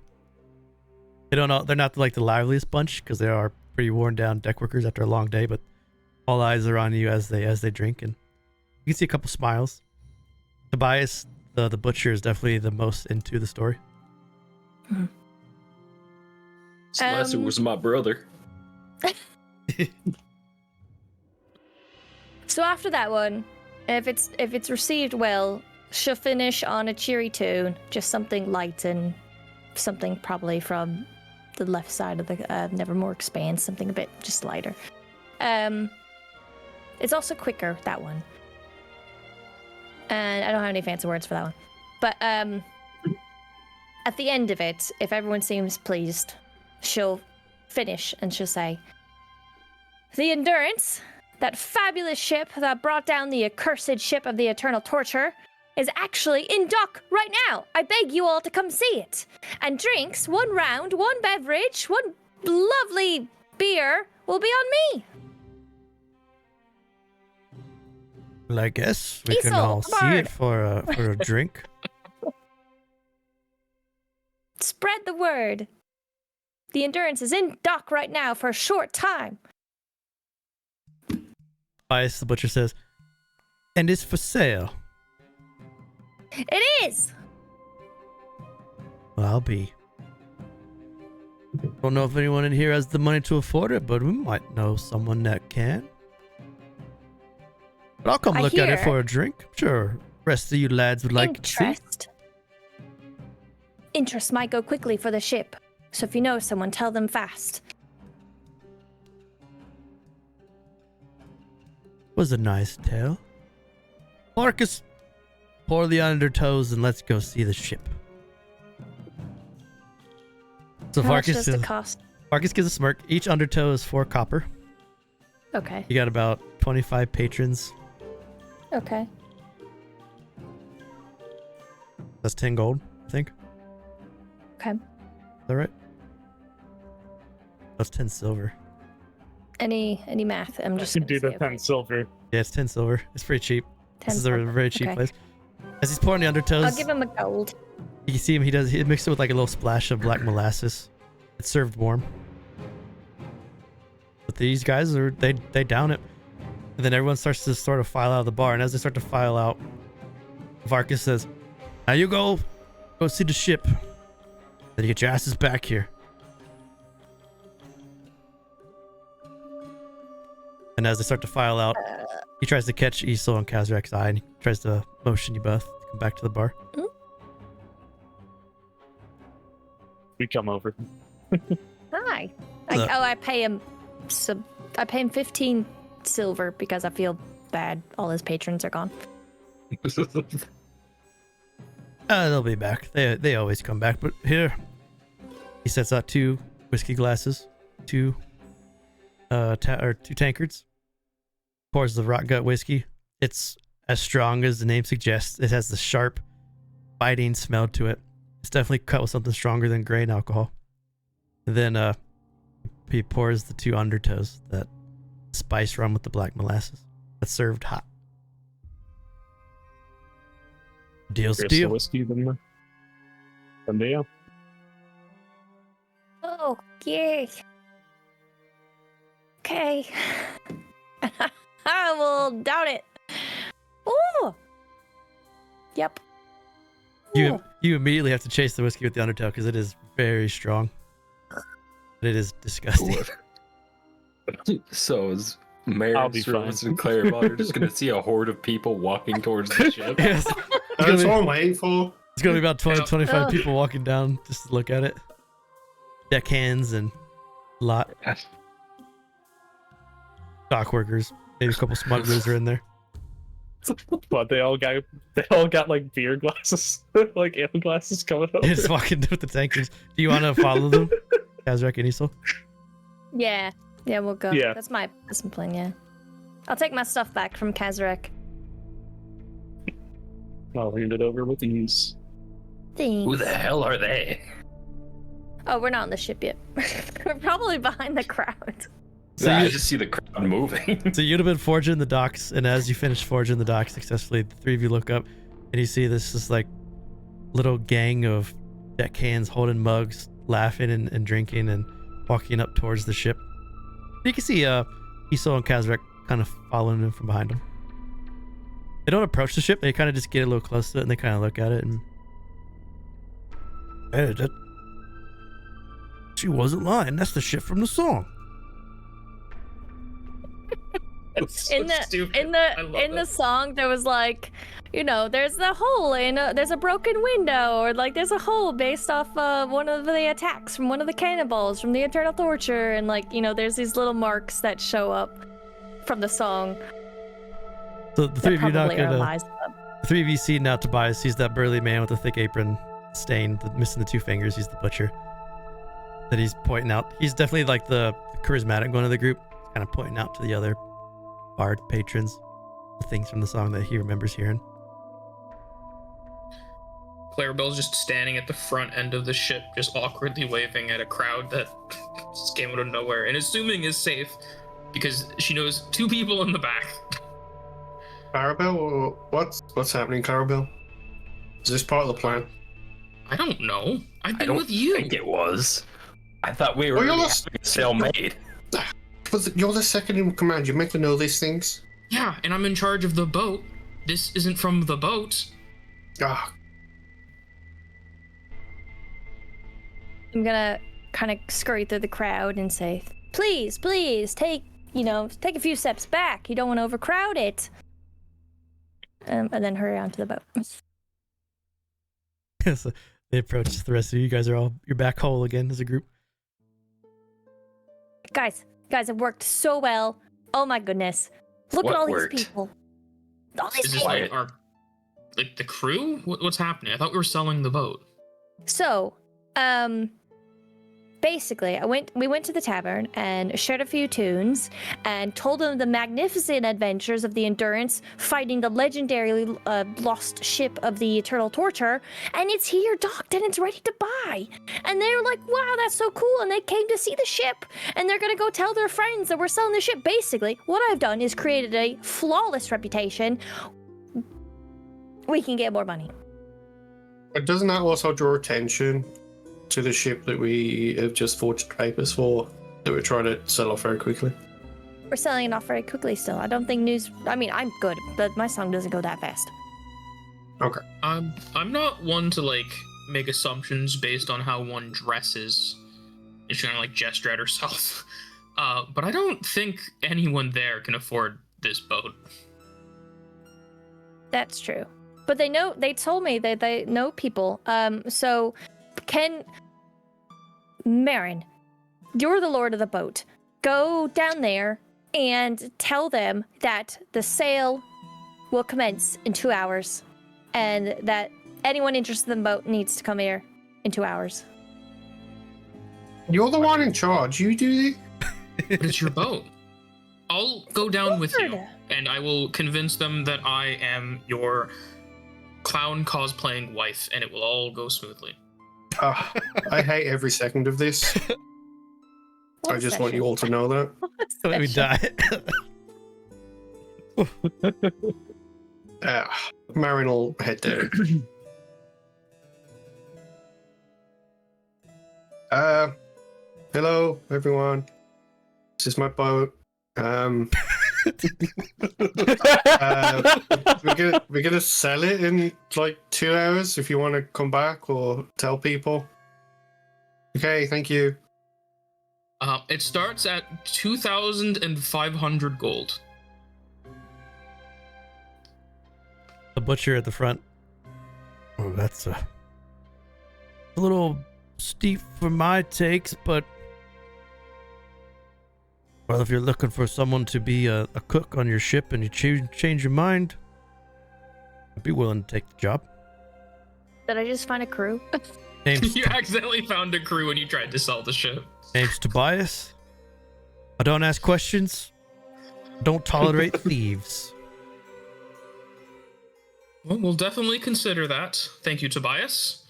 They don't know, they're not like the liveliest bunch because they are pretty worn down deck workers after a long day, but all eyes are on you as they drink, and you can see a couple smiles. Tobias, the butcher, is definitely the most into the story. Unless it was my brother. So after that one, if it's received well, she'll finish on a cheery tune, just something light and something probably from the left side of the Nevermore Expanse, something a bit just lighter. It's also quicker, that one. And I don't have any fancy words for that one. But at the end of it, if everyone seems pleased, she'll finish and she'll say, "The Endurance, that fabulous ship that brought down the accursed ship of the Eternal Torture, is actually in dock right now. I beg you all to come see it. And drinks, 1 round, 1 beverage, 1 lovely beer will be on me." Well, I guess we can Isole, all come see on. it for a drink. Spread the word. The Endurance is in dock right now for a short time. Tobias, the butcher, says, "And is for sale." It is! Well, I'll be. Don't know if anyone in here has the money to afford it, but we might know someone that can. But I'll come I look at it hear- for a drink. Sure, rest of you lads would like to see. Interest might go quickly for the ship, so if you know someone, tell them fast. Was a nice tale. Marcus, pour the undertows and let's go see the ship. So How much Farkas does it cost? gives a smirk. Each undertow is 4 copper. Okay. You got about 25 patrons. Okay. That's 10 gold, I think. Okay. Is that right? That's 10 silver. Any math? I'm I just can gonna do the say, 10 silver. Yeah, it's 10 silver. It's pretty cheap. 10 This is a silver. very cheap Okay. place. As he's pouring the undertows, I'll give him a gold. you can see him. He mixes it with like a little splash of black molasses. It's served warm. But these guys they down it, and then everyone starts to sort of file out of the bar. And as they start to file out, Varkas says, "Now you go see the ship. Then you get your asses back here." And as they start to file out, he tries to catch Isole and Kazrak's eye, and he tries to motion you both to come back to the bar. We come over. Hi. Look. I pay him. I pay him 15 silver because I feel bad. All his patrons are gone. They'll be back. They always come back. But here, he sets out 2 whiskey glasses, 2 tankards. Pours the rot gut whiskey. It's as strong as the name suggests. It has the sharp, biting smell to it. It's definitely cut with something stronger than grain alcohol. And then he pours the 2 undertows, that spice rum with the black molasses. That's served hot. Deal's a Crystal deal. whiskey than the yeah. Oh, yay. Okay. I will down it. Ooh. Yep. You Ooh. you immediately have to chase the whiskey with the undertow because it is very strong. It is disgusting. So is I'll Marin, be Srovis, fine. and Clarabell are just going to see a horde of people walking towards the ship? Yes. That's what I'm waiting for. It's gonna be about 20, Yeah. 25 Ugh. people walking down just to look at it. Deckhands and a lot. Dock workers. Maybe a couple smugglers are in there. But they all got like beer glasses, like ale glasses coming up. They're just walking with the tankers. Do you want to follow them? Kazrak and Isole? Yeah. Yeah, we'll go. Yeah. That's my plan, yeah. I'll take my stuff back from Kazrak. I'll hand it over with ease. Thanks. Who the hell are they? Oh, we're not on the ship yet. We're probably behind the crowd. So I you- just see the crowd moving. So you'd have been forging the docks, and as you finish forging the docks successfully, the 3 of you look up and you see this is like little gang of deckhands holding mugs, laughing and drinking and walking up towards the ship. You can see Isole and Kazrak kind of following them from behind them. They don't approach the ship. They kind of just get a little close to it and they kind of look at it and... Hey, she wasn't lying. That's the shit from the song. That's so in the stupid. in I love the it. song there was like, there's a hole in there's a broken window, or like there's a hole based off one of the attacks from one of the cannonballs from the Eternal Torture, and like there's these little marks that show up from the song. So the three of you now Probably are get lies. the three of you see now Tobias. He's that burly man with the thick apron, stained, missing the two fingers. He's the butcher that he's pointing out. He's definitely like the charismatic one of the group, kind of pointing out to the other bard patrons the things from the song that he remembers hearing. Clarabell's just standing at the front end of the ship, just awkwardly waving at a crowd that just came out of nowhere, and assuming is safe because she knows two people in the back. Clarabell, what's happening, Clarabell? Is this part of the plan? I don't know. I've I been don't with you. think it was. I thought we were Well, you're having not- a sail made. But you're the second in command. You're meant to know these things. Yeah, and I'm in charge of the boat. This isn't from the boat. Ah, I'm gonna kind of scurry through the crowd and say, please take a few steps back. You don't want to overcrowd it. And then hurry onto the boat. So they approach the rest of you. You guys are all, you're back whole again as a group. Guys, it worked so well. Oh my goodness. Look What at all worked? these people. All these Is this people. like our, like the crew? What's happening? I thought we were selling the boat. So, basically, we went to the tavern and shared a few tunes and told them the magnificent adventures of the Endurance fighting the legendary lost ship of the Eternal Torture, and it's here docked and it's ready to buy. And they were like, wow, that's so cool, and they came to see the ship, and they're gonna go tell their friends that we're selling the ship. Basically, what I've done is created a flawless reputation. We can get more money. but doesn't that also draw attention to the ship that we have just forged papers for, that we're trying to sell off very quickly? We're selling it off very quickly still. I don't think news... I mean, I'm good, but my song doesn't go that fast. Okay. I'm not one to like make assumptions based on how one dresses. And she kind of like gesture at herself. But I don't think anyone there can afford this boat. That's true. But they told me that they know people. So, Marin, you're the lord of the boat. Go down there and tell them that the sale will commence in 2 hours. And that anyone interested in the boat needs to come here in 2 hours. You're the one in charge. You do it. But it's your boat. I'll go down with you, Lord. and I will convince them that I am your clown cosplaying wife, and it will all go smoothly. I hate every second of this. I just want you all to know that. Let me die. Marin will head down. Hello, everyone. This is my boat. We're gonna sell it in like 2 hours if you want to come back or tell people. Okay, thank you. It starts at 2,500 gold. The butcher at the front. Oh, that's a little steep for my takes, but well, if you're looking for someone to be a cook on your ship and you change your mind, I'd be willing to take the job. Did I just find a crew? Name's, You accidentally found a crew when you tried to sell the ship. name's Tobias. I don't ask questions. Don't tolerate thieves. Well, we'll definitely consider that. Thank you, Tobias.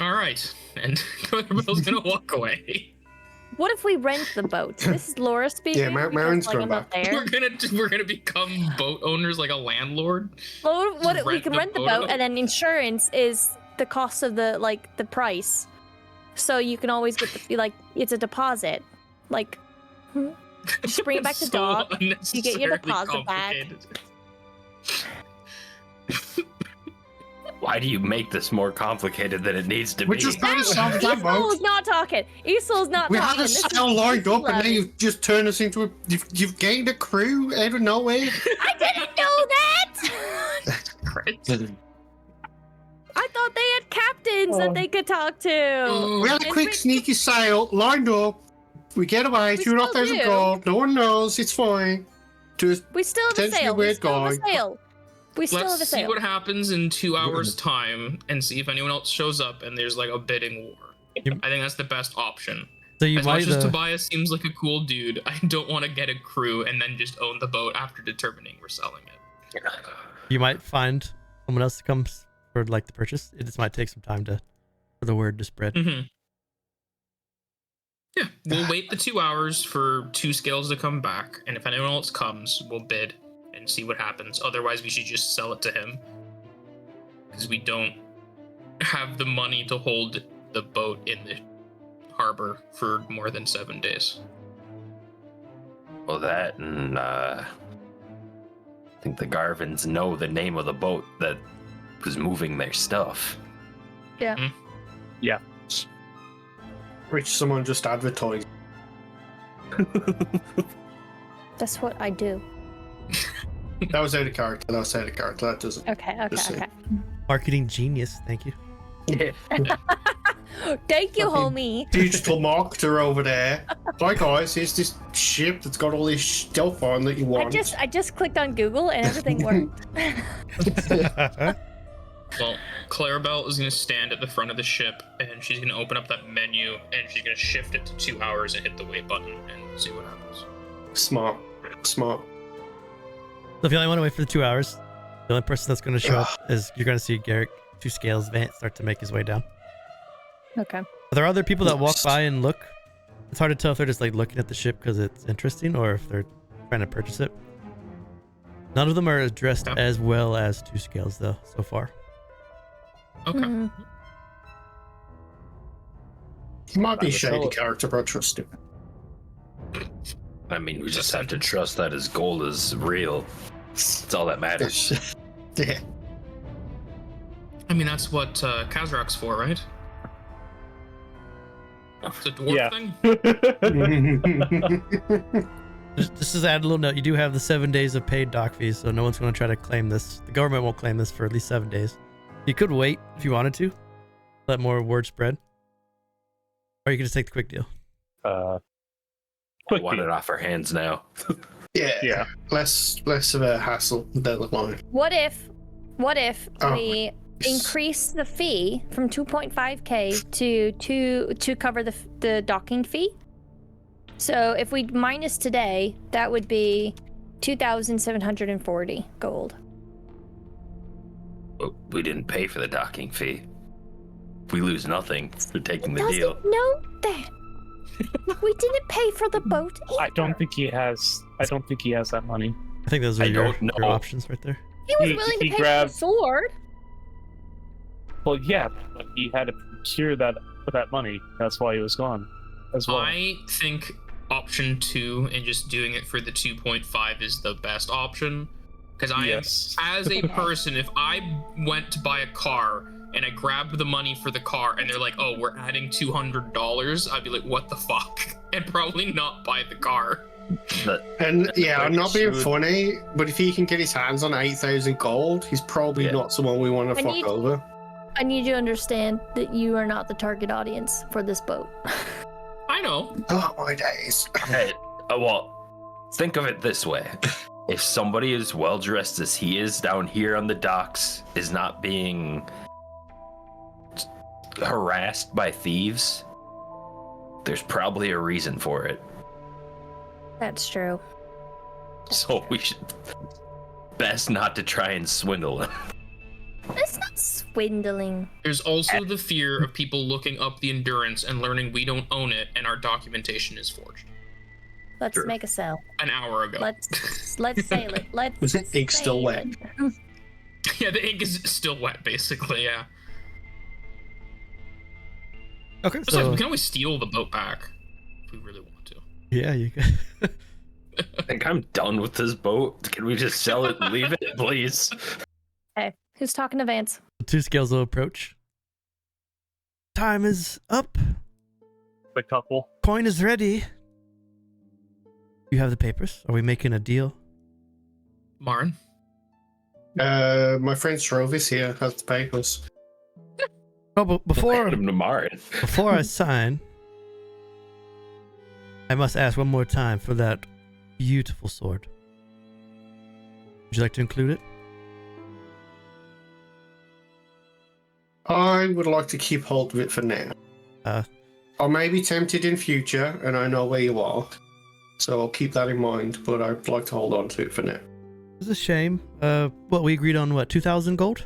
All right, and Clarabell's gonna walk away. What if we rent the boat? This is Laura speaking. Yeah, because, Marin's like, going I'm not back. there. We're gonna become boat owners like a landlord. Well, what if we rent can the rent the boat boat, out? and then insurance is the cost of the price, so you can always get it's a deposit, just bring it back to So dock. You get your unnecessarily deposit back. complicated. Why do you make this more complicated than it needs to We're be? just trying to solve that Isol's boat. not talking. Isol's not We talking. had a This is- sail lined up, and love then it. you've just turned us into a. You've gained a crew out of nowhere. I didn't know that. I thought they had captains that they could talk to. We had a And quick we- sneaky sail lined up. We get away, We 2,500 still do. gold. No one knows. It's fine. Just We still have a Potentially sail. weird We still have a guy. sail. We still have a Let's see sail. what happens in 2 hours' time and see if anyone else shows up and there's like a bidding war. You- I think that's the best option. So you As might much as Tobias seems like a cool dude, I don't want to get a crew and then just own the boat after determining we're selling it. you might find someone else to come for the purchase. It just might take some time for the word to spread. Mm-hmm. Yeah, we'll wait the 2 hours for 2 scales to come back, and if anyone else comes, we'll bid and see what happens. Otherwise, we should just sell it to him. Because we don't have the money to hold the boat in the harbor for more than 7 days. Well, that and I think the Garvins know the name of the boat that was moving their stuff. which someone just advertised. That's what I do. That was out of character. That doesn't. Okay. Just saying. Marketing genius. Thank you. Yeah. Thank you, Fucking homie. Digital marketer over there. Hi guys, here's this ship that's got all this stuff on that you want. I just clicked on Google and everything worked. Well, Clarabell is going to stand at the front of the ship, and she's going to open up that menu, and she's going to shift it to 2 hours and hit the wait button, and see what happens. Smart. So if you only want to wait for the 2 hours, the only person that's going to show up is you're going to see Garrick 2 scales Vant start to make his way down. Okay. Are there other people that walk by and look? It's hard to tell if they're just looking at the ship because it's interesting or if they're trying to purchase it. None of them are dressed as well as 2 scales though so far. Okay. Mhm. He might be a Right, shady so- character, but I trust him. I mean, we just have to trust that his gold is real. That's all that matters. Yeah. I mean, that's what Kazrak's for, right? It's a dwarf Yeah. thing? Just to add a little note, you do have the 7 days of paid dock fees, so no one's going to try to claim this. The government won't claim this for at least 7 days. You could wait if you wanted to, let more word spread, or you could just take the quick deal. Quick Want deal. it off our hands now. Yeah. Less of a hassle down the line. What if Oh, we increase the fee from 2.5k to cover the docking fee? So if we minus today, that would be 2,740 gold. But we didn't pay for the docking fee. We lose nothing for taking the Doesn't deal. know that. We didn't pay for the boat either. I don't think he has that money. I think those are I your don't know. options right there. He was he- willing to he pay grabbed- for the sword. Well, yeah, but he had to procure that money. That's why he was gone as well. I think option 2 and just doing it for the 2.5 is the best option. Because Yes. as a person, if I went to buy a car and I grabbed the money for the car and they're like, oh, we're adding $200, I'd be like, what the fuck? And probably not buy the car. And yeah, I'm not being Should- funny, but if he can get his hands on 8,000 gold, he's probably Yeah. not someone we want to I fuck need- over. I need you to understand that you are not the target audience for this boat. I know. Oh my days. Hey, well, think of it this way. If somebody as well dressed as he is down here on the docks is not being harassed by thieves, there's probably a reason for it. That's true. So we should best not to try and swindle him. It's not dwindling. There's also the fear of people looking up the Endurance and learning we don't own it and our documentation is forged. Let's Sure. make a sail. An hour ago. Let's sail it. Let's. Was it ink still sail wet? it. Yeah, the ink is still wet, basically, yeah. Okay, Besides, so we can always steal the boat back if we really want to. yeah, you can. I think I'm done with this boat. Can we just sell it and leave it, please? Okay, who's talking to Vance? Two scales will approach. Time is up. The couple. Coin is ready. You have the papers. Are we making a deal? Marin? My friend Srovis here has the papers. Oh, but before Hand him to Marin. before I sign, I must ask one more time for that beautiful sword. Would you like to include it? I would like to keep hold of it for now. I may be tempted in future, and I know where you are, so I'll keep that in mind. But I'd like to hold on to it for now. It's a shame. What we agreed on? What, 2,000 gold?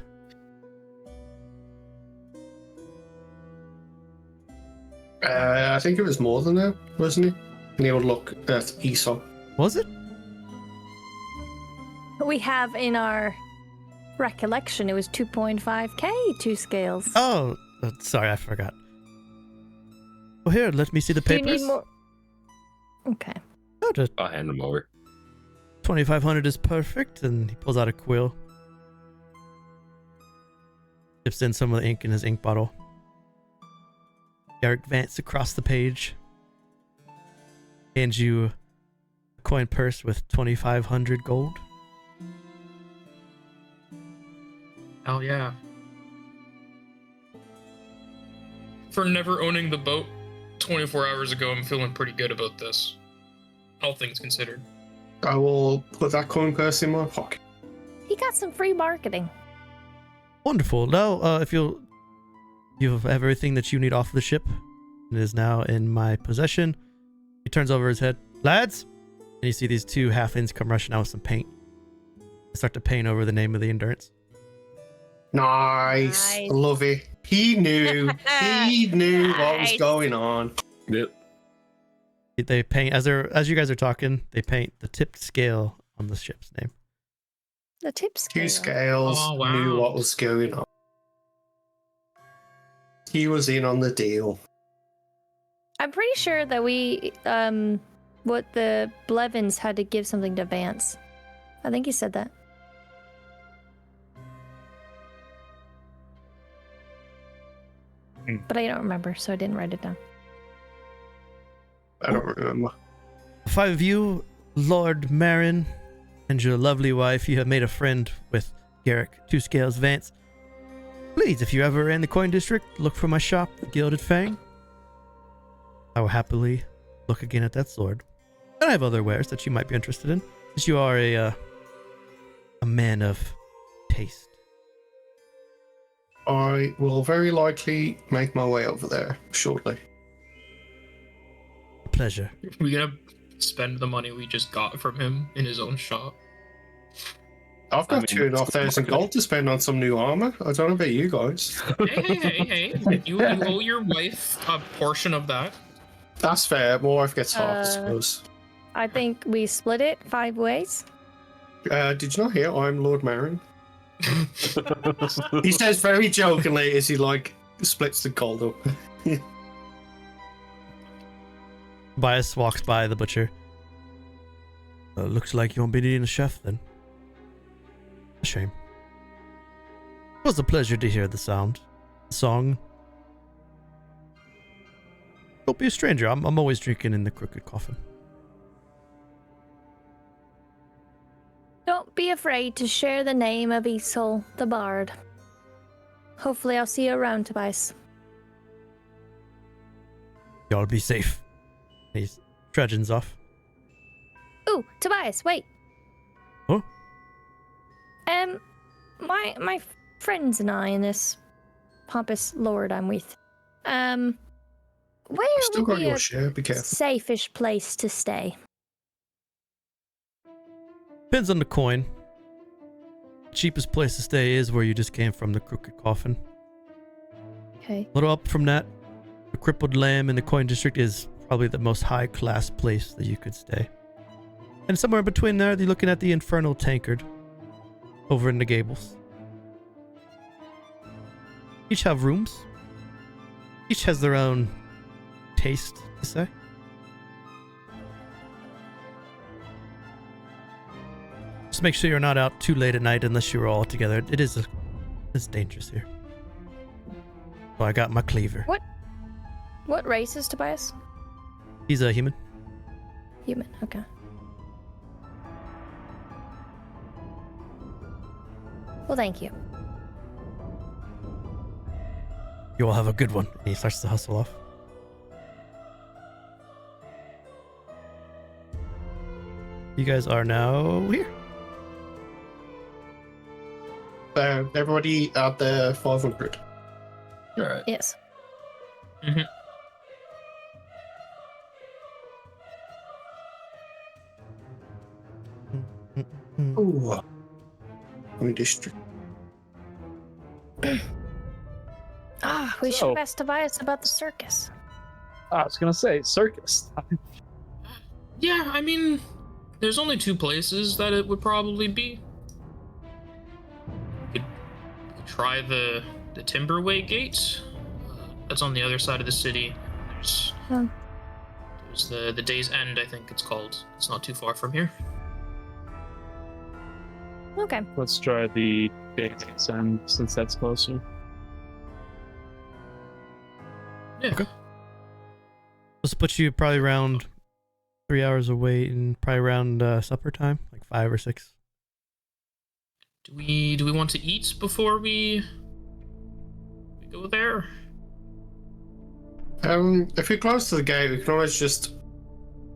I think it was more than that, wasn't it? And he would look at Isole. Was it? We have in our recollection it was 2.5k, 2 scales. Oh, sorry, I forgot. Well, here, let me see the Do you papers. need more? Okay. Oh, just I'll hand him over. 2,500 is perfect, and he pulls out a quill. Dips in some of the ink in his ink bottle. Garrick Vance across the page. Hands you a coin purse with 2,500 gold. Hell yeah. For never owning the boat 24 hours ago, I'm feeling pretty good about this. All things considered. I will put that coin purse in my pocket. He got some free marketing. Wonderful. Now, if you have everything that you need off the ship, it is now in my possession. He turns over his head. Lads! And you see these two half-ins come rushing out with some paint. They start to paint over the name of the Endurance. Nice. Nice. Love it. He knew. He knew what was Nice. going on. Yep. They paint, as you guys are talking, they paint the tipped scale on the ship's name. The tip scale. 2 scales Oh, wow. knew what was going on. He was in on the deal. I'm pretty sure that we, what the Blevins had to give something to Vance. I think he said that. But I don't remember, so I didn't write it down. I don't remember. 5 of you, Lord Marin, and your lovely wife, you have made a friend with Garrick 2 Scales Vance. Please, if you're ever in the Coin District, look for my shop, the Gilded Fang. I will happily look again at that sword. And I have other wares that you might be interested in, since you are a man of taste. I will very likely make my way over there shortly. A pleasure. We're gonna spend the money we just got from him in his own shop. I've got I mean, 2,500 gold to spend on some new armor. I don't know about you guys. Hey. You owe your wife a portion of that. That's fair. My wife gets half, I suppose. I think we split it 5 ways. Did you not hear? I'm Lord Marin. He says very jokingly as he splits the gold up. Bias walks by the butcher. Looks like you won't be needing a chef then. A shame. It was a pleasure to hear the song. Don't be a stranger. I'm always drinking in the Crooked Coffin. Don't be afraid to share the name of Isole, the Bard. Hopefully I'll see you around, Tobias. Y'all be safe. He's trudging off. Ooh, Tobias, wait. Huh? My friends and I and this pompous lord I'm with, where You still would got be your a share, be careful. safe-ish place to stay? Depends on the coin. cheapest place to stay is where you just came from, the Crooked Coffin. Okay. A little up from that, the Crippled Lamb in the Coin District is probably the most high-class place that you could stay. And somewhere in between there, you're looking at the Infernal Tankard over in the Gables. Each have rooms. Each has their own taste, to say. Just make sure you're not out too late at night unless you're all together. It's dangerous here. So I got my cleaver. What race is Tobias? He's a human. Human. Okay. Well, thank you. You all have a good one. And he starts to hustle off. You guys are now here. Everybody at the 500. All right. Yes. Mm-hmm. Ooh. Coin District. We So- should have asked Tobias about the circus. I was gonna say circus. Yeah, I mean, there's only two places that it would probably be. You could try the Timberway Gate. That's on the other side of the city. There's the Day's End, I think it's called. It's not too far from here. Okay. Let's try the Day's End since that's closer. Yeah. Okay. This puts you probably around 3 hours away and probably around supper time, like 5 or 6. Do we want to eat before we go there? If we're close to the gate, we can always just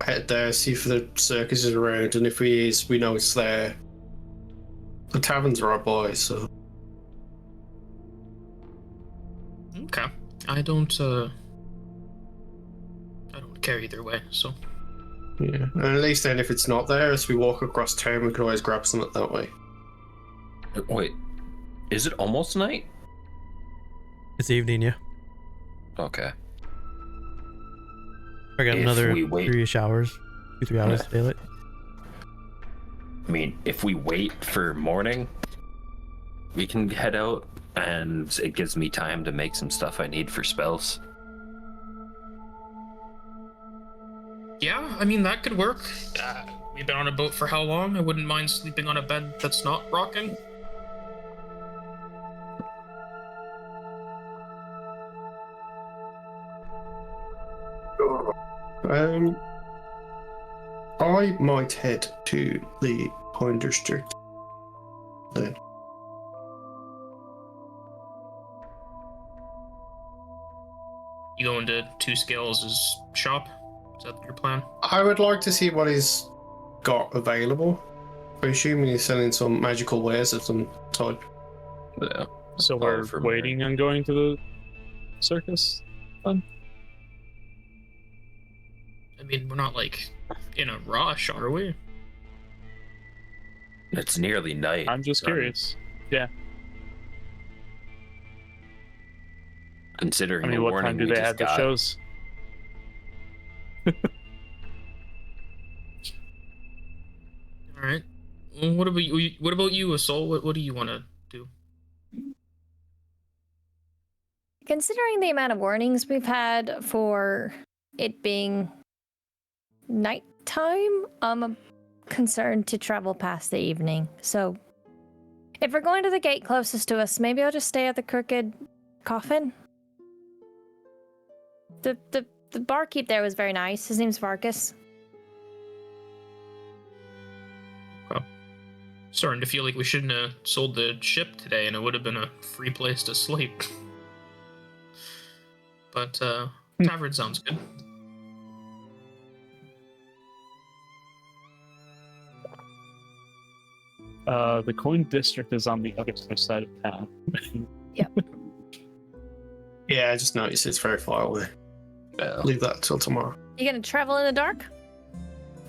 head there, see if the circus is around, and if he is, we know it's there. The tavern's right by, so. Okay. I don't care either way, so. Yeah. And at least then, if it's not there, as we walk across town, we can always grab something that way. Wait, is it almost night? It's evening, yeah. Okay. I got If another we wait- 3-ish hours, 2-3 hours Yeah. daylight. I mean, if we wait for morning, we can head out, and it gives me time to make some stuff I need for spells. Yeah, I mean, that could work. We've been on a boat for how long? I wouldn't mind sleeping on a bed that's not rocking. I might head to the Coin District then. You go into Two Scales' shop? Is that your plan? I would like to see what he's got available. I'm assuming he's selling some magical wares of some type. Yeah. So Far we're from waiting on going to the circus. I mean, we're not, like, in a rush, are we? It's nearly night. I'm just curious. Yeah. Considering I mean, the what warning time do we they just have the got. shows? All right. Well, what about you? What about you, Isole? What do you want to do? Considering the amount of warnings we've had for it being nighttime, I'm concerned to travel past the evening. So, if we're going to the gate closest to us, maybe I'll just stay at the Crooked Coffin. The barkeep there was very nice. His name's Vargas. Starting to feel like we shouldn't have sold the ship today, and it would have been a free place to sleep. But tavern sounds good. The Coin District is on the other side of town. Yeah, I just noticed it's very far away. Yeah. Leave that till tomorrow. You gonna travel in the dark?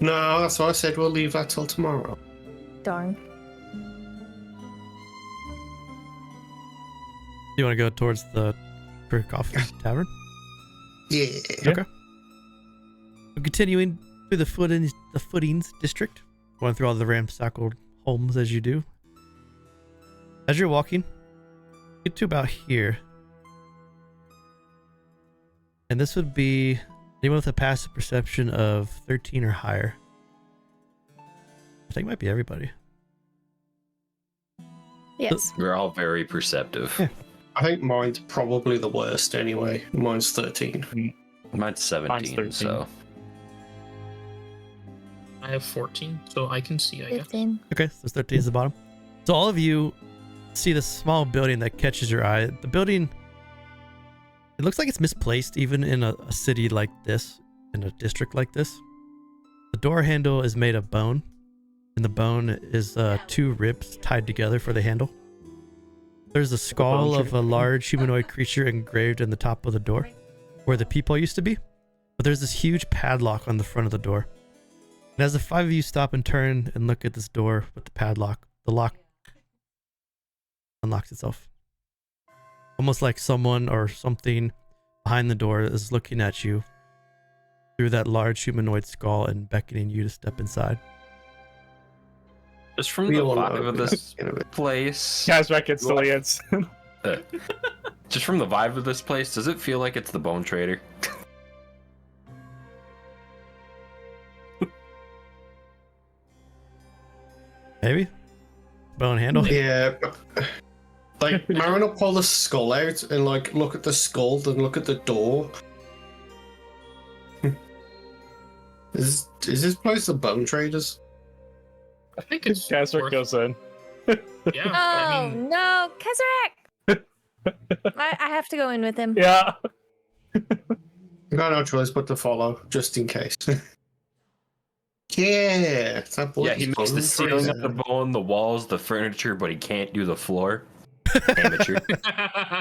No, that's what I said. We'll leave that till tomorrow. Darn. You want to go towards the Coffee Tavern? Yeah. Okay. We're continuing through the footings district, going through all the ramshackle homes as you do. As you're walking, get to about here. And this would be anyone with a passive perception of 13 or higher. I think it might be everybody. Yes. We're all very perceptive. Yeah. I think mine's probably the worst anyway. Mine's 13. Mine's 17, Mine's 13. so I have 14, so I can see, I guess. 15. Okay, so 13 is the bottom. So all of you see this small building that catches your eye. The building, it looks like it's misplaced even in a city like this, in a district like this. The door handle is made of bone, and the bone is 2 ribs tied together for the handle. There's a skull of a large humanoid creature engraved in the top of the door, where the peephole used to be. But there's this huge padlock on the front of the door. And as the 5 of you stop and turn and look at this door with the padlock, the lock unlocks itself. Almost like someone or something behind the door is looking at you through that large humanoid skull and beckoning you to step inside. just from We the all know vibe of this in a bit. place, Kazrak instantly hits. just from the vibe of this place, does it feel like it's the Bone Trader? Maybe? Bone handle? Yeah. Like, Marin will pull the skull out and, like, look at the skull, then look at the door. Is this place the Bone Traders? I think it's Kazrak worth- goes in. Yeah, Oh, I mean, no. Kazrak! I have to go in with him. Yeah. Got no choice but to follow, just in case. Yeah, that Yeah, he makes the ceiling Trader. of the bone, the walls, the furniture, but he can't do the floor. Amateur.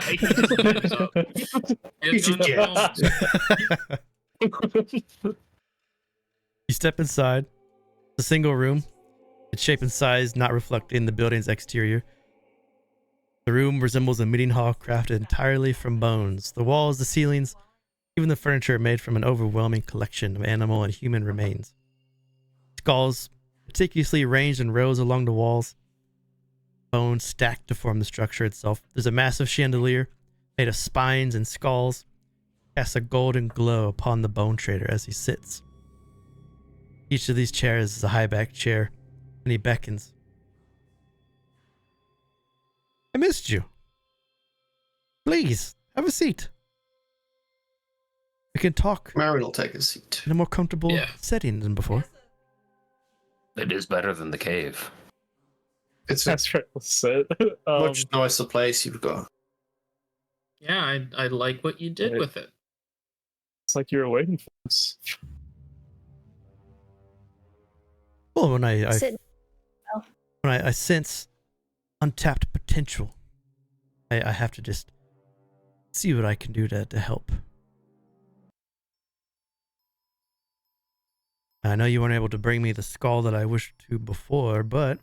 he just ends up- He's It's on the just- phone. You step inside. It's a single room. Its shape and size not reflecting the building's exterior. The room resembles a meeting hall crafted entirely from bones. The walls, the ceilings, even the furniture are made from an overwhelming collection of animal and human remains. Skulls, meticulously arranged in rows along the walls. Bones stacked to form the structure itself. There's a massive chandelier made of spines and skulls. Casts a golden glow upon the Bone Trader as he sits. Each of these chairs is a high-backed chair, and he beckons. I missed you. Please, have a seat. We can talk Marin will take a seat. in a more comfortable Yeah. setting than before. It is better than the cave. It's a Kazrak will sit. much nicer place you've got. Yeah, I like what you did Right. with it. It's like you were waiting for this. Well, when I Sit. sense untapped potential, I have to just see what I can do to help. I know you weren't able to bring me the skull that I wished to before, but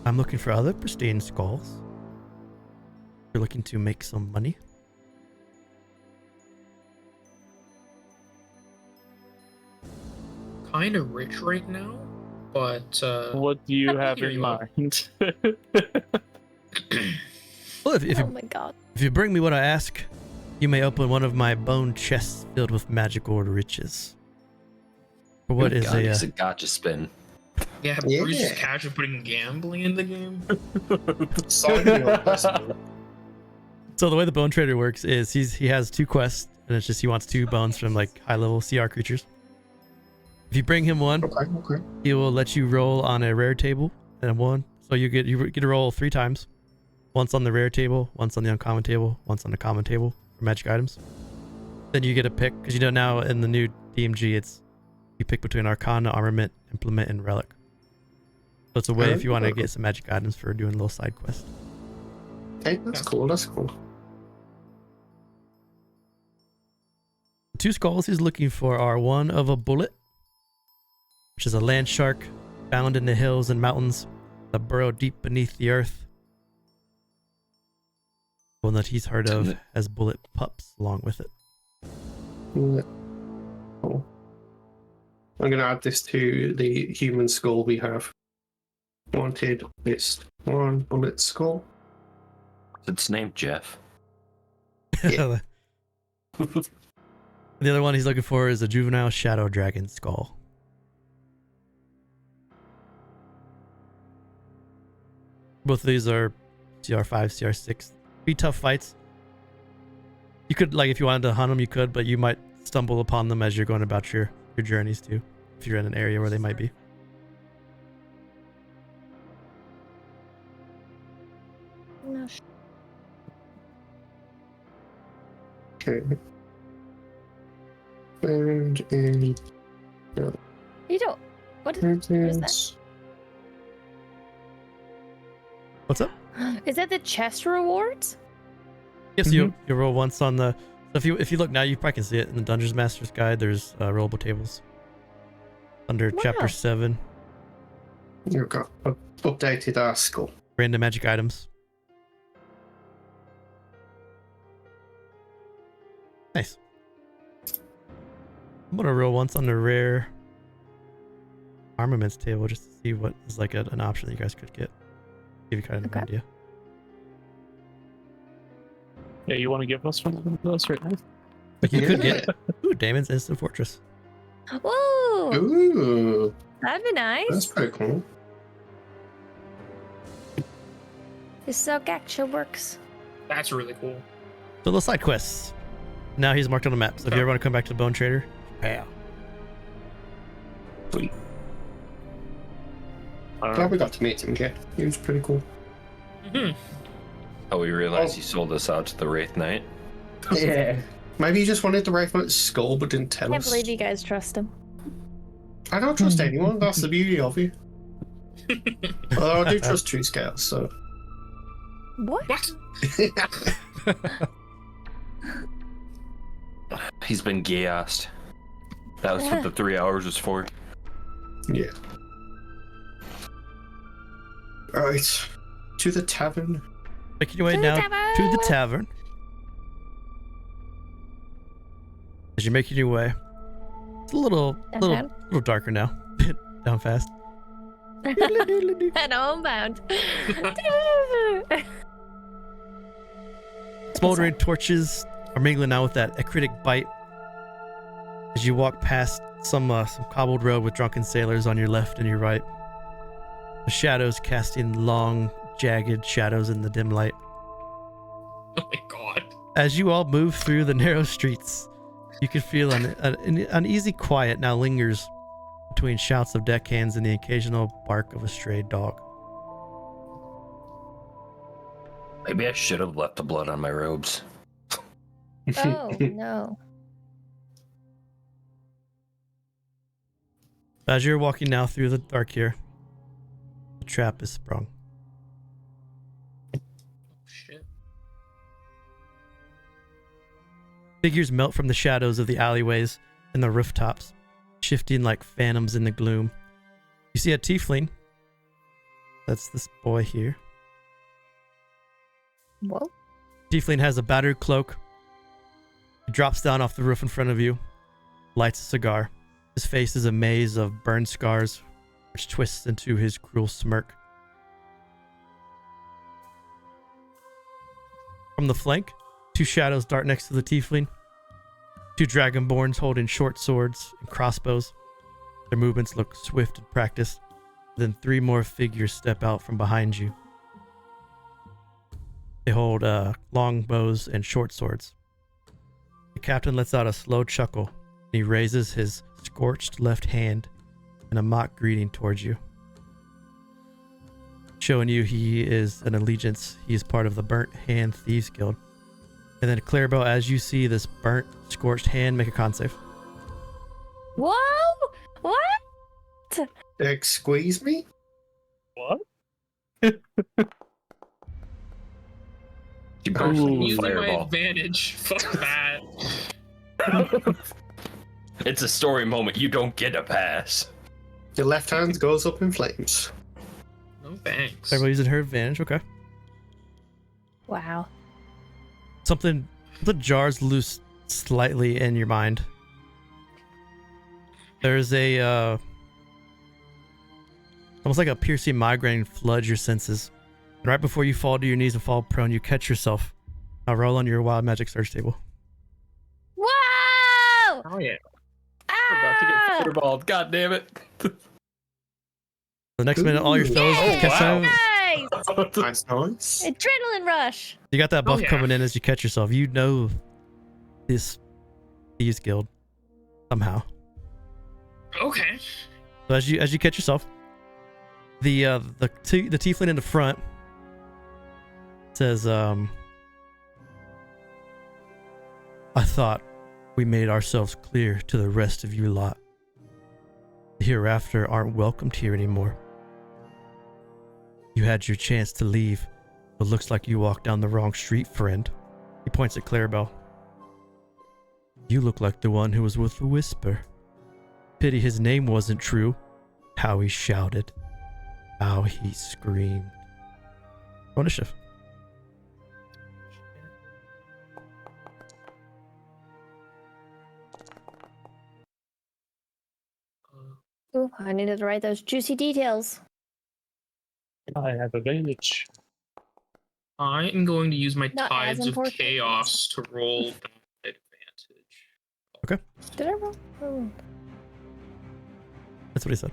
I'm looking for other pristine skulls. You're looking to make some money. Kind of rich right now, but What do you I have hear in you. mind? Well, if Oh you my god. if you bring me what I ask, you may open one of my bone chests filled with magical riches. For what Good is God, a it's a gotcha spin. yeah, Yeah. Bruce is casually putting gambling in the game. Sign me up, Western. So the way the Bone Trader works is he has 2 quests, and it's just he wants 2 bones from like high-level CR creatures. If you bring him one, Okay. he will let you roll on a rare table and one. So you get to roll 3 times. Once on the rare table, once on the uncommon table, once on the common table for magic items. Then you get a pick, because you know now in the new DMG it's you pick between Arcana, Armament, Implement, and Relic. So it's a way if you want to get some magic items for doing a little side quest. Hey, that's cool. That's cool. 2 skulls he's looking for are one of a bullet, which is a land shark found in the hills and mountains that burrow deep beneath the earth. One that he's heard of has bullet pups along with it. Cool. I'm going to add this to the human skull we have. Wanted list 1 bullet skull. It's named Jeff. The other one he's looking for is a juvenile shadow dragon skull. Both of these are CR5, CR6. Be tough fights. You could, like, if you wanted to hunt them, you could, but you might stumble upon them as you're going about your journeys too, if you're in an area where they might be. No. Okay. And a You don't. What is that? What's up? Is that the chest rewards? Yes, you roll once on the. So if you look now, you probably can see it in the Dungeons Master's Guide. There's rollable tables under Chapter 7. You've got updated our skull. Random magic items. Nice. I'm gonna roll once on the rare armaments table just to see what is like an option that you guys could get. Give you kind of an idea. Yeah, you want to give us one of those right now? But you could get Damon's Instant Fortress. Whoa! Ooh, That'd be nice. that's pretty cool. This so gacha works. That's really cool. So the side quests. Now he's marked on the map. So if you ever want to come back to the Bone Trader, yeah. Sweet. Glad we got to meet him again. He was pretty cool. Mm-hmm. Oh, we realized he sold us out to the Wraith Knight. Yeah. Maybe he just wanted the Wraith Knight's skull but didn't tell Can't us. believe you guys trust him. I don't trust anyone. That's the beauty of you. Although I do trust True Scales, so. What? What? He's been gassed. That was what the 3 hours was for. Yeah. Alright. To the tavern. Making your way To the now tavern! to the tavern. As you're making your way, it's a little darker now. Down fast. And homebound. Smoldering torches are mingling now with that acritic bite. As you walk past some cobbled road with drunken sailors on your left and your right. The shadows casting long, jagged shadows in the dim light. Oh my god. As you all move through the narrow streets, you can feel an uneasy quiet now lingers between shouts of deckhands and the occasional bark of a stray dog. Maybe I should have left the blood on my robes. Oh no. As you're walking now through the dark here, the trap is sprung. Shit. Figures melt from the shadows of the alleyways and the rooftops, shifting like phantoms in the gloom. You see a tiefling. That's this boy here. Whoa. Tiefling has a battered cloak. He drops down off the roof in front of you, lights a cigar. His face is a maze of burn scars, which twists into his cruel smirk. From the flank, two shadows dart next to the tiefling. Two dragonborns holding short swords and crossbows. Their movements look swift and practiced. Then three more figures step out from behind you. They hold long bows and short swords. The captain lets out a slow chuckle. He raises his scorched left hand in a mock greeting towards you, showing you he is an allegiance. He is part of the Burnt Hand Thieves Guild. And then Clarabell, as you see this burnt, scorched hand, make a con save. Whoa! What? Squeeze me? What? You Oh. burst I'm with using my fireball. advantage. Fuck that. It's a story moment. You don't get a pass. Your left hand goes up in flames. No thanks. Clarabell using her advantage. Okay. Wow. Something the jars loose slightly in your mind. There's a almost like a piercing migraine floods your senses. And right before you fall to your knees and fall prone, you catch yourself. Now roll on your wild magic search table. Whoa! Oh yeah. We're about to Ah! get flutterballed. God damn it. The next minute, all your spells Yeah, catch wow. out. nice! Nice. Adrenaline rush. You got that buff yeah. coming in as you catch yourself. You know this Thieves Guild somehow. Okay. So as you catch yourself, the tiefling in the front says, "I thought we made ourselves clear to the rest of you lot. The hereafter aren't welcomed here anymore. You had your chance to leave, but looks like you walked down the wrong street, friend." He points at Clarabell. "You look like the one who was with the Whisper. Pity his name wasn't true. How he shouted. How he screamed." Roll initiative. Ooh, I needed to write those juicy details. I have advantage. I am going to use my Not as Tides of important. Chaos to roll that advantage. Did I roll? Oh. That's what he said.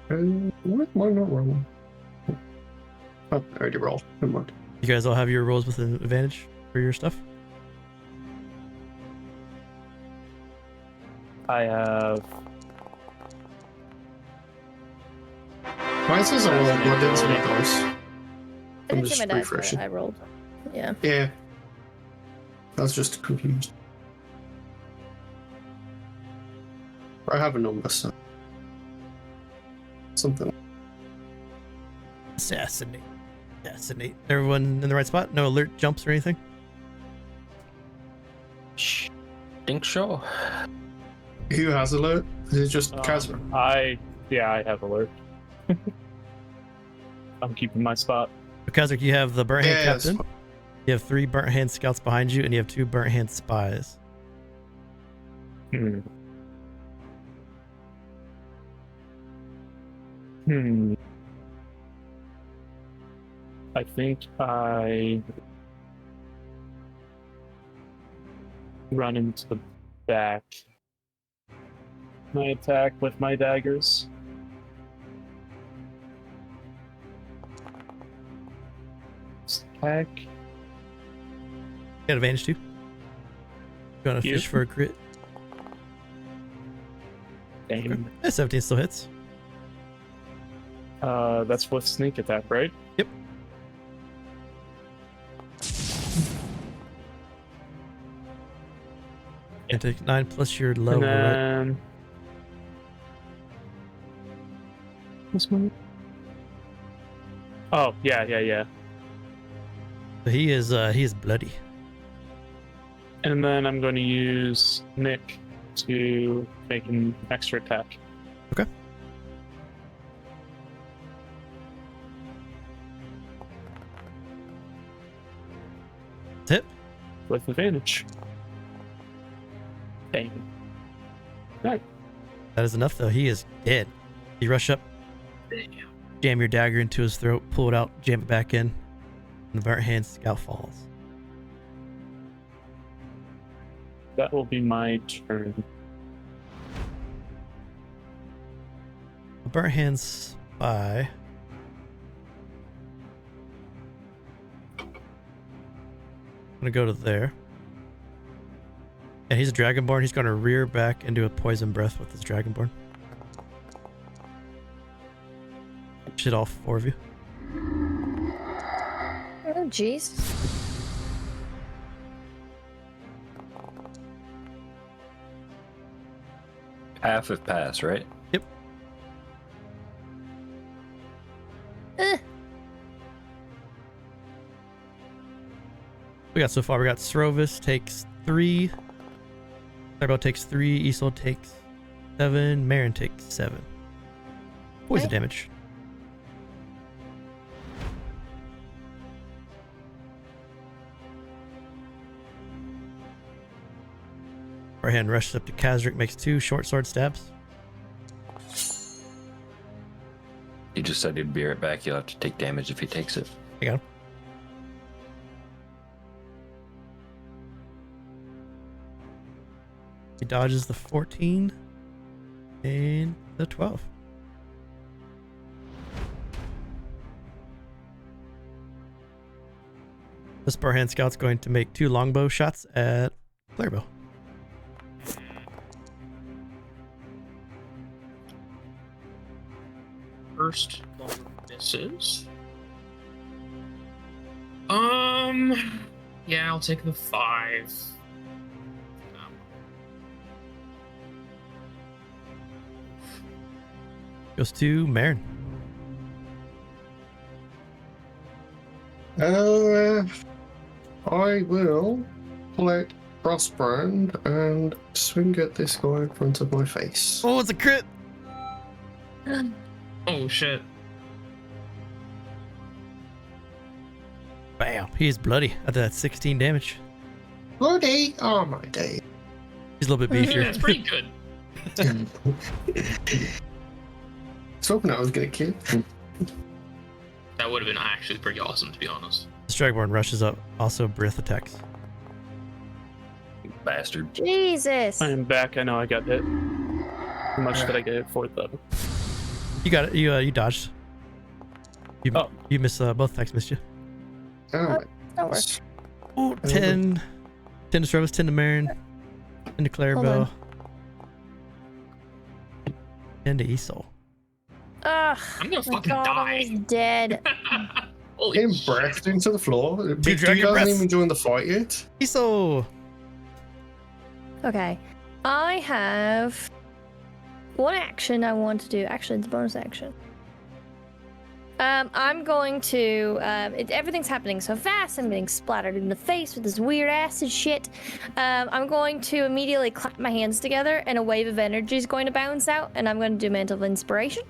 Why not roll? Oh, I already rolled. Never mind. You guys all have your rolls with an advantage for your stuff? I have. Mine says I rolled, but I didn't see my dice. I I'm didn't see just my dice, but refreshing. I rolled. Yeah. Yeah. I was just confused. I have a number, so. Something. Assassinate. Assassinate. Everyone in the right spot? No alert jumps or anything? Think so. Who has alert? Is it just Kazrak? I have alert. I'm keeping my spot. Kazrak, you have the burnt hand Yeah, it's captain. You have 3 burnt hand scouts behind you, and you have 2 burnt hand spies. Hmm. I think I run into the back. My attack with my daggers. Attack. You got advantage too. Gonna You? fish for a crit. Damn. Yeah, 17 still hits. That's with sneak attack, right? Yep. And take 9 plus your level, and right? then... What's my... Oh, yeah. So he is bloody. And then I'm going to use Nick to make an extra attack. Okay. Hit. With advantage. Bang. Right. That is enough though. He is dead. You rush up, jam your dagger into his throat, pull it out, jam it back in, and the burnt hand scout falls. That will be my turn. The burnt hand spy. I'm gonna go to there. And he's a dragonborn. He's gonna rear back and do a poison breath with his dragonborn. Shit, all 4 of you. Oh, jeez. Half if pass, right? We got so far. We got Srovis takes 3. Clarabell takes 3. Isole takes 7. Marin takes 7. Poison Okay. damage. Right hand rushes up to Kazrak, makes 2 short sword stabs. He just said he'd be right back. He'll have to take damage if he takes it. I got him. He dodges the 14 and the 12. The Sparhand Scout's going to make 2 longbow shots at Clarabell. First one misses. Yeah, I'll take the 5. Goes to Marin. I will pull out Crossbrand and swing at this guy in front of my face. Oh, it's a crit! Oh shit. Bam! He's bloody. I did that 16 damage. Bloody! Oh my day. He's a little bit Yeah, beefier. that's pretty good. I was hoping I was gonna kill. That would have been actually pretty awesome, to be honest. The Strikeborn rushes up, also breath attacks. You bastard. Jesus. I am back. I know I got hit. How much did I get hit for, though? You got it. You dodged. Oh. You missed both attacks. Missed you. Oh, Don't worry. Oh, 10. 10 to Srovis, 10 to Marin, 10 to Clarabell, 10 to Isole. Ugh. I'm gonna My fucking God, die. I'm dead. Holy getting shit. breathed into the floor. Big drag dude your hasn't breath. even joined the fight yet. Isole! Okay. I have one action I want to do. Actually, it's a bonus action. I'm going to. Everything's happening so fast. I'm getting splattered in the face with this weird acid shit. I'm going to immediately clap my hands together, and a wave of energy is going to bounce out, and I'm going to do Mantle of Inspiration.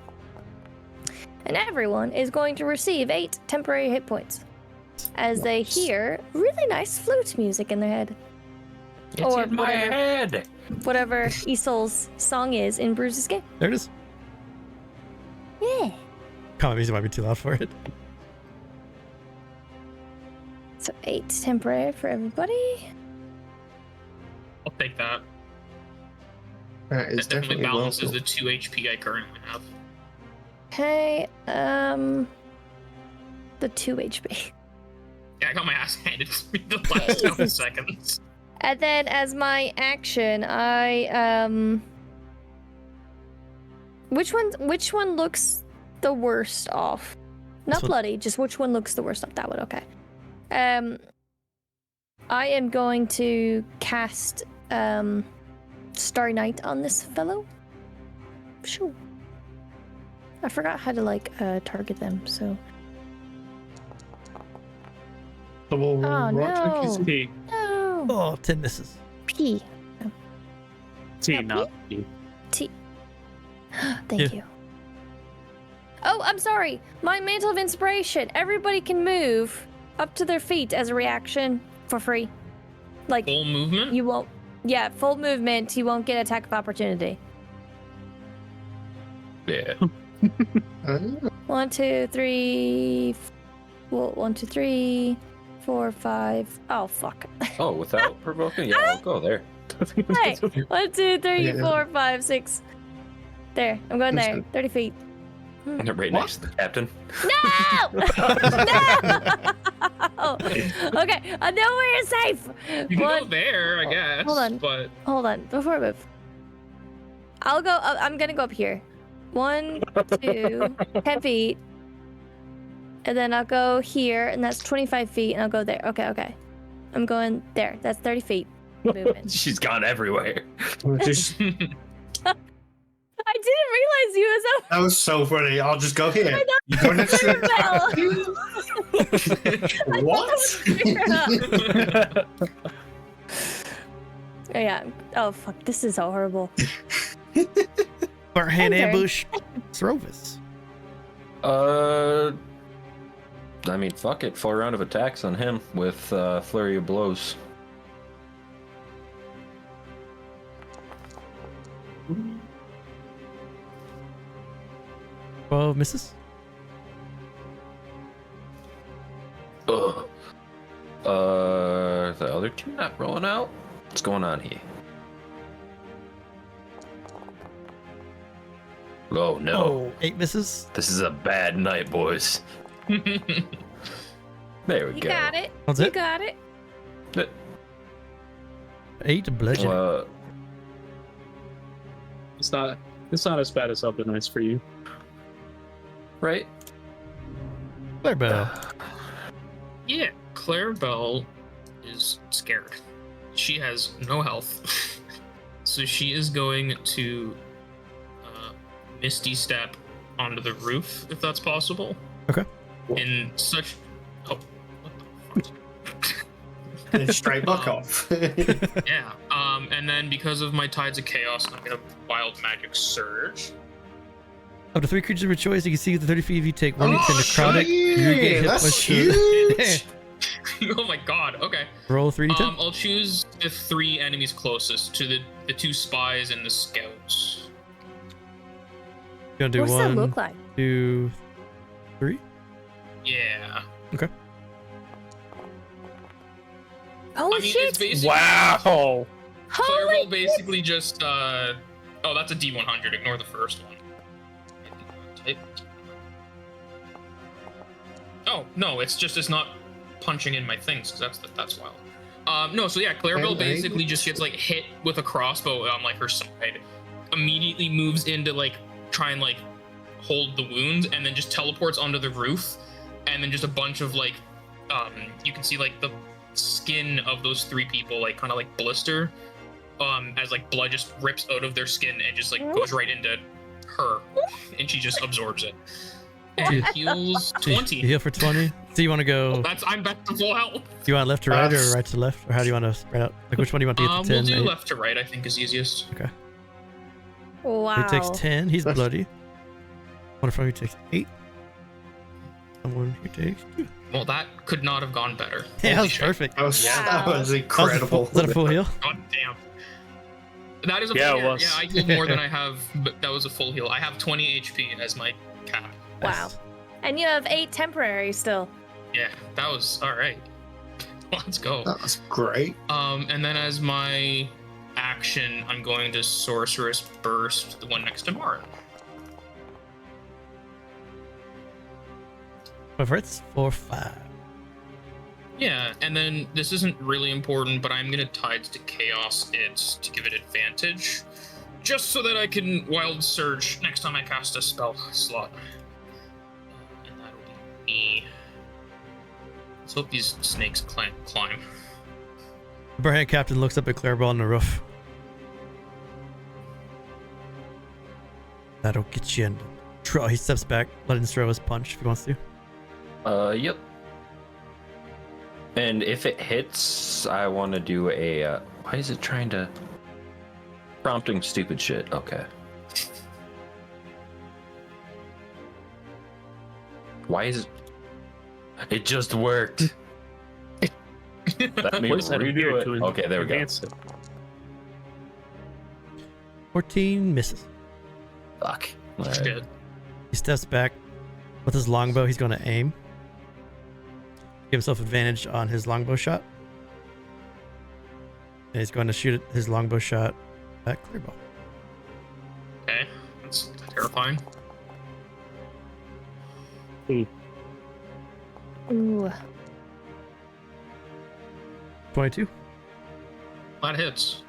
And everyone is going to receive 8 temporary hit points as they hear really nice flute music in their head. It's Or in my whatever. head. Whatever Isol's song is in Bruce's game. There it is. Yeah. Comment music might be too loud for it. So 8 temporary for everybody. I'll take that. That is That definitely definitely balances welcome. the 2 HP I currently have. Okay, the 2 HP. Yeah, I got my ass handed to me the last couple Jesus. seconds. And then as my action, which one looks the worst off? Not This one. bloody, just which one looks the worst off? That one, okay. I am going to cast Starry Night on this fellow. Sure. I forgot how to target them, so. Double Oh, right click, no. is it? T. No. Oh, 10 misses. P. T, Yeah, not P. T. Thank you. Oh, I'm sorry. My Mantle of Inspiration. Everybody can move up to their feet as a reaction for free. Like, Full movement? you won't. Yeah, full movement. You won't get attack of opportunity. Yeah. 1, 2, 3. Well, 1, 2, 3, 4, 5. Oh, fuck. Oh, without provoking? Yeah, I'll go there. Hey, 1, 2, 3, Yeah. 4, 5, 6. There. I'm going there. Listen. 30 feet. Right next to the captain. No! No! Okay, I know we're safe. You can go One, there, I guess. hold on. But hold on, before I move. I'll go. I'm gonna go up here. 1, 2, 10 feet, and then I'll go here, and that's 25 feet, and I'll go there. Okay. I'm going there. That's 30 feet movement. She's gone everywhere. Just, I didn't realize you was over. that was so funny. I'll just go here. I You don't have to Clarabell. What? Oh, yeah. Oh fuck. This is so horrible. Barhand Enter. ambush. Srovis. I mean, fuck it. Full round of attacks on him with flurry of blows. 12 misses. Ugh. The other two not rolling out? What's going on here? Oh no. Oh, 8 misses. This is a bad night, boys. There we You go. got it. That's You it? got it. 8 bludgeoning. It's not as bad as Up and Nice for you. Right? Clarabell. Yeah, Clarabell is scared. She has no health. So she is going to Misty Step onto the roof, if that's possible. Okay. In such... Oh, what the fuck? And straight buck off. Yeah. And then because of my Tides of Chaos, I'm gonna Wild Magic Surge. Up to 3 creatures of your choice. You can see the 30 feet if you take 1 Oh, necrotic. You get hit that's points. huge. Oh my god, okay. Roll 3d10. I'll choose the 3 enemies closest to the 2 spies and the scouts. You're gonna do What's 1, that look like? 2, 3. Yeah. Okay. Oh I mean, shit! it's basically... Wow. Holy Clarabell basically just, oh, that's a D100. Ignore the first one. Type. Oh, no, it's not punching in my things, because that's wild. No, so yeah, Clarabell basically just gets, like, hit with a crossbow on, like, her side. Immediately moves in to, like, try and, like, hold the wound, and then just teleports onto the roof. And then just a bunch of, like, you can see, like, the skin of those 3 people, like, kind of, like, blister. As like blood just rips out of their skin and just like goes right into her, and she just absorbs it. And heals 20. You heal for 20. So you want to go? I'm back to full health. Do you want left to right or right to left, or how do you want to spread out? Like which one do you want to get to 10? We'll do 8? left to right. I think is easiest. Okay. Wow. He takes 10. He's bloody. One from you takes 8. Someone here takes 2. Well, that could not have gone better. Yeah, that Holy was shit. perfect. That was Is incredible. that a full heal? God damn. That is a Yeah, full it heal. was. Yeah, I healed more than I have, but that was a full heal. I have 20 HP as my cap. Wow. And you have 8 temporary still. Yeah, that was all right. Let's go. That's great. And then as my action, I'm going to Sorceress Burst, the one next to Marin. Whatever, it's 4, 5. Yeah, and then this isn't really important, but I'm gonna Tides to Chaos it to give it advantage, just so that I can Wild Surge next time I cast a spell slot. And that'll be me. Let's hope these snakes climb. The Barhand captain looks up at Clarabell on the roof. That'll get you in. He steps back, letting Srovis punch if he wants to. Yep. And if it hits, I want to do a, why is it trying to... Prompting stupid shit. Okay. Why is it... It just worked. Let me What does that redo do it. to Okay, there we go. advance it? 14 misses. Fuck. Alright. Shit. He steps back with his longbow. He's going to aim. Give himself advantage on his longbow shot. And he's going to shoot his longbow shot at Clarabell. Okay, that's terrifying. Ooh. 22. That hits.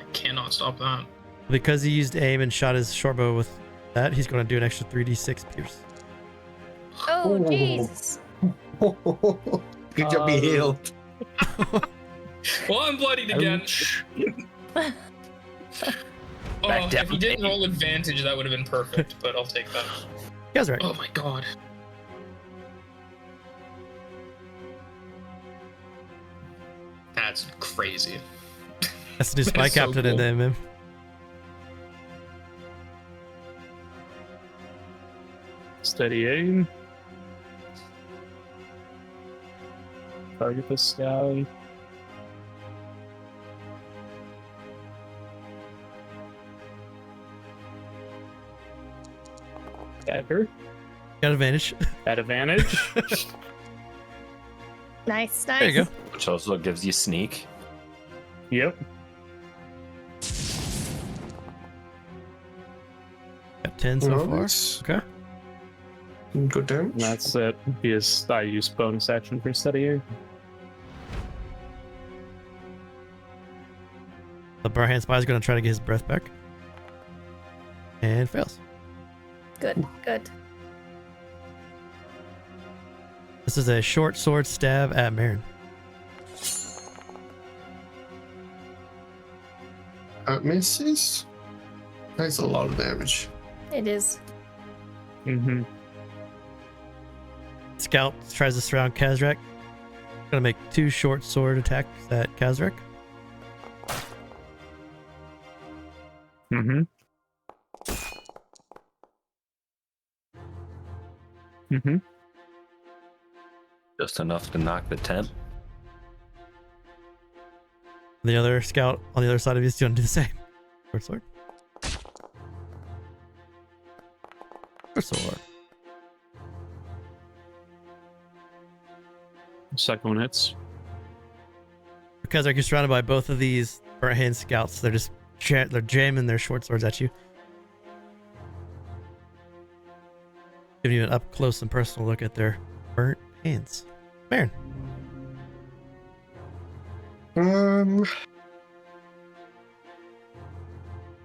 I cannot stop that. Because he used aim and shot his short bow with that, he's going to do an extra 3d6 pierce. Oh, Ooh. Jesus. Good job, be healed. Well, I'm bloodied again. Ouch. Oh, Back down. if he didn't roll advantage, that would have been perfect, but I'll take that. Kazrak. Oh my god. That's crazy. That's the new spy That's so captain in cool. there, man. Steady aim. Target this guy. Dagger Got advantage. at advantage. Nice, nice. There you go. Which also gives you sneak. Yep. Got 10 so far. Nice. Okay. Good damage. And that's it. Because I use bonus action for steadying. The Barhand Spy is going to try to get his breath back. And fails. Good, good. This is a short sword stab at Marin. That misses. That's a lot of damage. It is. Mm-hmm. Scout tries to surround Kazrak. Gonna make 2 short sword attacks at Kazrak. Mm-hmm. Mm-hmm. Just enough to knock the temp. The other scout on the other side of you is going to do the same. Short sword. Short sword. Second one hits. Kazrak, you're surrounded by both of these burnt hand scouts. They're just they're jamming their short swords at you. Giving you an up close and personal look at their burnt hands. Marin.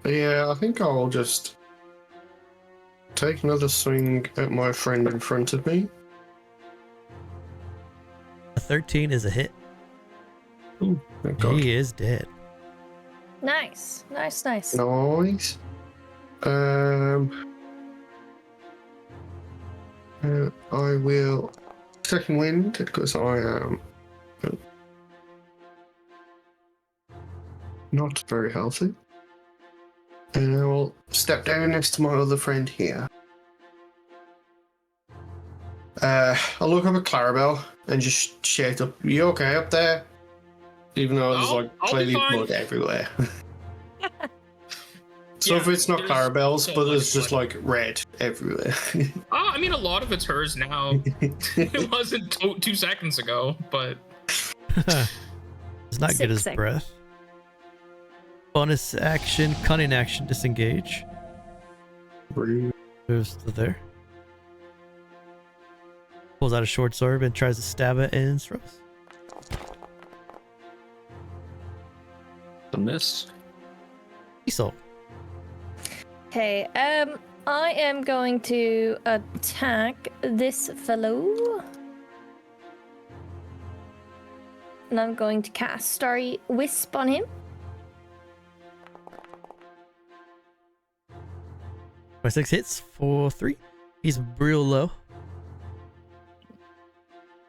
Yeah, I think I'll just take another swing at my friend in front of me. A 13 is a hit. Ooh, thank God. He is dead. Nice, nice, nice. Nice. I will second wind because I am not very healthy. And I will step down next to my other friend here. I'll look up at Clarabell and just shout up, "You okay up there?" Even though there's like I'll be clearly fine. blood everywhere. So Yeah, if it's not there's Clarabell's, so but much there's just blood. like red everywhere. I mean, a lot of it's hers now. It wasn't 2 seconds ago, but It's not good as 6 seconds. breath. Bonus action, cunning action, disengage. Moves to there. Pulls out a short sword and tries to stab it in Srovis. The miss. Isole. Okay, I am going to attack this fellow. And I'm going to cast Starry Wisp on him. 26 hits for 3. He's real low.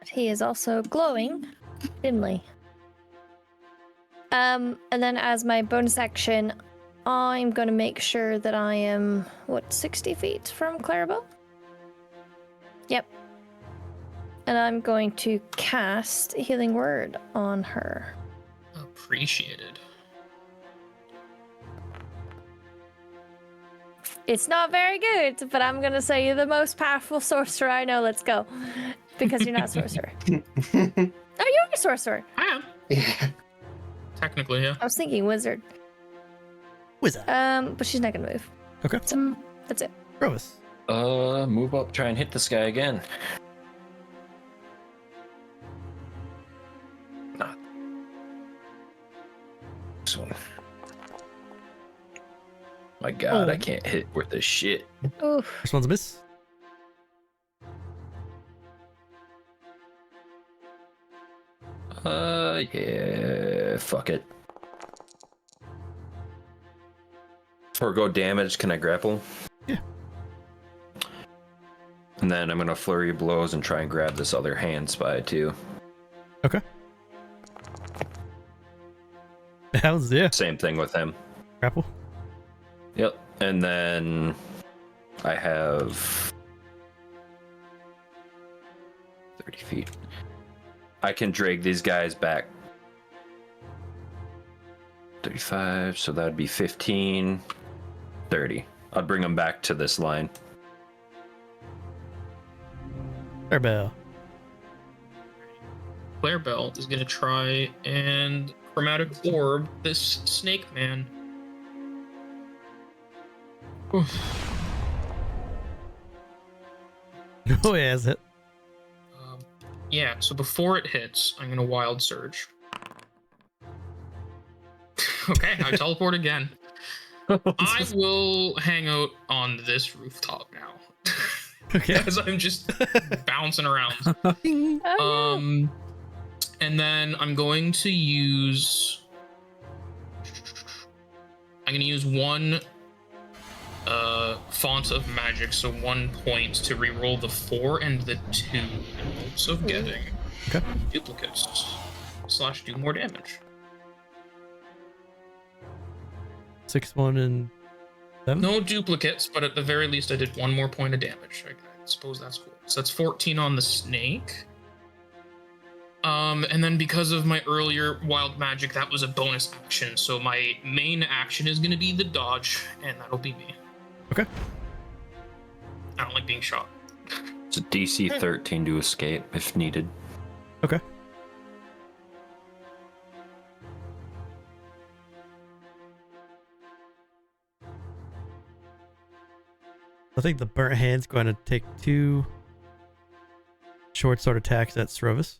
He is also glowing dimly. And then as my bonus action, I'm going to make sure that I am, 60 feet from Clarabell? Yep. And I'm going to cast Healing Word on her. appreciated. It's not very good, but I'm going to say you're the most powerful sorcerer I know. Let's go. Because you're not a sorcerer. Oh, you're a sorcerer. I am. Yeah. Technically, yeah. I was thinking wizard. Wizard. But she's not going to move. Okay. So, that's it. Srovis. Move up, try and hit this guy again. Not this one. My God, I can't hit worth a shit. Ooh. First one's a miss. Yeah, fuck it. Forgo damage, can I grapple? Yeah. And then I'm gonna flurry of blows and try and grab this other hand spy too. Okay. How's yeah? Same thing with him. Grapple. Yep. And then I have 30 feet. I can drag these guys back 35, so that'd be 15, 30. I'd bring them back to this line. Clarabell. Clarabell is gonna try and chromatic orb this snake man. Oof. Oh, yeah, is it? Yeah, so before it hits, I'm gonna wild surge. Okay, I teleport again. I will hang out on this rooftop now. Okay. As I'm just bouncing around. Oh, yeah. And then I'm going to use one font of magic, so 1 point to reroll the 4 and the 2 in hopes of getting duplicates / do more damage. 6, 1, and 7? No duplicates, but at the very least I did 1 more point of damage. I suppose that's cool. So that's 14 on the snake. And then because of my earlier wild magic, that was a bonus action. So my main action is going to be the dodge, and that'll be me. Okay. I don't like being shot. It's a DC 13 to escape if needed. Okay. I think the burnt hand's going to take 2 short sword attacks at Srovis.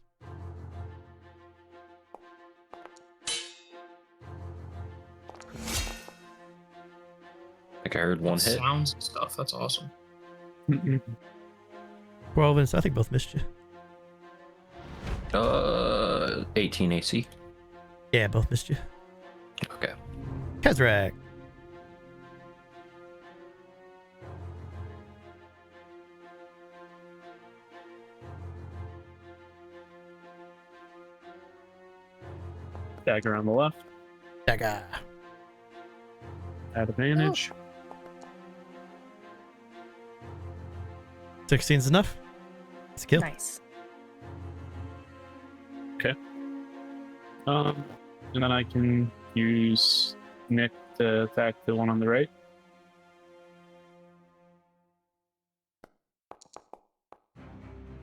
Like I heard one hit. Sounds and stuff. That's awesome. 12 and I think both missed you. 18 AC. Yeah, both missed you. Okay. Kazrak. Dagger on the left. Dagger. At advantage. 16's enough. It's a kill. Nice. And then I can use Nick to attack the one on the right.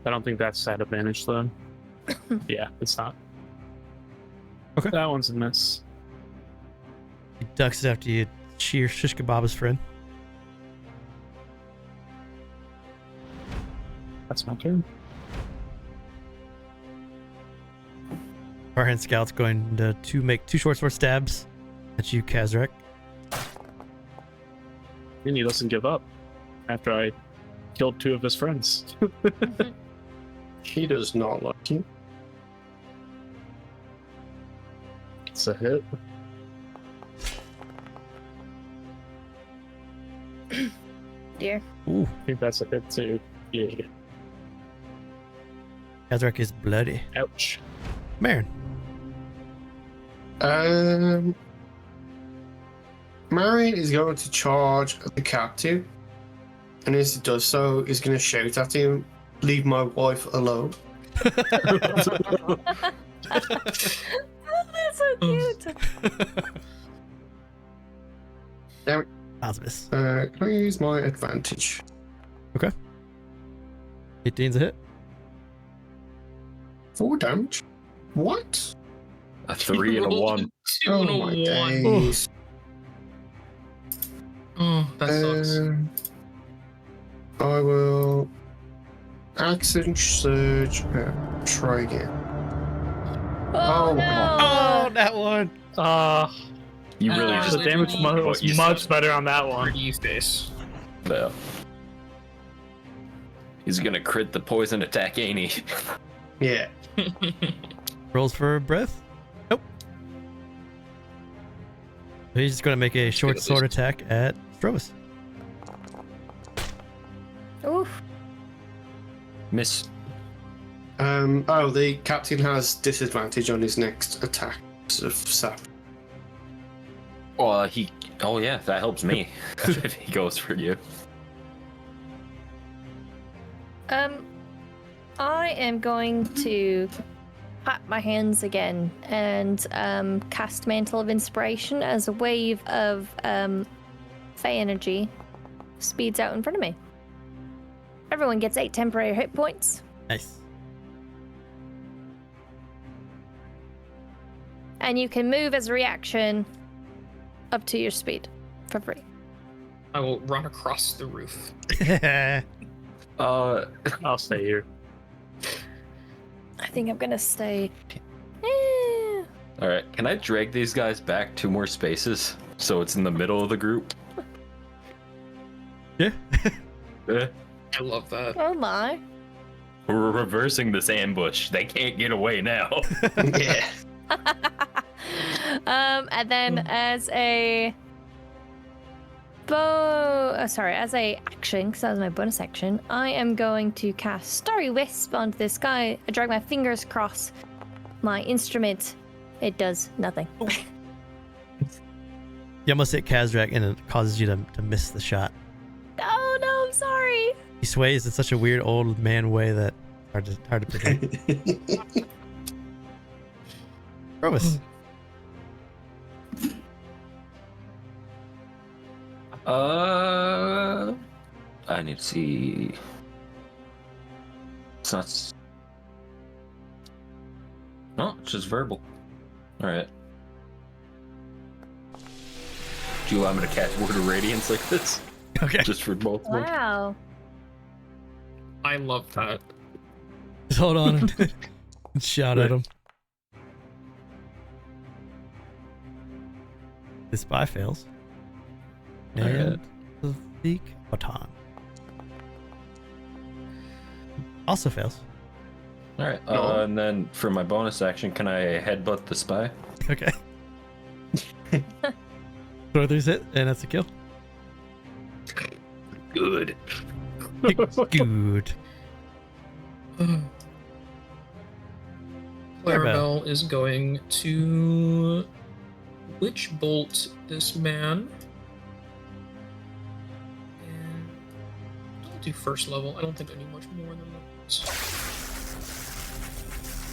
I don't think that's at advantage though. Yeah, it's not. Okay. That one's a miss. He ducks it after you cheer shish kebab his friend. That's my turn. Our hand scout's going to make 2 short sword stabs at you, Kazrak. And he doesn't give up after I killed 2 of his friends. He does not like you. It's a hit. Dear. Ooh, I think that's a hit too. Yeah. Kazrak is bloody. Ouch. Marin. Marin is going to charge at the captive, and as he does so, he's going to shout at him, "Leave my wife alone." Oh, that's so cute. Osmus. Can I use my advantage? 18's a hit. 4 damage? What? A 3 and a 1. 2 and a my 1. days. Oh, that sucks. I will action surge. Try again. Oh, Oh, no. Oh, that one. You really Uh, just the damage did what was you much said. better on that one. Pretty face. Yeah. He's gonna crit the poison attack, ain't he? Yeah. Rolls for breath. Nope. He's just going to make a short at sword least. attack at Srovis. Oof. Miss. Oh, the captain has disadvantage on his next attack of sap. Well, oh yeah, that helps me if he goes for you. I am going to clap my hands again and cast Mantle of Inspiration as a wave of Fey energy speeds out in front of me. Everyone gets 8 temporary hit points, Nice. And you can move as a reaction up to your speed for free. I will run across the roof. I'll stay here. I think I'm gonna stay. All right, can I drag these guys back 2 more spaces so it's in the middle of the group? Yeah. I love that. Oh my. We're reversing this ambush. They can't get away now. Yeah. And then as a as a action, because that was my bonus action, I am going to cast Starry Wisp onto this guy. I drag my fingers across my instrument. It does nothing. You almost hit Kazrak and it causes you to miss the shot. Oh no, I'm sorry. He sways in such a weird old man way that hard to predict. Srovis. I need to see. It's not. No, it's just verbal. All right. Do you allow me to cast Word of Radiance like this? Okay. Just for both of them? Wow. I love that. Just hold on and shout at him. The spy fails. And the baton also fails. All right. And then for my bonus action, can I headbutt the spy? Okay. Throw others hit, and that's a kill. Good. Good. Clarabell is going to witch bolt this man. And I'll do first level. I don't think I need much more than that.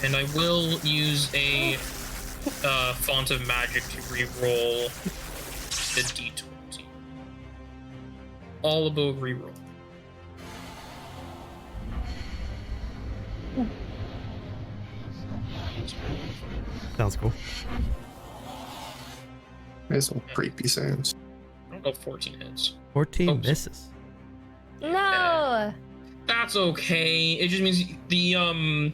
And I will use a font of magic to re-roll the d20. All above re-roll. Sounds cool. There's some creepy sounds. I don't know if 14 hits. 14 Oh. misses. No. That's okay. It just means the Did you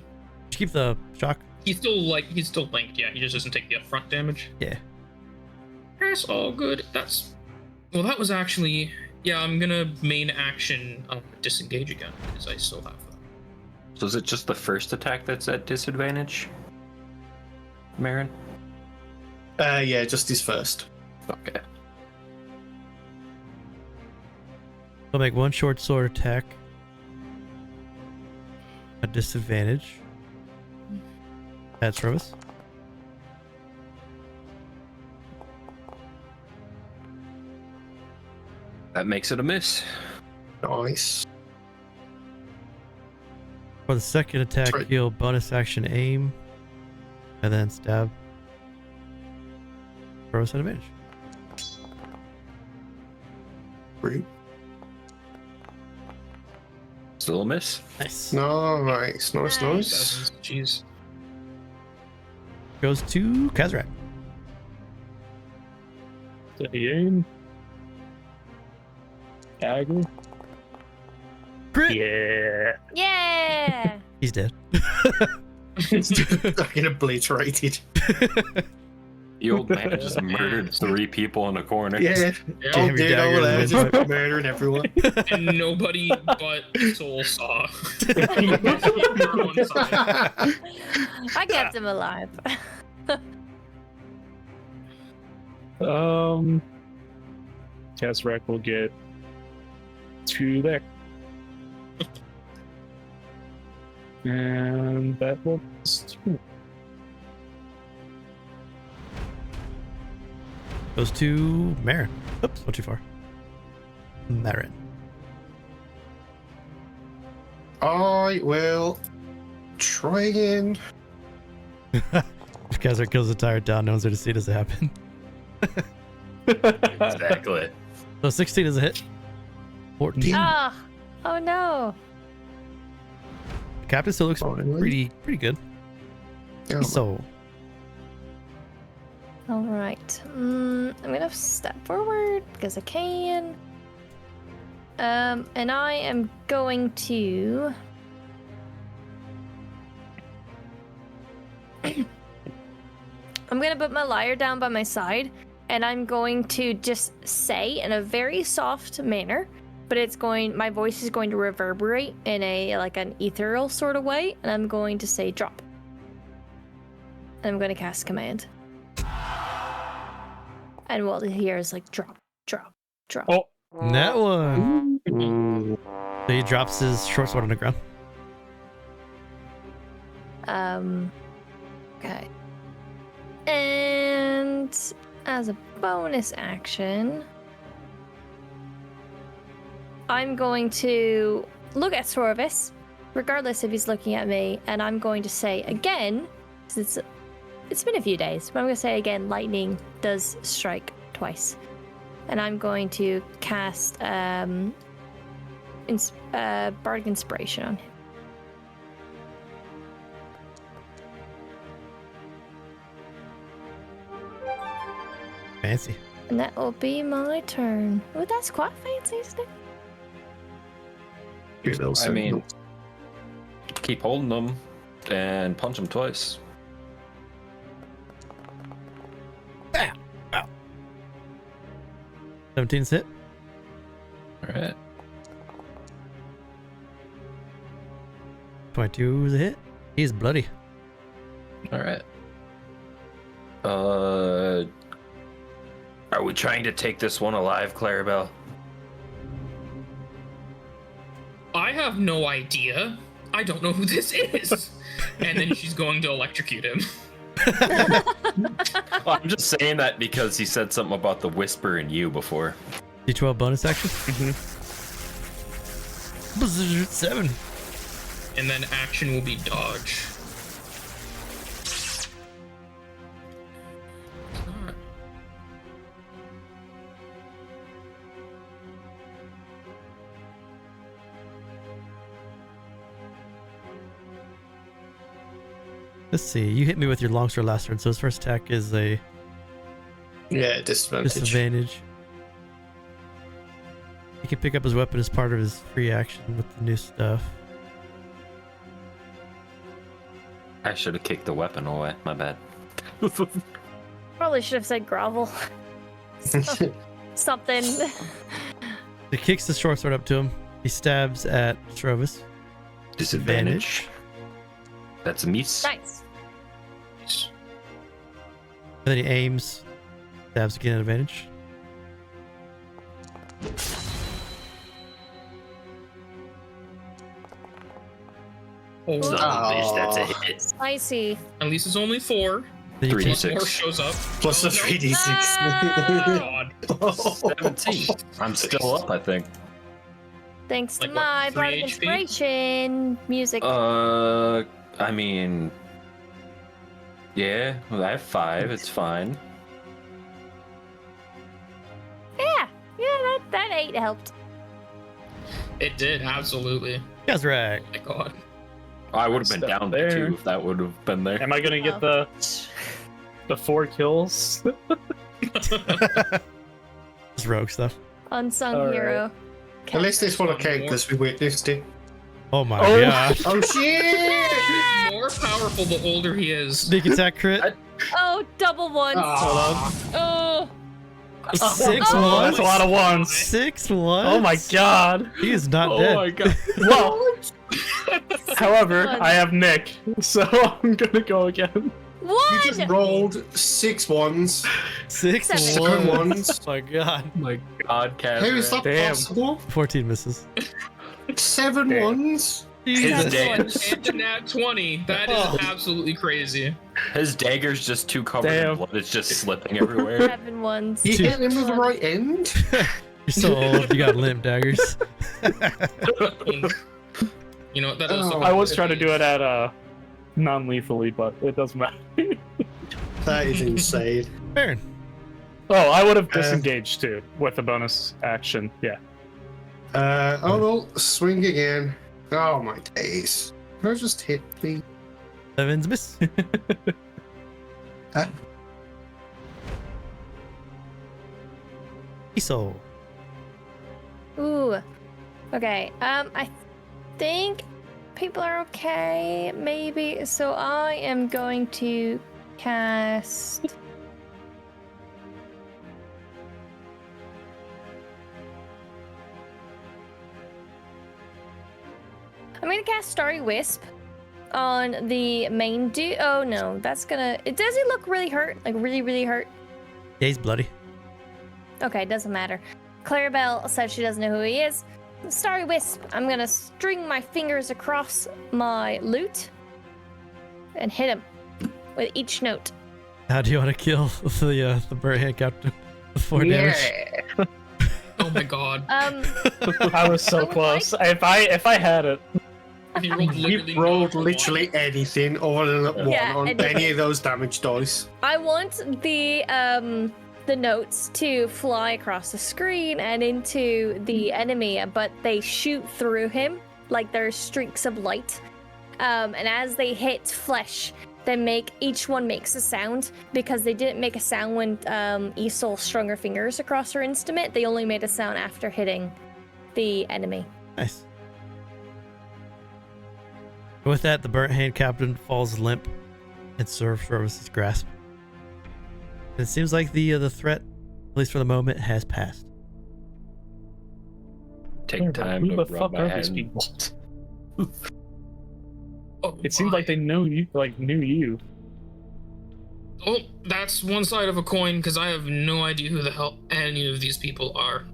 keep the shock? he's still linked, yeah. He just doesn't take the upfront damage. Yeah. That's all good. That was actually, yeah, I'm gonna main action disengage again, because I still have that. So is it just the first attack that's at disadvantage, Marin? Yeah, just his first. Okay. I'll make one short sword attack at disadvantage. That's Srovis. That makes it a miss. Nice. For the second attack, Right. he'll bonus action aim, and then stab. Srovis at advantage. Great. Still a miss. Nice. Nice. Nice. Jeez. Goes to Kazrak. Steady aim. Dagger. Crit! Yeah. Yeah. He's dead. Fucking obliterated. The old man just murdered 3 people in a corner. Yeah. Yeah. Jam Oh, your dude, dagger over there, in the just murdering everyone. And nobody but Soul saw. You're on side. I kept him alive. Kazrak will get 2 there. And that will Goes to Marin. Oops, not too far. Marin. I will try again. If Kazrak kills the tire down, no one's there to see it as it happen. Exactly. So 16 is a hit. 14. Oh no. Captain still looks Finally. pretty good. Oh, So, All right. I'm gonna step forward because I can. And I am going to. I'm gonna put my lyre down by my side, and I'm going to just say in a very soft manner, but my voice is going to reverberate in an ethereal sort of way, and I'm going to say drop. I'm going to cast command. And what you hear is like drop, drop, drop. Oh, that one. So he drops his short sword on the ground. Okay. And as a bonus action, I'm going to look at Srovis, regardless if he's looking at me, and I'm going to say again, since it's been a few days, but I'm going to say again, lightning does strike twice. And I'm going to cast Bardic Inspiration on him. Fancy. And that will be my turn. Oh, that's quite fancy, isn't it? I mean, keep holding them and punch them twice. Bam! Wow. 17's hit. All right. 22 is a hit. He's bloody. All right. Are we trying to take this one alive, Clarabell? I have no idea. I don't know who this is. And then she's going to electrocute him. Well, I'm just saying that because he said something about the whisper in you before. D12 bonus action. 7. And then action will be dodge. Let's see. You hit me with your longsword last turn, so his first attack is a disadvantage. He can pick up his weapon as part of his free action with the new stuff. I should have kicked the weapon away. My bad. Probably should have said grovel. Something. He kicks the short sword up to him. He stabs at Srovis. Disadvantage. That's a miss. Nice. And then he aims. Stabs again at advantage. Oh, That's a hit. Spicy. at least it's only 4. Then you Three. take, Plus 4 6. shows up. Plus the Oh, no. 3d6. God. 17. I'm still up, I think. Thanks to Like what, my 3 Bardic HP? Inspiration music. I mean, yeah, well, I have 5. It's fine. Yeah, that 8 helped. It did, absolutely. Kazrak. Oh my god. I would have been Step down there. to 2 if that would have been there. am I gonna get the 4 kills? It's rogue stuff. Unsung All right. hero. At least this one I can't because we witnessed it. Oh my Oh. god. Oh shit! More powerful the older he is. Sneak attack crit. Oh, double ones. Oh. 6 Oh. 1. That's a lot of ones. 6 1. Oh my god. He is not Oh dead. my god. Well, however, I have Nick, so I'm gonna go again. One. You just rolled 6 ones. 6 Seven 1. ones. Oh my god. My God, Kazrak. How is that Damn. possible? 14 misses. 7 Damn. ones? His, That's da- And the nat 20. That is absolutely crazy. his dagger's just too covered in Damn. blood. It's just slipping everywhere. 7 ones. You hit him with the right end? You're so old. You got limp daggers. You know, that is Oh. I was trying to do it at non-lethally, but it doesn't matter. That is insane. Marin. Oh, I would have disengaged too with a bonus action. Yeah. Oh well, swing again. Oh my days. Can I just hit me? 7's miss. Huh? Isole. Ooh. Okay. I think people are okay. Maybe. So I am going to cast. I'm gonna cast Starry Wisp on the main dude. Oh no, that's gonna. Does he look really hurt? Like really, really hurt? Yeah, he's bloody. Okay, doesn't matter. Clarabell says she doesn't know who he is. Starry Wisp, I'm gonna string my fingers across my lute and hit him with each note. How do you want to kill the burnt hand captain with 4 damage? Oh my god. I was so I would close. If I had it, He rolled You literally, rolled no literally anything other than one Yeah, on anything. any of those damage dice. I want the notes to fly across the screen and into the enemy, but they shoot through him like they're streaks of light. And as they hit flesh, each one makes a sound, because they didn't make a sound when Isole strung her fingers across her instrument. They only made a sound after hitting the enemy. Nice. With that, the burnt hand captain falls limp in Srovis' grasp. It seems like the threat, at least for the moment, has passed. Take time who to the rub fuck my are these hands. people? Oh, It seemed like they knew you. Oh, that's one side of a coin, because I have no idea who the hell any of these people are.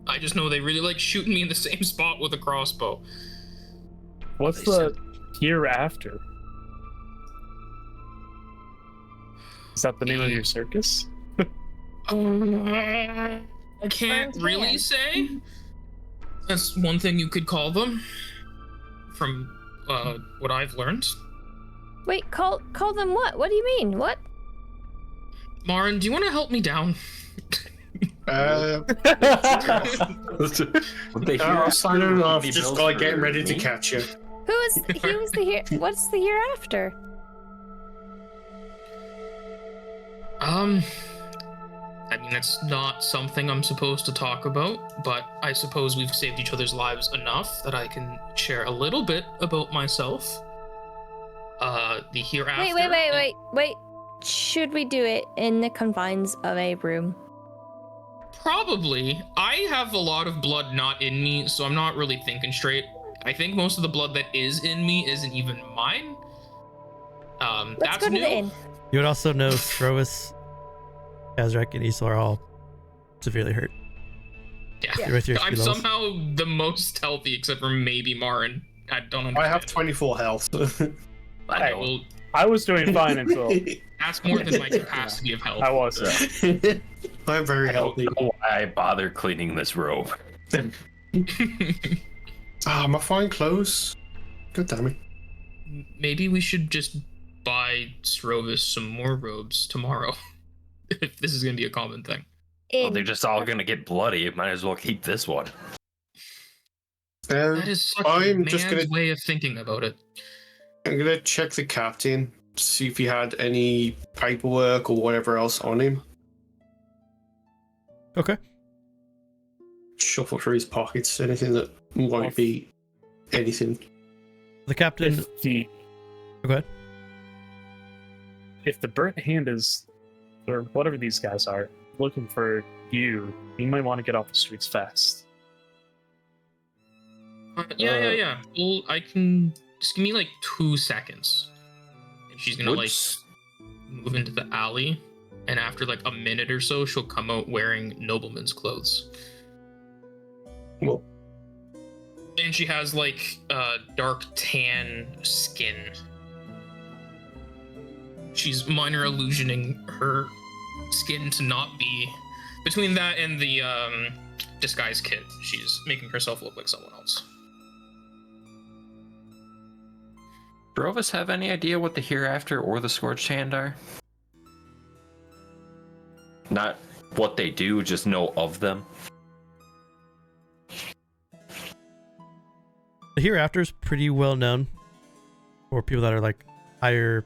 I just know they really like shooting me in the same spot with a crossbow. What's They the hereafter? Is that the name of your circus? I can't Burnt really hand. say. That's one thing you could call them, from what I've learned. Wait, call them what? What do you mean? What? Marin, do you want to help me down? Would they hear I'll sign it off. the Just bills like for getting ready to me? catch you. Who's the here? What's the hereafter? I mean, that's not something I'm supposed to talk about, but I suppose we've saved each other's lives enough that I can share a little bit about myself. The hereafter. Wait. Should we do it in the confines of a room? Probably. I have a lot of blood not in me, so I'm not really thinking straight. I think most of the blood that is in me isn't even mine. Let's That's go to new. the inn. You would also know Srovis, Kazrak, and Isole are all severely hurt. Yeah. With your I'm speed levels. somehow the most healthy, except for maybe Marin. I don't understand. I have 24 health. I know. Well, I was doing fine until that's more than my capacity of health. I was. I'm very I don't healthy. know why I bother cleaning this robe. My fine clothes. God damn it. Maybe we should just buy Srovis some more robes tomorrow. If this is gonna be a common thing. Well, Inn. they're just all gonna get bloody. Might as well keep this one. That is such a I'm man's just gonna way of thinking about it. I'm gonna check the captain, see if he had any paperwork or whatever else on him. Okay. Shuffle through his pockets, anything that might be anything. The captain. If Go ahead. the burnt hand is, or whatever these guys are, looking for you might want to get off the streets fast. Yeah. Well, I can just give me like 2 seconds, and she's gonna like move into the alley, and after like a minute or so, she'll come out wearing nobleman's clothes. Well, And she has like dark tan skin. She's minor illusioning her skin to not be between that and the disguise kit. She's making herself look like someone else. Srovis have any idea what the hereafter or the scorched hand are? Not what they do, just know of them. The hereafter is pretty well known. or people that are like higher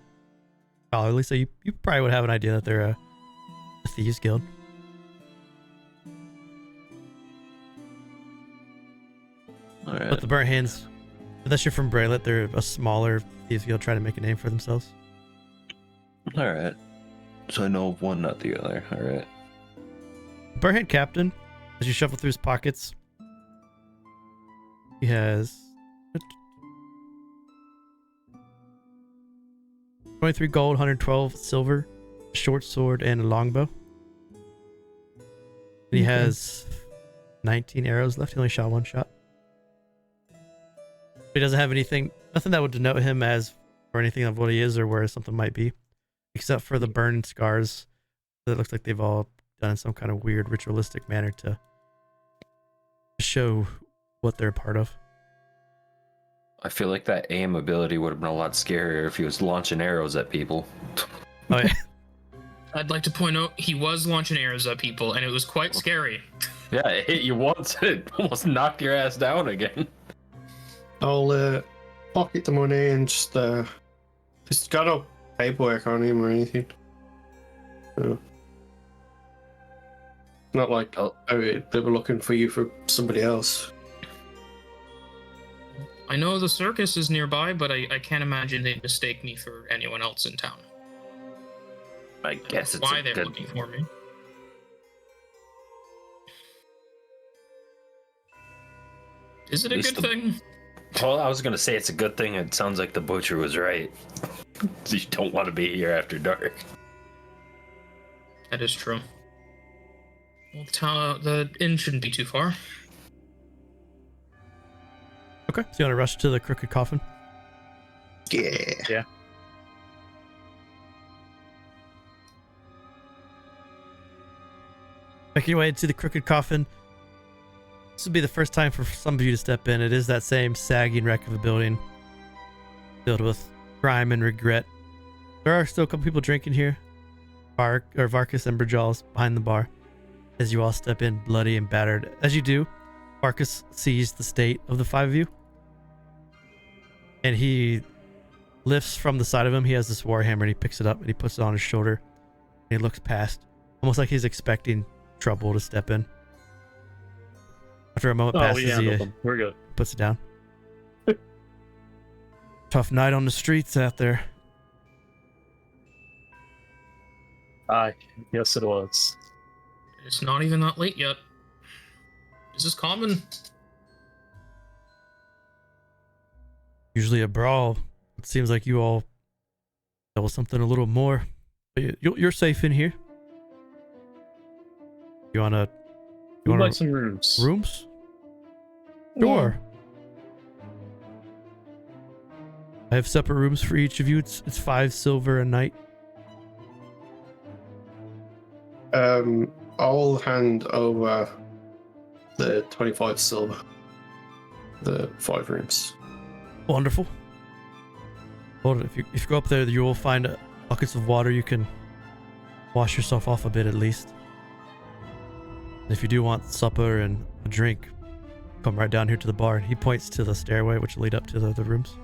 scholarly, so you probably would have an idea that they're a thieves guild. All right. But the Burnt Hands, unless you're from Breylet, they're a smaller thieves guild trying to make a name for themselves. All right. So I know of one, not the other. All right. Burnt Hand Captain, as you shuffle through his pockets, he has 23 gold, 112 silver, a short sword, and a longbow. And he has 19 arrows left. He only shot one shot. He doesn't have nothing that would denote him as or anything of what he is or where something might be, except for the burn scars that looks like they've all done in some kind of weird ritualistic manner to show what they're a part of. I feel like that aim ability would have been a lot scarier if he was launching arrows at people. Oh yeah. I'd like to point out he was launching arrows at people, and it was quite scary. Yeah, it hit you once and it almost knocked your ass down again. I'll pocket the money and just got no paperwork on him or anything. So, not like they were looking for you for somebody else. I know the circus is nearby, but I can't imagine they'd mistake me for anyone else in town. I guess it's why they're looking for me. Is it a good thing? Well, I was gonna say it's a good thing. It sounds like the butcher was right. You don't want to be here after dark. That is true. Well, the inn shouldn't be too far. Okay, so you want to rush to the Crooked Coffin? Yeah. Making your way into the Crooked Coffin. This will be the first time for some of you to step in. It is that same sagging wreck of a building filled with crime and regret. There are still a couple people drinking here. Varkas and Brajals behind the bar as you all step in bloody and battered. As you do, Varkas sees the state of the five of you. And he lifts from the side of him. He has this warhammer and he picks it up and he puts it on his shoulder. And he looks past, almost like he's expecting trouble to step in. After a moment passes, we're good. Puts it down. Tough night on the streets out there. Aye, yes it was. It's not even that late yet. Is this common? Usually a brawl. It seems like you all dealt with something a little more. But you're safe in here. You wanna We'd like some rooms. Rooms? Sure. I have separate rooms for each of you. It's 5 silver a night. I'll hand over the 25 silver. The 5 rooms. Wonderful. Well, if you go up there, you will find buckets of water. You can wash yourself off a bit at least. And if you do want supper and a drink, come right down here to the bar. And he points to the stairway which lead up to the rooms.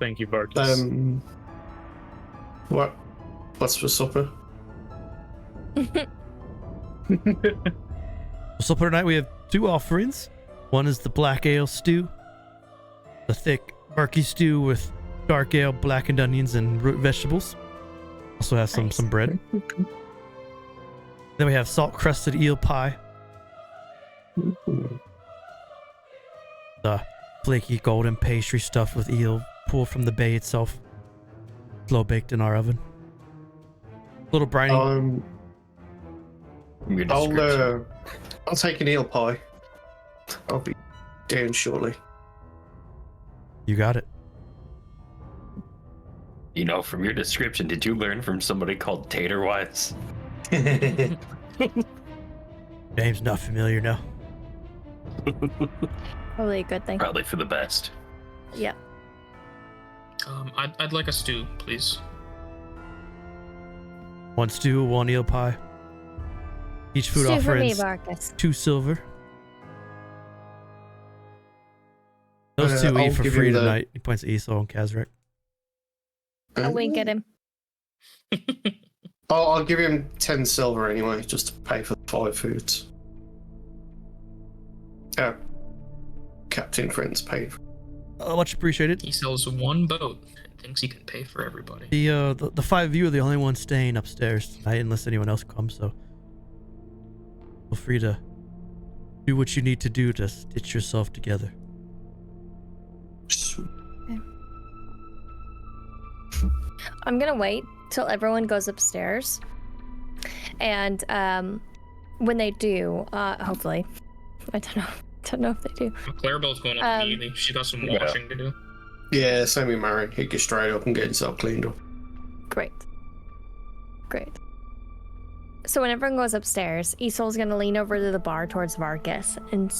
Thank you, Varkas. What's for supper? For supper tonight we have 2 offerings. One is the black ale stew, the thick, murky stew with dark ale, blackened onions, and root vegetables. Also have some bread. Then we have salt-crusted eel pie. The flaky golden pastry stuffed with eel pulled from the bay itself. Slow baked in our oven. Little briny. I'll take an eel pie. I'll be down shortly. You got it. You know, from your description, did you learn from somebody called Taterwise? Name's not familiar now. Probably a good thing. Probably for the best. Yep. I'd like a stew, please. 1 stew, 1 eel pie. Each food Stew for me, offerings Varkas. 2 silver. Those two I'll eat for give free him the- tonight. He points at Isole and Kazrak. A wink at him. I'll give him 10 silver anyway, just to pay for the 5 foods. Captain Friends paid. Much appreciated. He sells one boat and thinks he can pay for everybody. The 5 of you are the only ones staying upstairs tonight unless anyone else comes, so feel free to do what you need to do to stitch yourself together. I'm gonna wait till everyone goes upstairs, and when they do, hopefully, I don't know if they do. Clarabell's going up immediately. She got some washing to do. Yeah, same with Marin. He'd get straight up and get himself cleaned up. Great. So when everyone goes upstairs, Isole's gonna lean over to the bar towards Vargas and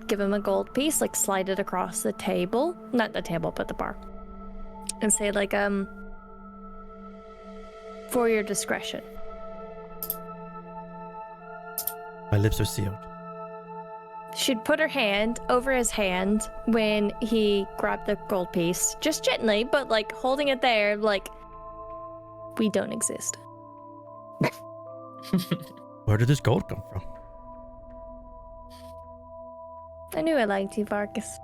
give him a gold piece, like slide it across the table, not the table, but the bar, and say like, for your discretion. My lips are sealed. She'd put her hand over his hand when he grabbed the gold piece, just gently, but like holding it there, like we don't exist. Where did this gold come from? I knew I liked you, Vargas.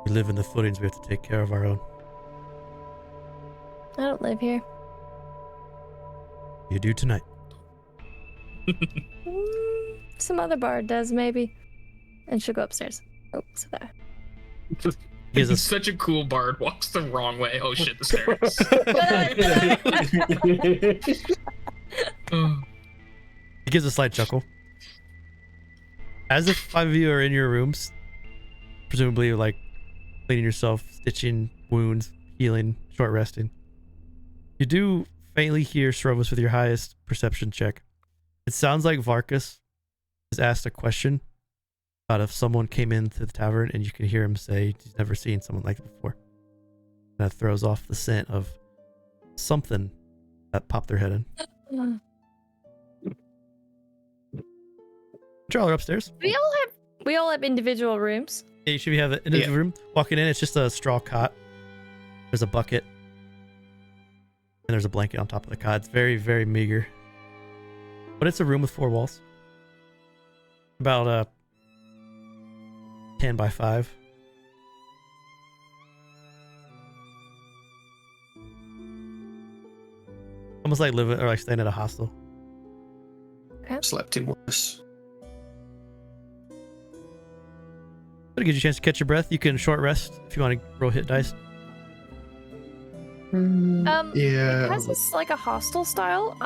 We live in the footings. We have to take care of our own. I don't live here. You do tonight. Some other bard does, maybe. And she'll go upstairs. Oh, so there. He's such a cool bard. Walks the wrong way. Oh shit, the stairs. He gives a slight chuckle. As if 5 of you are in your rooms, presumably like cleaning yourself, stitching wounds, healing, short resting. You do faintly hear Srovis with your highest perception check. It sounds like Vargas has asked a question about if someone came into the tavern, and you can hear him say he's never seen someone like it before. That throws off the scent of something that popped their head in. Y'all are upstairs. We all have individual rooms. Yeah, you should have an individual room. Walking in, it's just a straw cot. There's a bucket. And there's a blanket on top of the cot. It's very, very meager. But it's a room with 4 walls. About 10 by 5. Almost like living or like staying at a hostel. Slept in worse. But it gives you a chance to catch your breath. You can short rest if you want to roll hit dice. Yeah. Because it's like a hostel style,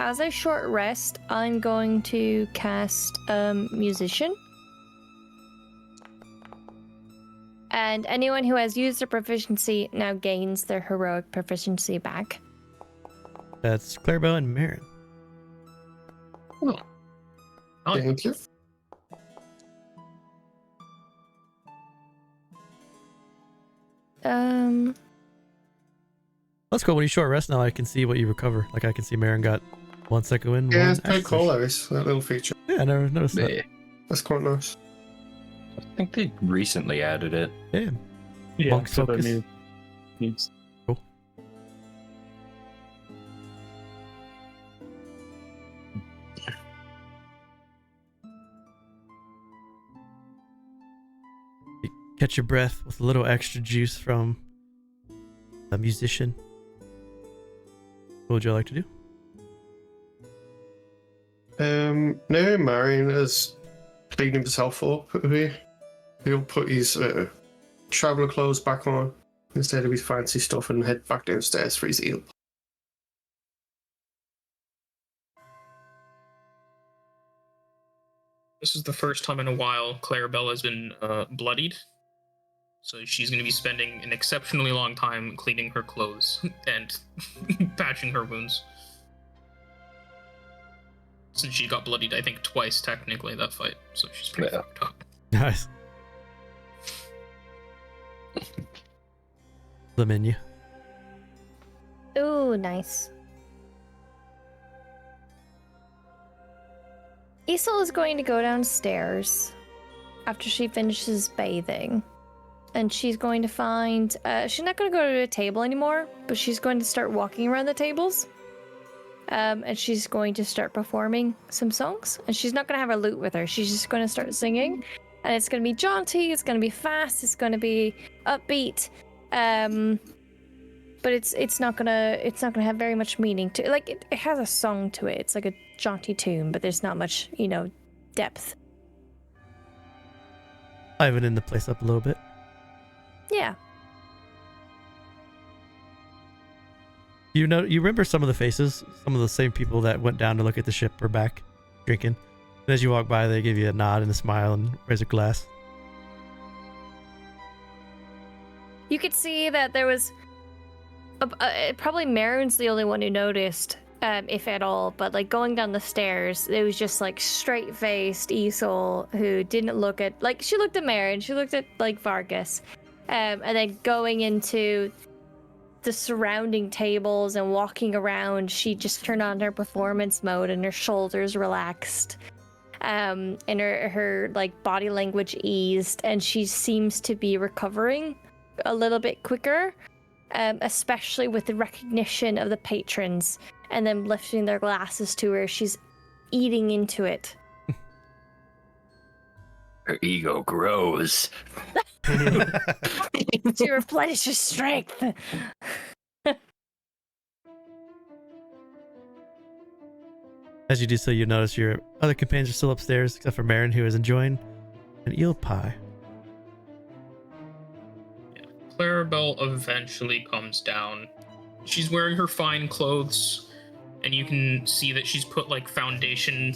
as a short rest, I'm going to cast Musician. And anyone who has used their proficiency now gains their heroic proficiency back. That's Clarabell and Marin. Oh. Thank you. Let's go. When you short rest now, I can see what you recover. Like I can see Marin got 1 second win. Yeah, one it's pretty extra. cool, that little feature. Yeah, I never noticed that. Yeah. That's quite nice. I think they recently added it. Yeah. Yeah, Monk's so focus. that needs Cool. You catch your breath with a little extra juice from a musician. What would you like to do? No, Marin has cleaned himself up a bit. He'll put his traveller clothes back on instead of his fancy stuff and head back downstairs for his heal. This is the first time in a while Clarabell has been bloodied. So she's going to be spending an exceptionally long time cleaning her clothes and patching her wounds. Since she got bloodied, I think, twice technically that fight. So she's pretty fucked up. Nice. The menu. Ooh, nice. Isole is going to go downstairs after she finishes bathing. And she's going to find, she's not going to go to a table anymore, but she's going to start walking around the tables. And she's going to start performing some songs. And she's not going to have her lute with her. She's just going to start singing. And it's going to be jaunty, it's going to be fast, it's going to be upbeat. But it's not gonna have very much meaning to it. Like it has a song to it. It's like a jaunty tune, but there's not much, depth. Livening the place up a little bit. Yeah. You remember some of the faces, some of the same people that went down to look at the ship are back drinking. And as you walk by, they give you a nod and a smile and raise a glass. You could see that there was probably Marin's the only one who noticed, if at all. But like going down the stairs, it was just like straight-faced Isole who didn't look at, like, she looked at Marin, she looked at like Vargas, and then going into the surrounding tables and walking around, she just turned on her performance mode and her shoulders relaxed, and her like body language eased, and she seems to be recovering a little bit quicker. Especially with the recognition of the patrons and them lifting their glasses to her. She's eating into it. Her ego grows. To replenish her strength. As you do so, you notice your other companions are still upstairs, except for Marin, who is enjoying an eel pie. Clarabell eventually comes down. She's wearing her fine clothes, and you can see that she's put like foundation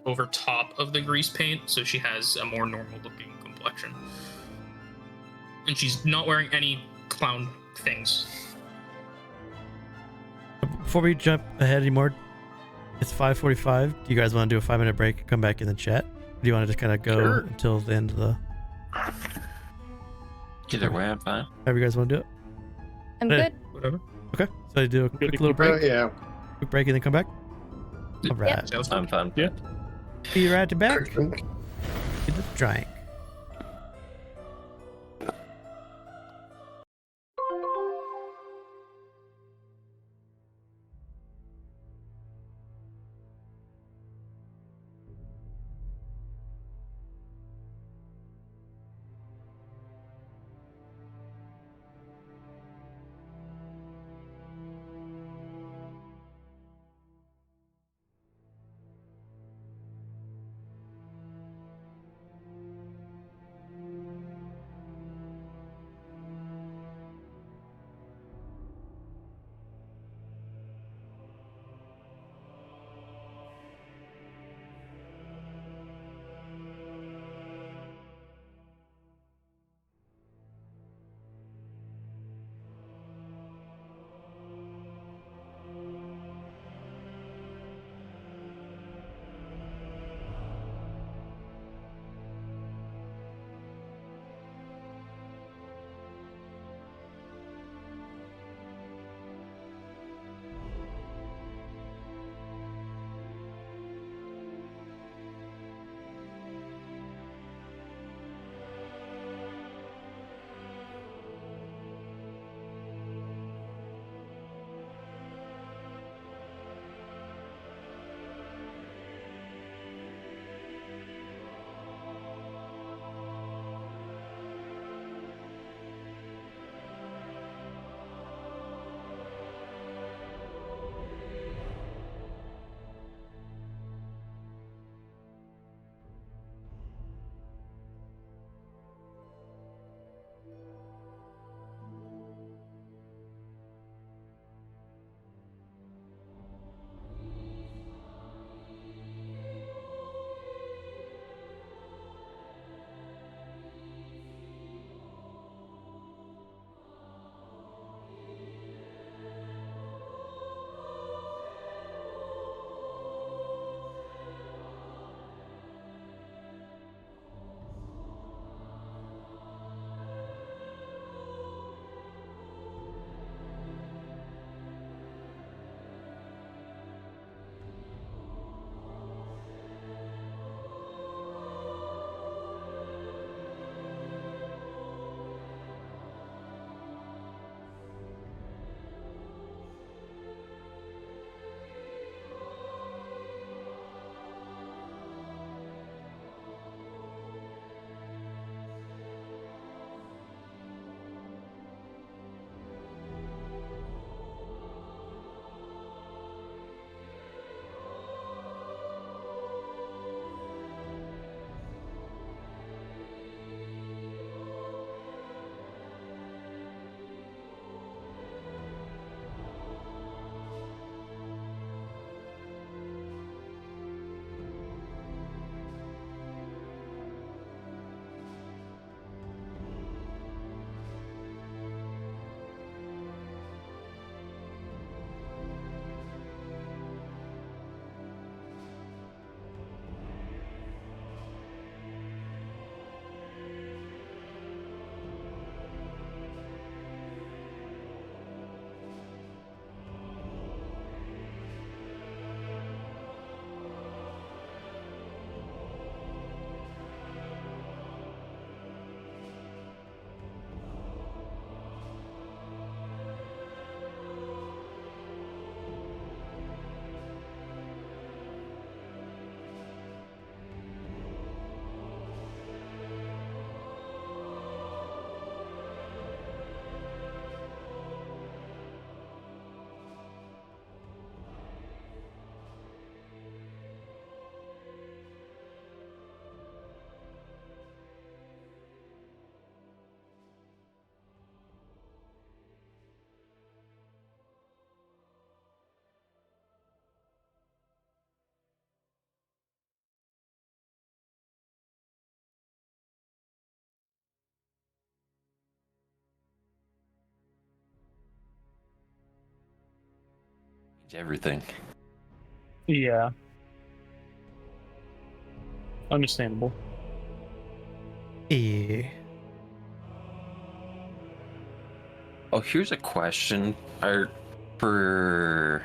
over top of the grease paint, so she has a more normal looking complexion. And she's not wearing any clown things. Before we jump ahead anymore, it's 5:45. Do you guys want to do a 5-minute break, come back in the chat? Or do you want to just kind of go Sure. until the end of the... Either way, I'm fine. However you guys want to do it? I'm Yeah. good. Whatever. Okay, so you do a quick little break, Yeah. quick break, and then come back? All right. Yep. Sounds I'm fine. Yeah. Be right back. Excellent. Get the drink. to everything. Yeah. Understandable. Yeah. Oh, here's a question. For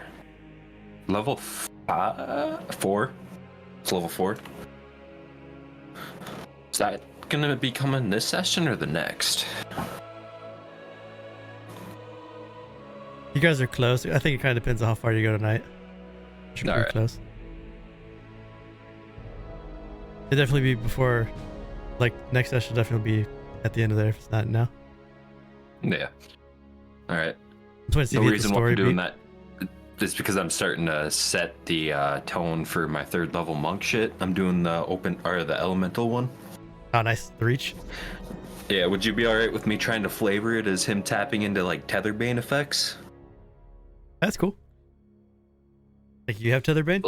level 4? It's level 4. Is that gonna be coming this session or the next? You guys are close. I think it kind of depends on how far you go tonight. Should be All pretty right. close. It'll definitely be before, like, next session will definitely be at the end of there if it's not now. Yeah. All right. Just want to see The the reason why story I'm doing beat. that is because I'm starting to set the tone for my 3rd level monk shit. I'm doing the the elemental one. Oh, nice. The reach. Yeah, would you be alright with me trying to flavor it as him tapping into like Tetherbane effects? That's cool. Like, you have Tetherbane?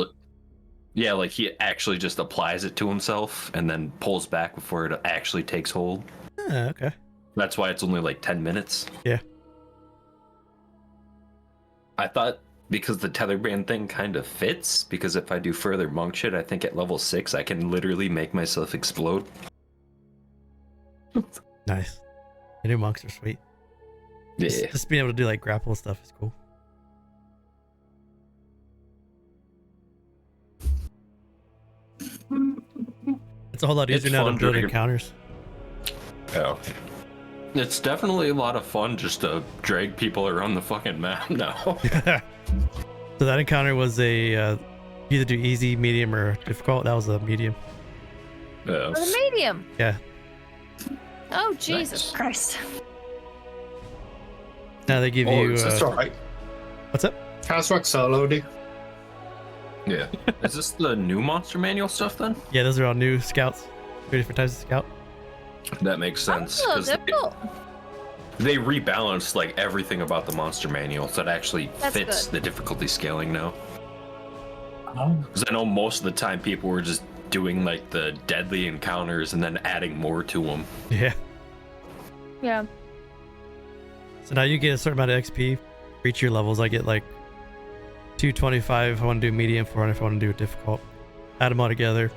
Yeah, like he actually just applies it to himself and then pulls back before it actually takes hold. Ah, okay. That's why it's only like 10 minutes. Yeah. I thought because the Tetherband thing kind of fits, because if I do further monk shit, I think at level 6 I can literally make myself explode. Nice. The new monks are sweet. Yeah. Just being able to do, like, grapple stuff is cool. It's a whole lot It's easier now to fun build during- encounters. Yeah. It's definitely a lot of fun just to drag people around the fucking map now. So that encounter was a either do easy, medium, or difficult. That was a medium. Yeah. For the medium. Yeah. Oh, Jesus Nice. Christ. Now they give Oh, you. that's alright. What's up? Kazrak solo, dude. Yeah. Is this the new monster manual stuff then? Yeah, those are all new scouts. 3 different types of scout. That makes sense. Oh, 'cause difficult. they rebalanced like everything about the monster manual so it actually That's fits good. the difficulty scaling now. Oh. Because I know most of the time people were just doing like the deadly encounters and then adding more to them. Yeah. Yeah. So now you get a certain amount of XP for each of your levels. I get like 225 if I want to do medium, 400 if I want to do difficult. Add them all together.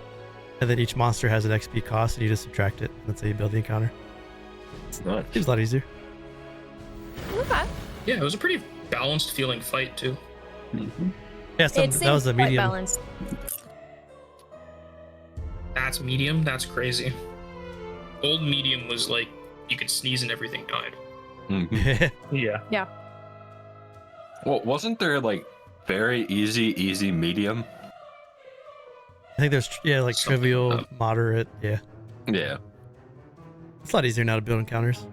And then each monster has an XP cost and you just subtract it. That's how you build the encounter. It's not. Seems a lot easier. Okay. Yeah, it was a pretty balanced feeling fight too. Yeah, so It that was seems a quite medium. balanced. That's medium. That's crazy. Old medium was like you could sneeze and everything died. Mhm. Yeah. Well, wasn't there like very easy medium? I think there's, like Something trivial, up. moderate. Yeah. Yeah. It's a lot easier now to build encounters.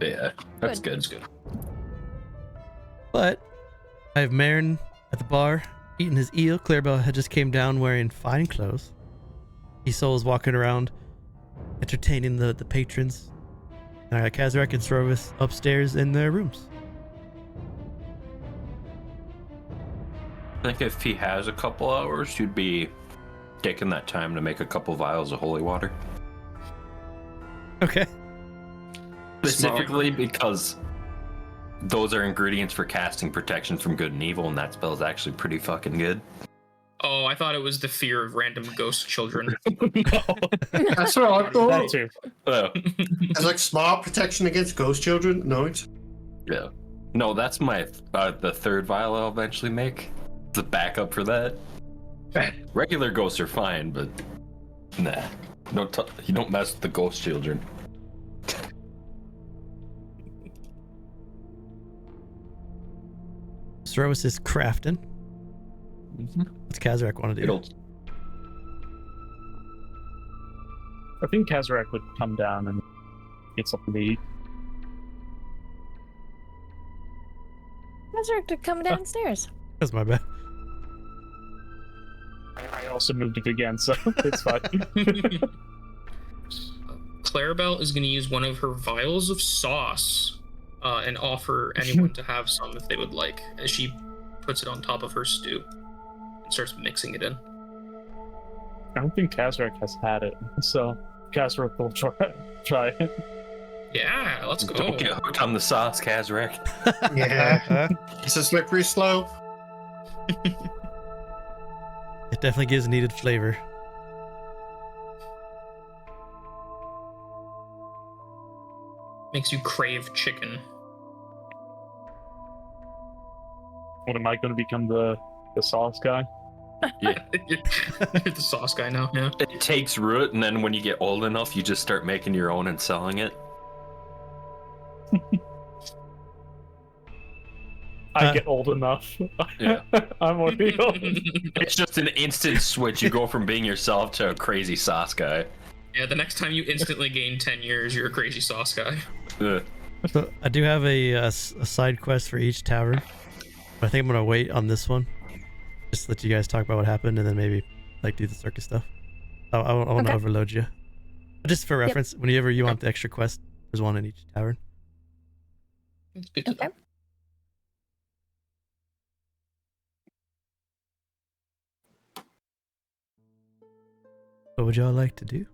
Yeah. That's Good. good. That's good. But I have Marin at the bar eating his eel. Clarabell had just came down wearing fine clothes. Isole is walking around entertaining the patrons. And I got Kazrak and Srovis upstairs in their rooms. I think if he has a couple hours, you'd be taking that time to make a couple vials of holy water. Okay. Specifically because those are ingredients for casting protection from good and evil, and that spell is actually pretty fucking good. Oh, I thought it was the fear of random ghost children. That's what I That thought. too. Oh, It's like smart protection against ghost children. No, it's yeah. No, that's my the 3rd vial I'll eventually make. The backup for that. Regular ghosts are fine, but nah. You don't mess with the ghost children. Srovis is crafting. What's Kazrak want to do? It'll I think Kazrak would come down and get something to eat. Kazrak to come downstairs. That's my bad. I also moved it again, so it's fine. Clarabell is going to use one of her vials of sauce and offer anyone to have some if they would like, as she puts it on top of her stew and starts mixing it in. I don't think Kazrak has had it, so Kazrak will try it. Yeah, let's go. Don't get hooked on the sauce, Kazrak. yeah. It's a slippery slope. It definitely gives needed flavor. Makes you crave chicken. What am I going to become the sauce guy? You're the sauce guy now, yeah. It takes root, and then when you get old enough, you just start making your own and selling it. I get old enough. Yeah. I'm already old. It's just an instant switch. You go from being yourself to a crazy sauce guy. Yeah, the next time you instantly gain 10 years, you're a crazy sauce guy. Ugh. So I do have a side quest for each tavern. But I think I'm gonna wait on this one. Just let you guys talk about what happened, and then maybe like do the circus stuff. I won't Okay. overload you. But just for reference, whenever you want the extra quest, there's one in each tavern. It's good to Okay. know. What would y'all like to do?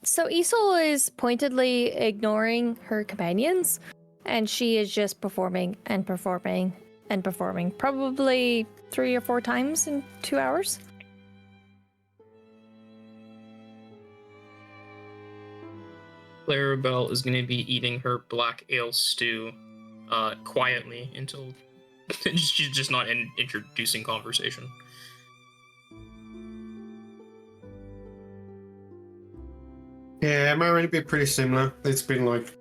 So Isole is pointedly ignoring her companions, and she is just performing and performing and performing, probably 3 or 4 times in 2 hours. Clarabell is going to be eating her black ale stew quietly until she's just not introducing conversation. Yeah, Marin, been pretty similar. It's been like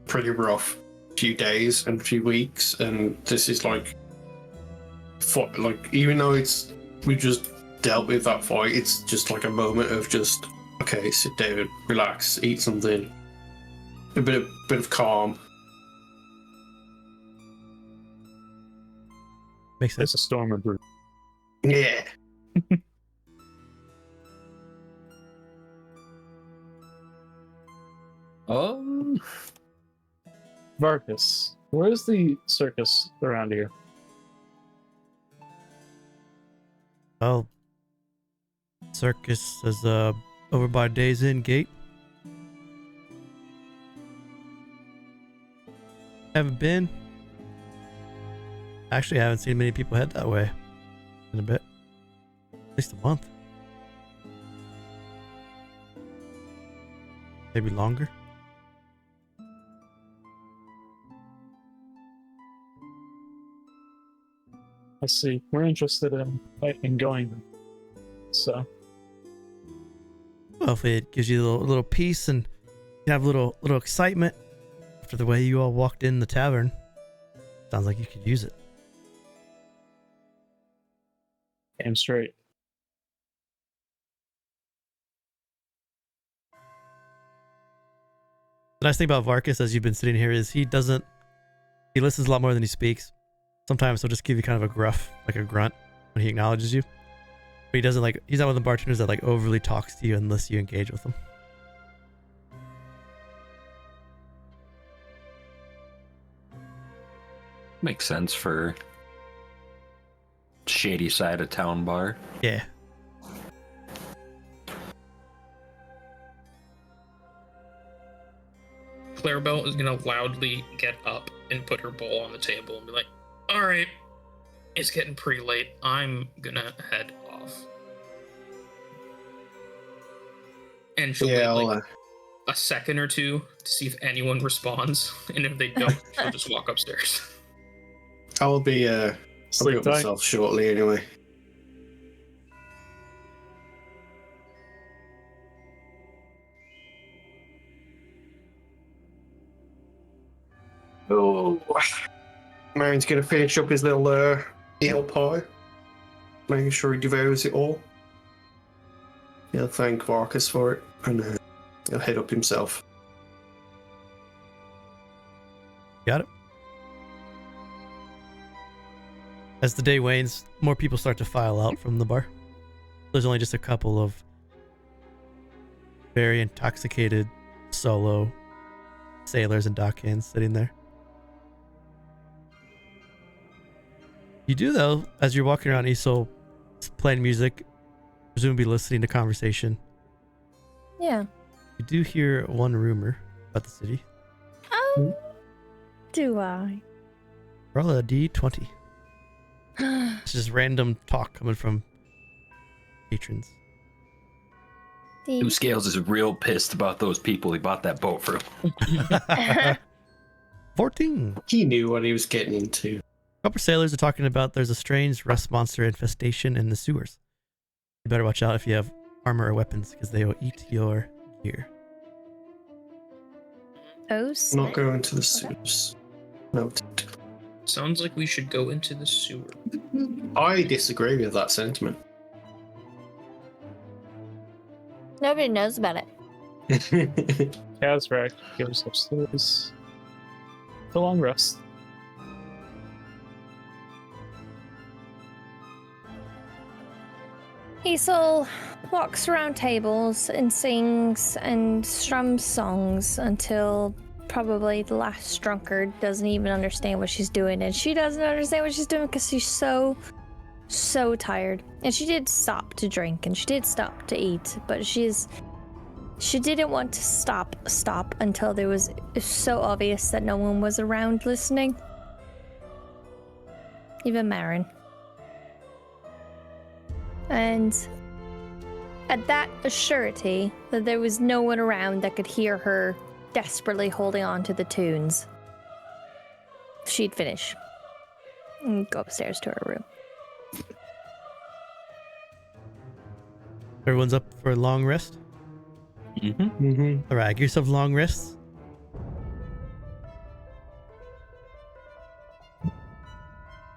pretty rough few days and few weeks, and this is like even though we just dealt with that fight, it's just like a moment of just okay, sit down, relax, eat something, a bit of calm. Makes It's sense. a storm of brew. Yeah. Varkas, where's the circus around here? Well, circus is over by Days Inn Gate. Haven't been. Actually, I haven't seen many people head that way in a bit. At least a month. Maybe longer. I see. We're interested in going. So Well, if it gives you a little peace and you have a little excitement after the way you all walked in the tavern, sounds like you could use it. aim straight. The nice thing about Varkas, as you've been sitting here, is he listens a lot more than he speaks. Sometimes he'll just give you kind of a gruff, like a grunt, when he acknowledges you. But he doesn't he's not one of the bartenders that overly talks to you unless you engage with him. Makes sense for shady side of town bar. Yeah. Clarabell is going to loudly get up and put her bowl on the table and be like, all right, it's getting pretty late. I'm going to head off. And she'll Yeah, wait a second or two to see if anyone responds. And if they don't, she'll just walk upstairs. I'll be Sleep up tight. myself shortly anyway. Oh, Marin's gonna finish up his little eel pie, making sure he devours it all. He'll thank Varkas for it, and he'll head up himself. Got it. As the day wanes, more people start to file out from the bar. There's only just a couple of very intoxicated solo sailors and dockhands sitting there. You do, though, as you're walking around Isole, playing music, presumably listening to conversation. Yeah. You do hear one rumor about the city. Oh, do I? Roll a d20. It's just random talk coming from patrons. Two Scales is real pissed about those people he bought that boat from. 14. He knew what he was getting into. A couple sailors are talking about there's a strange rust monster infestation in the sewers. You better watch out if you have armor or weapons because they will eat your gear. Oh, Not snap. going to the sewers. No. Sounds like we should go into the sewer. I disagree with that sentiment. Nobody knows about it. Kazrak goes upstairs. The long rest. Isole walks around tables and sings and strums songs until probably the last drunkard doesn't even understand what she's doing, and she doesn't understand what she's doing because she's so tired. And she did stop to drink and she did stop to eat, but she didn't want to stop until there was so obvious that no one was around listening. Even Marin. And at that assurity that there was no one around that could hear her desperately holding on to the tunes, she'd finish and go upstairs to her room. Everyone's up for a long rest? Alright, give yourself long rests.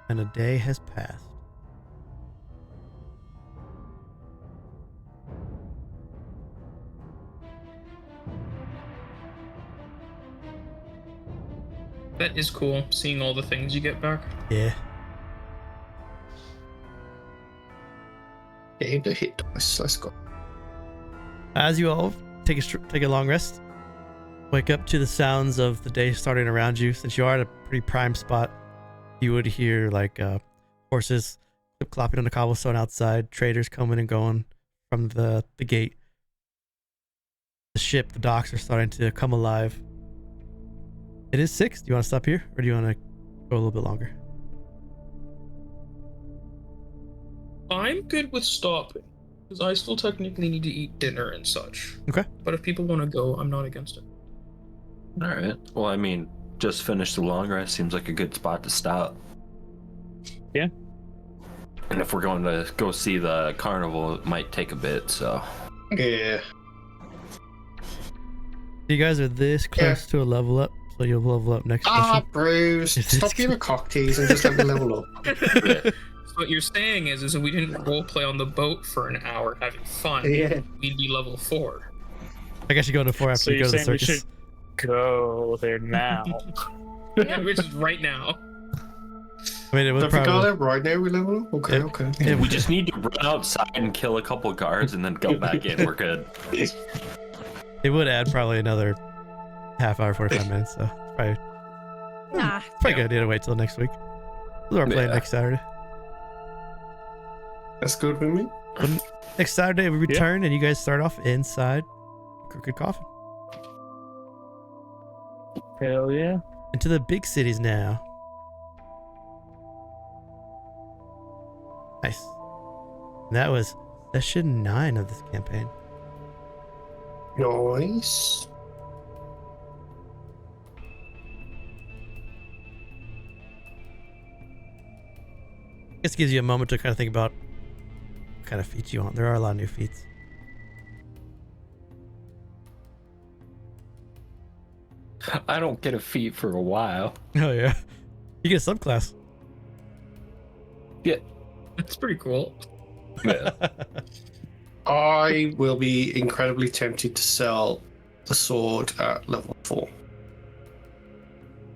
And a day has passed. That is cool, seeing all the things you get back. Yeah. Game to hit twice. Let's go. As you all take a long rest, wake up to the sounds of the day starting around you. Since you are at a pretty prime spot, you would hear like horses clip-clopping on the cobblestone outside, traders coming and going from the gate. The ship, the docks are starting to come alive. It is 6. Do you want to stop here, or do you want to go a little bit longer? I'm good with stopping, because I still technically need to eat dinner and such. Okay. But if people want to go, I'm not against it. All right. Well, I mean, just finish the long rest seems like a good spot to stop. Yeah. And if we're going to go see the carnival, it might take a bit, so. Yeah. You guys are this close to a level up, so you'll level up next session. Bruce. Stop giving a cock tease and just let me level up. So what you're saying is if we didn't roleplay on the boat for an hour having fun, Yeah. we'd be level 4. I guess you go to 4 after So you you're go to the saying we circus. should go there now? Yeah, which is right now. I mean, it would If we got probably. it right now, we level up? Okay, Yeah. okay. Yeah, We just need to run outside and kill a couple guards and then go back in. We're good. It would add probably another half hour, 45 minutes. So it's probably Ah, a good idea to wait till next week. We'll start playing Yeah. next Saturday. That's good with me. Next Saturday we return and you guys start off inside Crooked Coffin. Hell yeah. Into the big cities now. Nice. And that was session 9 of this campaign. Nice. This gives you a moment to kind of think about what kind of feats you want. There are a lot of new feats. I don't get a feat for a while. Oh yeah. You get a subclass. Yeah. That's pretty cool. Yeah. I will be incredibly tempted to sell the sword at level 4.